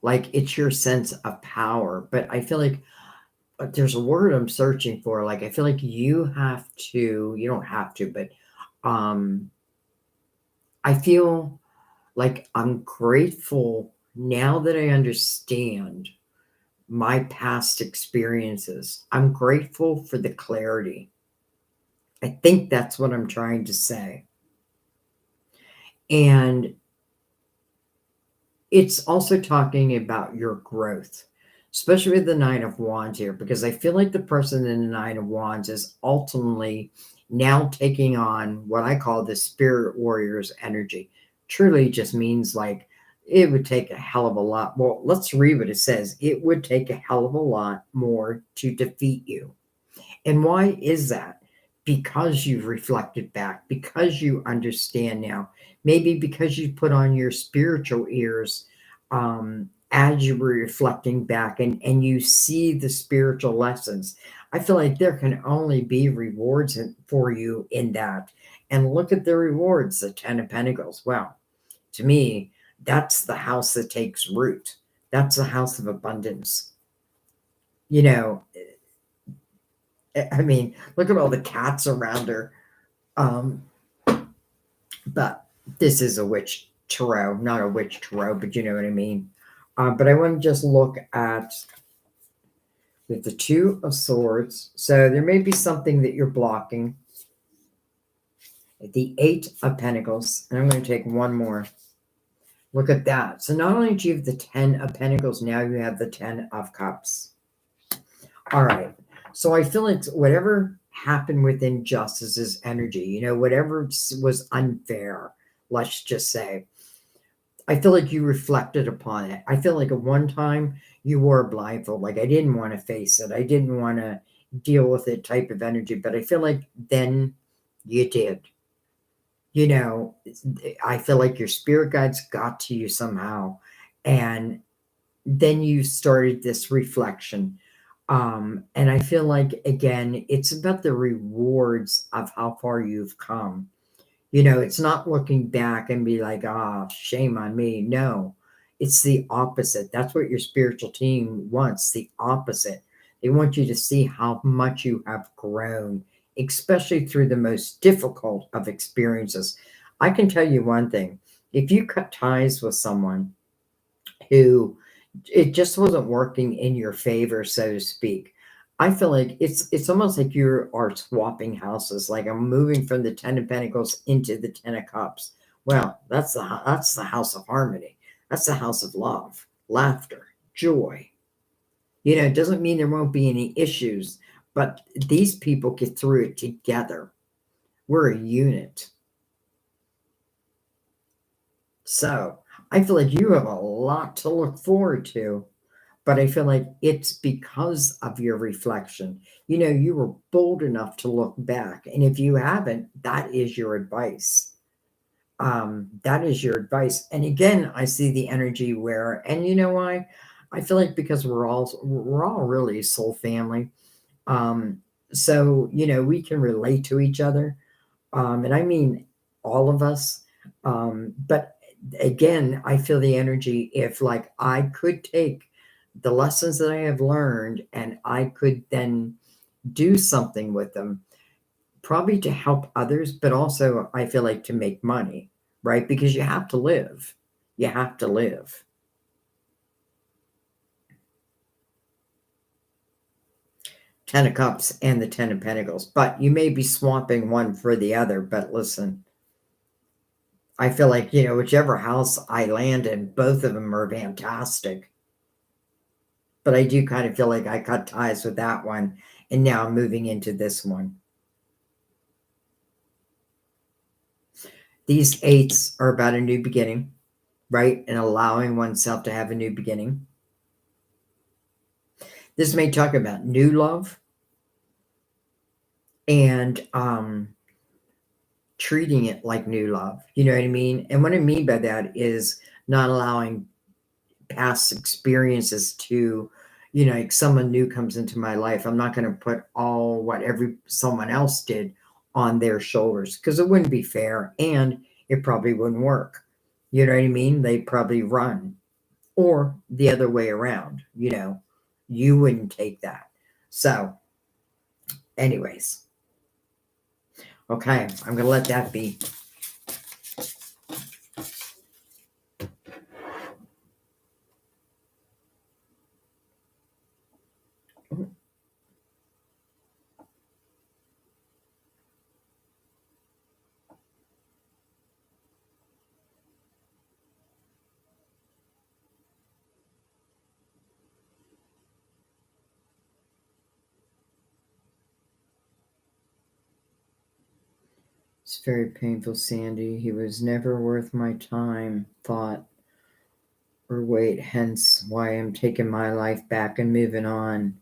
[SPEAKER 1] Like it's your sense of power. But I feel like there's a word I'm searching for. Like I feel like you don't have to, but I feel like I'm grateful now that I understand my past experiences. I'm grateful for the clarity. I think that's what I'm trying to say. And it's also talking about your growth, especially with the Nine of Wands here, because I feel like the person in the Nine of Wands is ultimately now taking on what I call the Spirit Warrior's energy. Truly just means like it would take a hell of a lot. Well, let's read what it says. It would take a hell of a lot more to defeat you. And why is that? Because you've reflected back, because you understand now, maybe because you put on your spiritual ears as you were reflecting back and you see the spiritual lessons. I feel like there can only be rewards for you in that. And look at the rewards, the Ten of Pentacles. Well, to me, that's the house that takes root. That's the house of abundance. You know, I mean, look at all the cats around her. But this is a witch tarot, not a witch tarot, but you know what I mean. But I want to just look at with the Two of Swords. So there may be something that you're blocking. The Eight of Pentacles. And I'm going to take one more. Look at that. So not only do you have the 10 of Pentacles, now you have the 10 of Cups. All right. So I feel like whatever happened within Justice's energy, you know, whatever was unfair, let's just say, I feel like you reflected upon it. I feel like at one time you wore a blindfold. Like I didn't want to face it. I didn't want to deal with it type of energy. But I feel like then you did. You know, I feel like your spirit guides got to you somehow. And then you started this reflection. And I feel like, again, it's about the rewards of how far you've come. You know, it's not looking back and be like, shame on me. No, It's the opposite. That's what your spiritual team wants, the opposite. They want you to see how much you have grown, especially through the most difficult of experiences. I can tell you one thing. If you cut ties with someone who it just wasn't working in your favor, so to speak, I feel like it's almost like you are swapping houses. Like I'm moving from the Ten of Pentacles into the Ten of Cups. Well, that's the house of harmony. That's the house of love, laughter, joy. It doesn't mean there won't be any issues, but these people get through it together. We're a unit. So I feel like you have a lot to look forward to, but I feel like it's because of your reflection. You were bold enough to look back. And if you haven't, that is your advice. That is your advice. And again, I see the energy where, and you know why? I feel like because we're all really soul family. Um, so we can relate to each other. And I mean all of us. But again, I feel the energy if like I could take the lessons that I have learned and I could then do something with them, probably to help others, but also I feel like to make money, right? Because you have to live. You have to live. Ten of Cups and the Ten of Pentacles, but you may be swapping one for the other. But listen, I feel like, whichever house I land in, both of them are fantastic. But I do kind of feel like I cut ties with that one, and now I'm moving into this one. These eights are about a new beginning, right? And allowing oneself to have a new beginning. This may talk about new love and treating it like new love. You know what I mean? And what I mean by that is not allowing past experiences to, like someone new comes into my life. I'm not going to put all what someone else did on their shoulders because it wouldn't be fair and it probably wouldn't work. You know what I mean? They probably run, or the other way around. You wouldn't take that. So, anyways, okay, I'm going to let that be. It's very painful, Sandy. He was never worth my time, thought, or wait, hence why I'm taking my life back and moving on.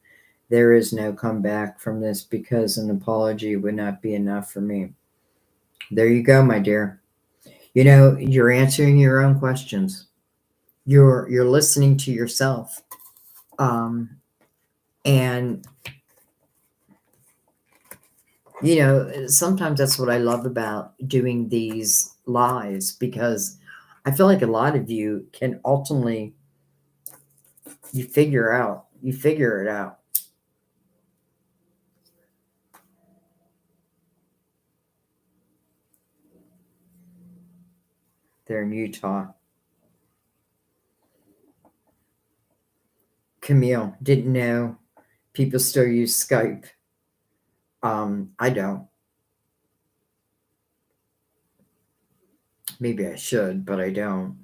[SPEAKER 1] There is no comeback from this because an apology would not be enough for me. There you go, my dear. You're answering your own questions. You're listening to yourself. And sometimes that's what I love about doing these lives, because I feel like a lot of you can ultimately you figure it out. They're in Utah. Camille, didn't know people still use Skype. I don't. Maybe I should, but I don't.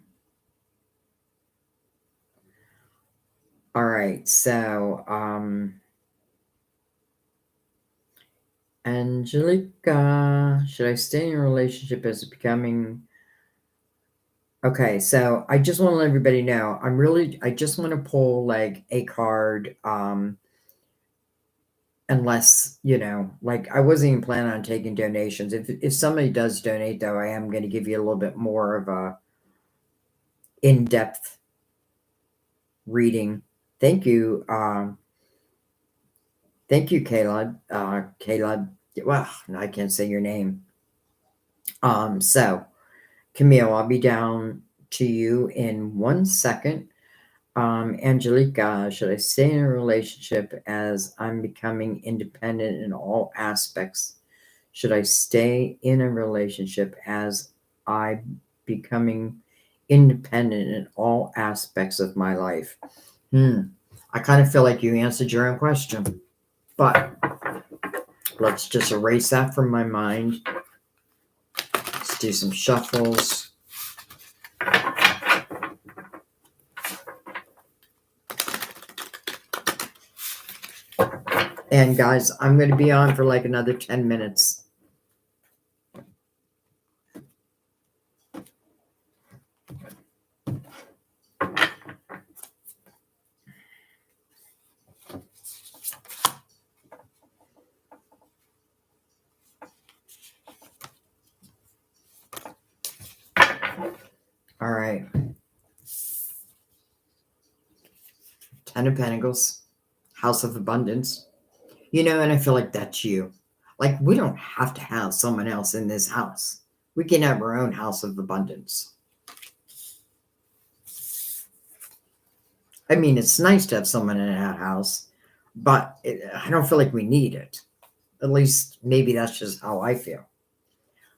[SPEAKER 1] All right, so Angelica, should I stay in a relationship as becoming okay? So I just want to let everybody know I just want to pull like a card, unless like I wasn't even planning on taking donations. If somebody does donate, though, I am going to give you a little bit more of a in-depth reading. Thank you. Thank you, Caleb. Caleb. Well, I can't say your name. So Camille, I'll be down to you in 1 second. Angelica, should I stay in a relationship as I'm becoming independent in all aspects? Should I stay in a relationship as I'm becoming independent in all aspects of my life? I kind of feel like you answered your own question, but let's just erase that from my mind. Let's do some shuffles. And guys, I'm going to be on for like another 10 minutes. All right. 10 of Pentacles, House of Abundance. And I feel like that's you. Like, we don't have to have someone else in this house. We can have our own house of abundance. I mean, it's nice to have someone in that house, but I don't feel like we need it. At least, maybe that's just how I feel.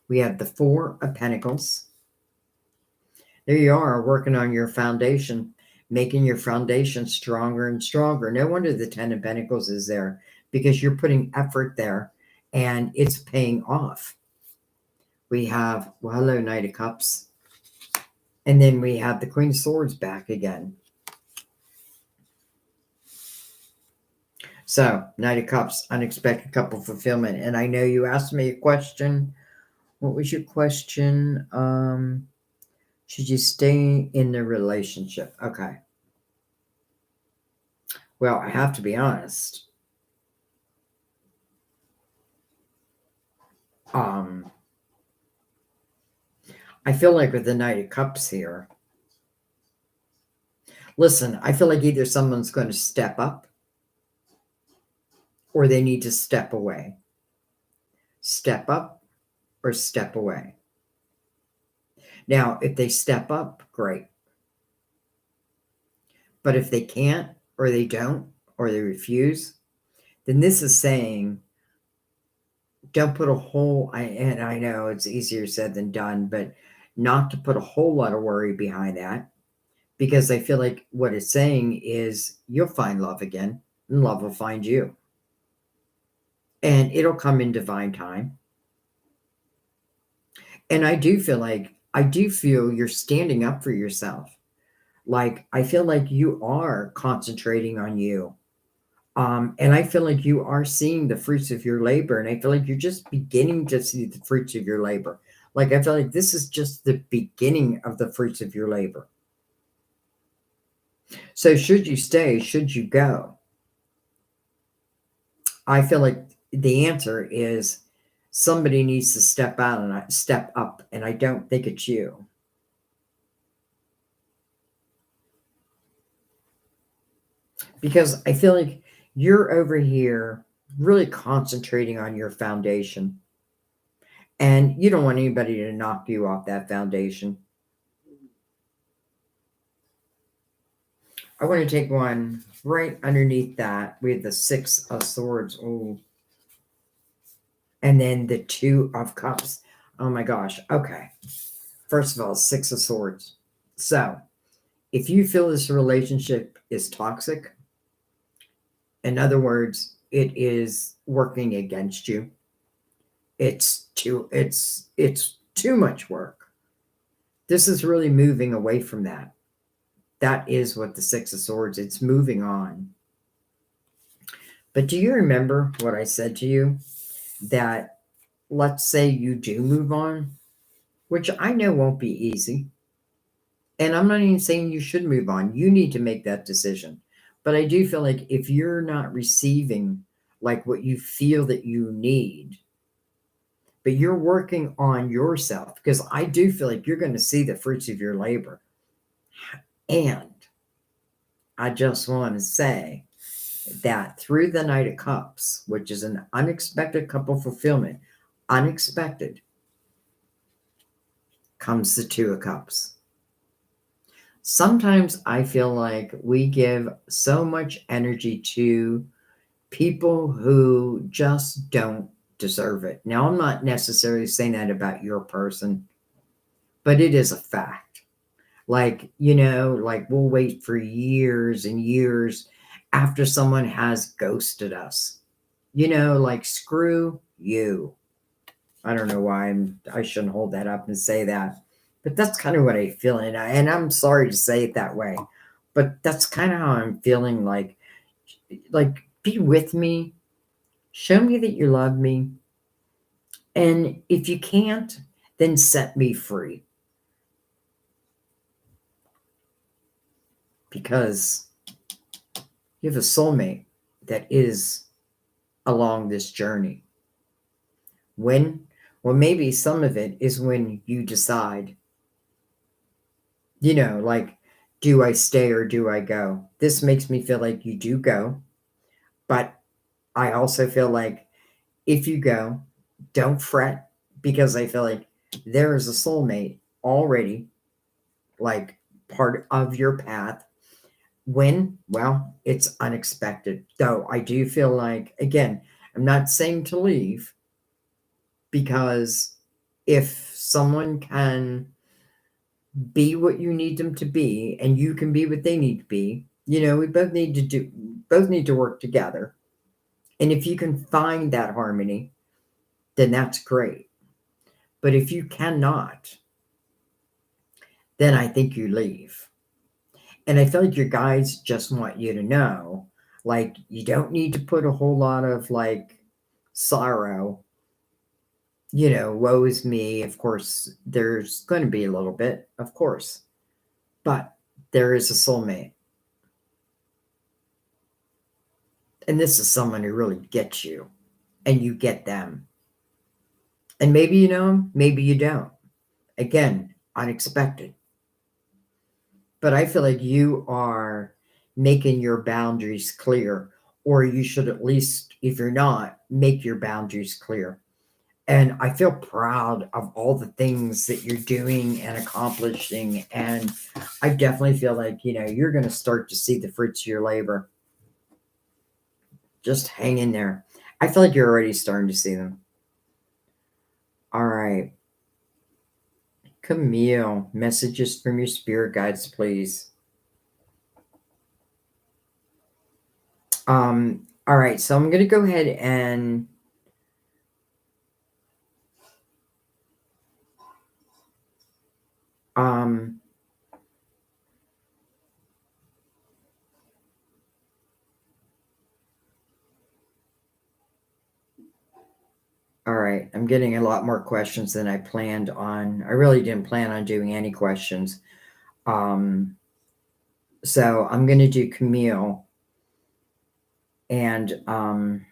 [SPEAKER 1] We have the Four of Pentacles. There you are, working on your foundation, making your foundation stronger and stronger. No wonder the Ten of Pentacles is there, because you're putting effort there and it's paying off. We have, well, hello, Knight of Cups. And then we have the Queen of Swords back again. So, Knight of Cups, unexpected couple fulfillment. And I know you asked me a question. What was your question? Should you stay in the relationship? Okay. Well, I have to be honest. I feel like with the Knight of Cups here, listen, I feel like either someone's going to step up or they need to step away. Step up or step away. Now, if they step up, great. But if they can't, or they don't, or they refuse, then this is saying, don't put a whole, and I know it's easier said than done, but not to put a whole lot of worry behind that, because I feel like what it's saying is you'll find love again, and love will find you. And it'll come in divine time. And I do feel you're standing up for yourself. Like, I feel like you are concentrating on you. And I feel like you are seeing the fruits of your labor. And I feel like you're just beginning to see the fruits of your labor. Like, I feel like this is just the beginning of the fruits of your labor. So should you stay? Should you go? I feel like the answer is somebody needs to step out and step up. And I don't think it's you. Because I feel like you're over here really concentrating on your foundation. And you don't want anybody to knock you off that foundation. I want to take one right underneath that. We have the Six of Swords. Oh. And then the Two of Cups. Oh my gosh. Okay. First of all, Six of Swords. So if you feel this relationship is toxic, in other words, it is working against you. It's too much work. This is really moving away from that. That is what the Six of Swords, it's moving on. But do you remember what I said to you? That let's say you do move on, which I know won't be easy. And I'm not even saying you should move on. You need to make that decision. But I do feel like if you're not receiving like what you feel that you need, but you're working on yourself, because I do feel like you're going to see the fruits of your labor. And I just want to say that through the Knight of Cups, which is an unexpected couple fulfillment, unexpected, comes the Two of Cups. Sometimes I feel like we give so much energy to people who just don't deserve it. Now, I'm not necessarily saying that about your person, but it is a fact. Like, like we'll wait for years and years after someone has ghosted us. Like screw you. I don't know why I shouldn't hold that up and say that, but that's kind of what I feel, and I'm sorry to say it that way, but that's kind of how I'm feeling. Like be with me, show me that you love me, and if you can't, then set me free because you have a soulmate that is along this journey. When, well, maybe some of it is when you decide, like, do I stay or do I go? This makes me feel like you do go, but I also feel like if you go, don't fret because I feel like there is a soulmate already, like part of your path. When, well, it's unexpected. Though I do feel like, again, I'm not saying to leave because if someone can be what you need them to be and you can be what they need to be, we both need to work together. And if you can find that harmony, then that's great. But if you cannot, then I think you leave. And I feel like your guides just want you to know, like, you don't need to put a whole lot of like sorrow, woe is me. Of course, there's going to be a little bit, of course, but there is a soulmate. And this is someone who really gets you and you get them. And maybe you know them, maybe you don't. Again, unexpected. But I feel like you are making your boundaries clear, or you should at least, if you're not, make your boundaries clear. And I feel proud of all the things that you're doing and accomplishing. And I definitely feel like, you're going to start to see the fruits of your labor. Just hang in there. I feel like you're already starting to see them. All right. Camille, messages from your spirit guides, please. All right, so I'm going to go ahead and um all right, I'm getting a lot more questions than I planned on. I really didn't plan on doing any questions. So I'm going to do Camille, and I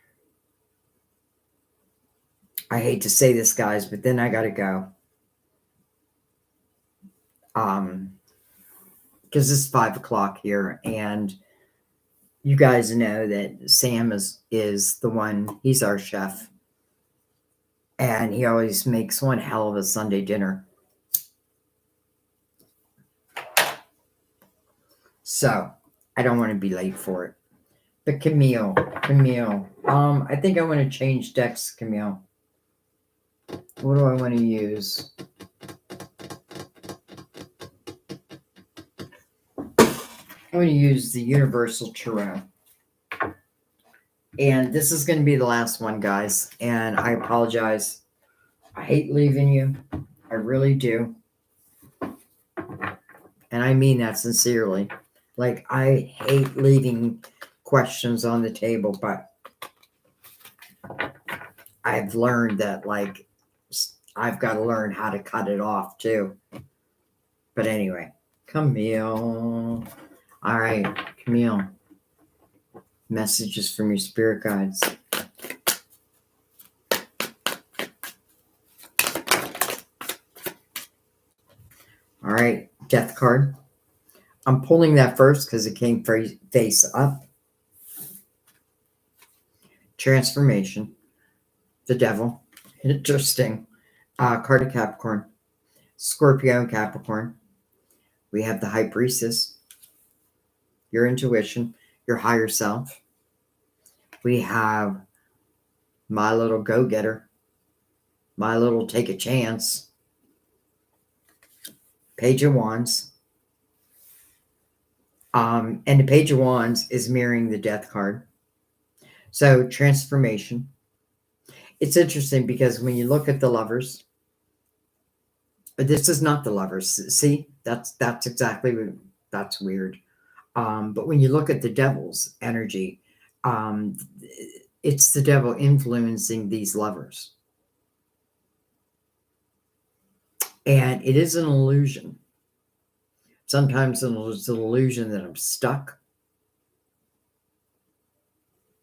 [SPEAKER 1] hate to say this, guys, but then I got to go. Because it's 5 o'clock here, and you guys know that Sam is the one. He's our chef, and he always makes one hell of a Sunday dinner. So I don't want to be late for it. But Camille, I think I want to change decks, Camille. What do I want to use? I'm going to use the Universal Tarot. And this is going to be the last one, guys. And I apologize. I hate leaving you. I really do. And I mean that sincerely. Like, I hate leaving questions on the table, but I've learned that, like, I've got to learn how to cut it off too. But anyway, Camille. All right, Camille. Messages from your spirit guides. All right, Death card. I'm pulling that first because it came face up. Transformation. The Devil. Interesting. Card of Capricorn. Scorpio and Capricorn. We have the High Priestess, your intuition, your higher self. We have my little go-getter, my little take a chance, Page of Wands. And the Page of Wands is mirroring the Death card. So transformation. It's interesting because when you look at the Lovers, but this is not the Lovers. See, that's exactly, that's weird. But when you look at the Devil's energy, um, it's the devil influencing these lovers. And it is an illusion. Sometimes it's an illusion that I'm stuck,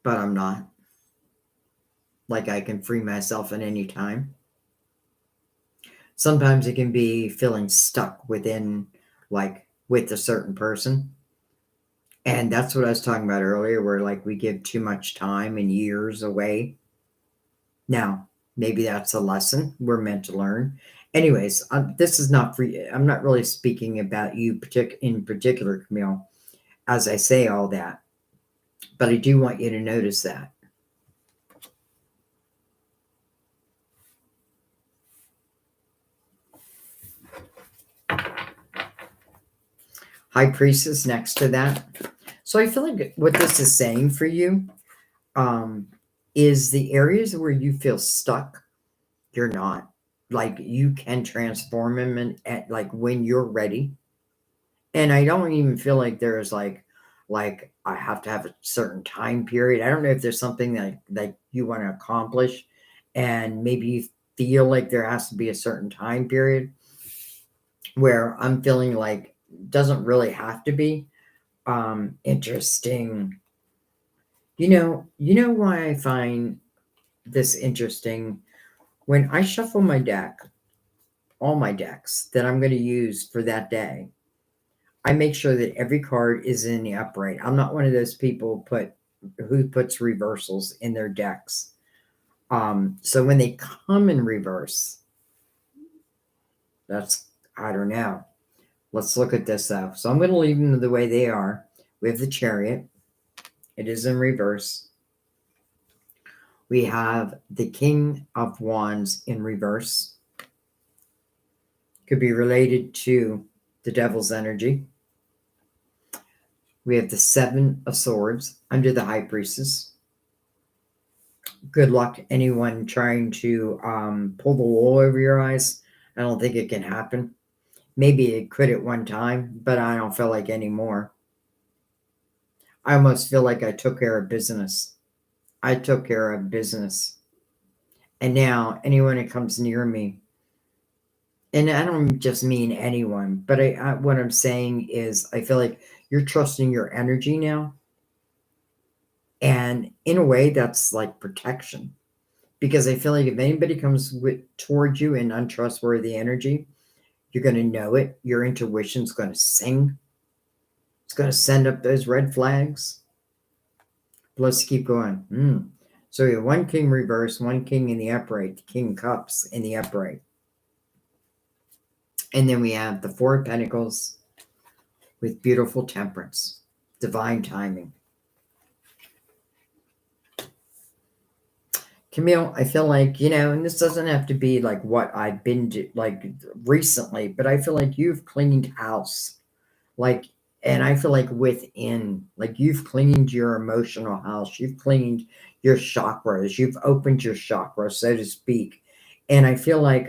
[SPEAKER 1] but I'm not. Like I can free myself at any time. Sometimes it can be feeling stuck within, like with a certain person. And that's what I was talking about earlier, where like we give too much time and years away. Now, maybe that's a lesson we're meant to learn. Anyways, this is not for you. I'm not really speaking about you in particular, Camille, as I say all that. But I do want you to notice that. High Priestess next to that. So I feel like what this is saying for you is the areas where you feel stuck, you're not. Like you can transform them and like when you're ready. And I don't even feel like there's like I have to have a certain time period. I don't know if there's something that you want to accomplish and maybe you feel like there has to be a certain time period where I'm feeling like doesn't really have to be. Interesting. You know why I find this interesting? When I shuffle my deck, all my decks that I'm going to use for that day, I make sure that every card is in the upright. I'm not one of those people who puts reversals in their decks. So when they come in reverse, I don't know. Let's look at this though. So I'm going to leave them the way they are. We have the Chariot. It is in reverse. We have the King of Wands in reverse. Could be related to the Devil's energy. We have the Seven of Swords under the High Priestess. Good luck to anyone trying to pull the wool over your eyes. I don't think it can happen. Maybe it could at one time, but I don't feel like anymore. I almost feel like I took care of business. I took care of business. And now anyone that comes near me, and I don't just mean anyone, but what I'm saying is I feel like you're trusting your energy now. And in a way, that's like protection. Because I feel like if anybody comes towards you in untrustworthy energy, you're going to know it. Your intuition's going to sing. It's going to send up those red flags. Let's keep going. So we have one king reverse, one king in the upright, the King of Cups in the upright. And then we have the Four of Pentacles with beautiful temperance, divine timing. Camille, I feel like, and this doesn't have to be like what I've been like recently, but I feel like you've cleaned house. And I feel like within, like you've cleaned your emotional house, you've cleaned your chakras, you've opened your chakras, so to speak. And I feel like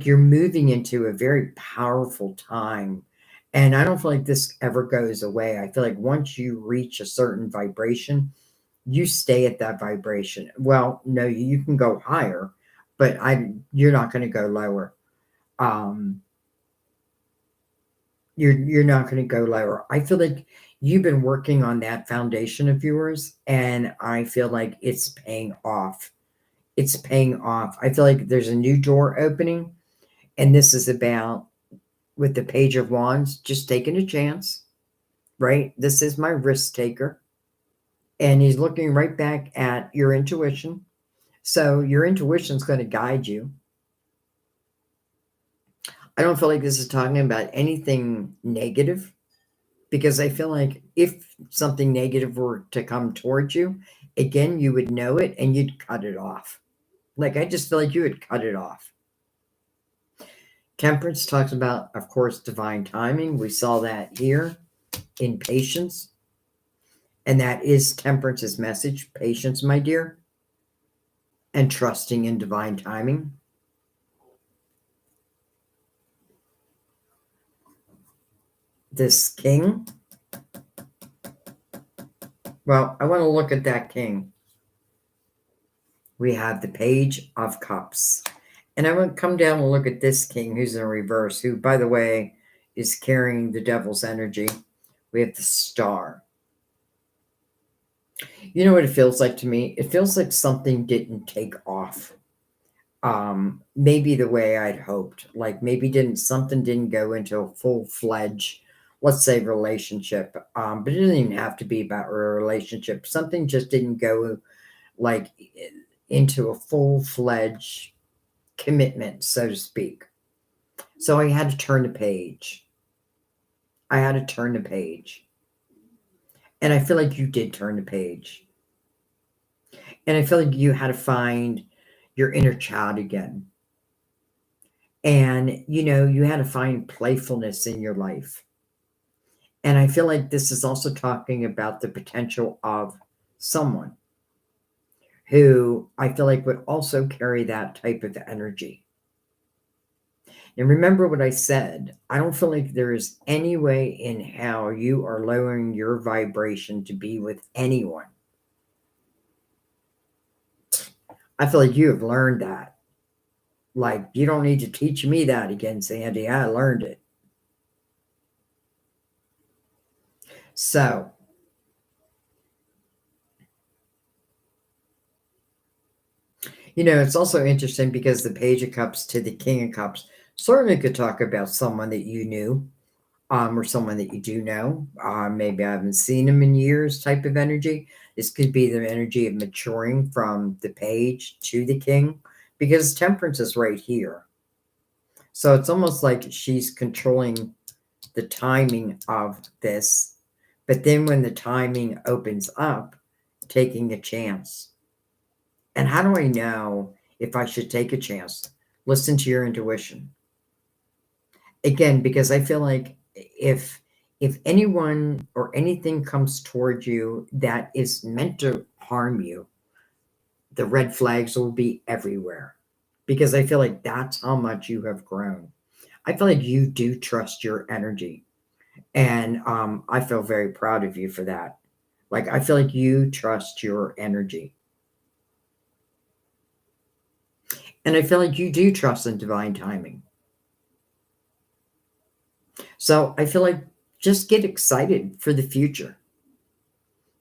[SPEAKER 1] you're moving into a very powerful time. And I don't feel like this ever goes away. I feel like once you reach a certain vibration, you stay at that vibration. Well, no, you can go higher, but you're not going to go lower. You're not going to go lower. I feel like you've been working on that foundation of yours, and I feel like it's paying off. It's paying off. I feel like there's a new door opening, and this is about, with the Page of Wands, just taking a chance, right? This is my risk taker. And he's looking right back at your intuition. So your intuition is going to guide you. I don't feel like this is talking about anything negative, because I feel like if something negative were to come towards you, again, you would know it and you'd cut it off. Like, I just feel like you would cut it off. Temperance talks about, of course, divine timing. We saw that here in patience. And that is temperance's message: patience, my dear, and trusting in divine timing. This king, well, I want to look at that king. We have the Page of Cups. And I want to come down and look at this king who's in reverse, who, by the way, is carrying the devil's energy. We have the Star. You know what it feels like to me? It feels like something didn't take off. Maybe the way I'd hoped. Like maybe something didn't go into a full-fledged, let's say, relationship. But it doesn't even have to be about a relationship. Something just didn't go like into a full-fledged commitment, so to speak. So I had to turn the page. I had to turn the page. And I feel like you did turn the page. And I feel like you had to find your inner child again. And, you had to find playfulness in your life. And I feel like this is also talking about the potential of someone who I feel like would also carry that type of energy. And remember what I said, I don't feel like there is any way in how you are lowering your vibration to be with anyone. I feel like you have learned that. Like, you don't need to teach me that again, Sandy. I learned it. So, it's also interesting because the Page of Cups to the King of Cups certainly could talk about someone that you knew, or someone that you do know. Maybe I haven't seen them in years type of energy. This could be the energy of maturing from the Page to the King, because Temperance is right here. So it's almost like she's controlling the timing of this. But then when the timing opens up, taking a chance. And how do I know if I should take a chance? Listen to your intuition. Again, because I feel like if anyone or anything comes toward you that is meant to harm you, the red flags will be everywhere. Because I feel like that's how much you have grown. I feel like you do trust your energy. And I feel very proud of you for that. Like, I feel like you trust your energy. And I feel like you do trust in divine timing. So I feel like just get excited for the future.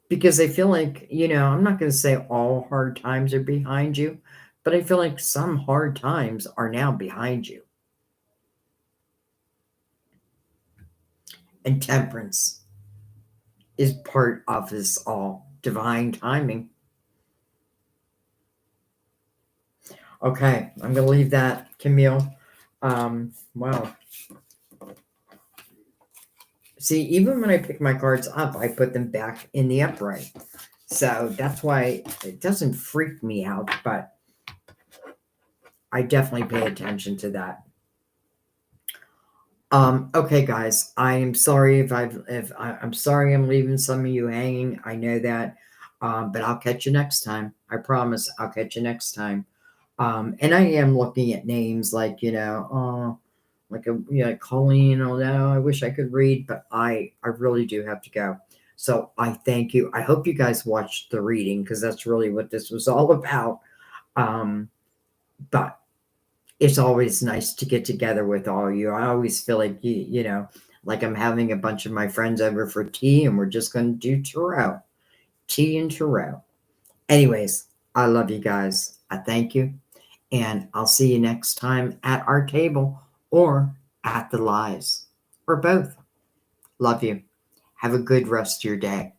[SPEAKER 1] Because I feel like, I'm not going to say all hard times are behind you, but I feel like some hard times are now behind you. And temperance is part of this all divine timing. Okay, I'm going to leave that, Camille. Wow. See, even when I pick my cards up, I put them back in the upright. So that's why it doesn't freak me out, but I definitely pay attention to that. Okay, guys, I am sorry I'm sorry I'm leaving some of you hanging. I know that, but I'll catch you next time. I promise I'll catch you next time. And I am looking at names like, like Colleen, although I wish I could read, but I really do have to go. So I thank you. I hope you guys watched the reading, because that's really what this was all about. But it's always nice to get together with all of you. I always feel like like I'm having a bunch of my friends over for tea, and we're just going to do tarot, tea and tarot. Anyways, I love you guys. I thank you, and I'll see you next time at our table or at the lies, or both. Love you. Have a good rest of your day.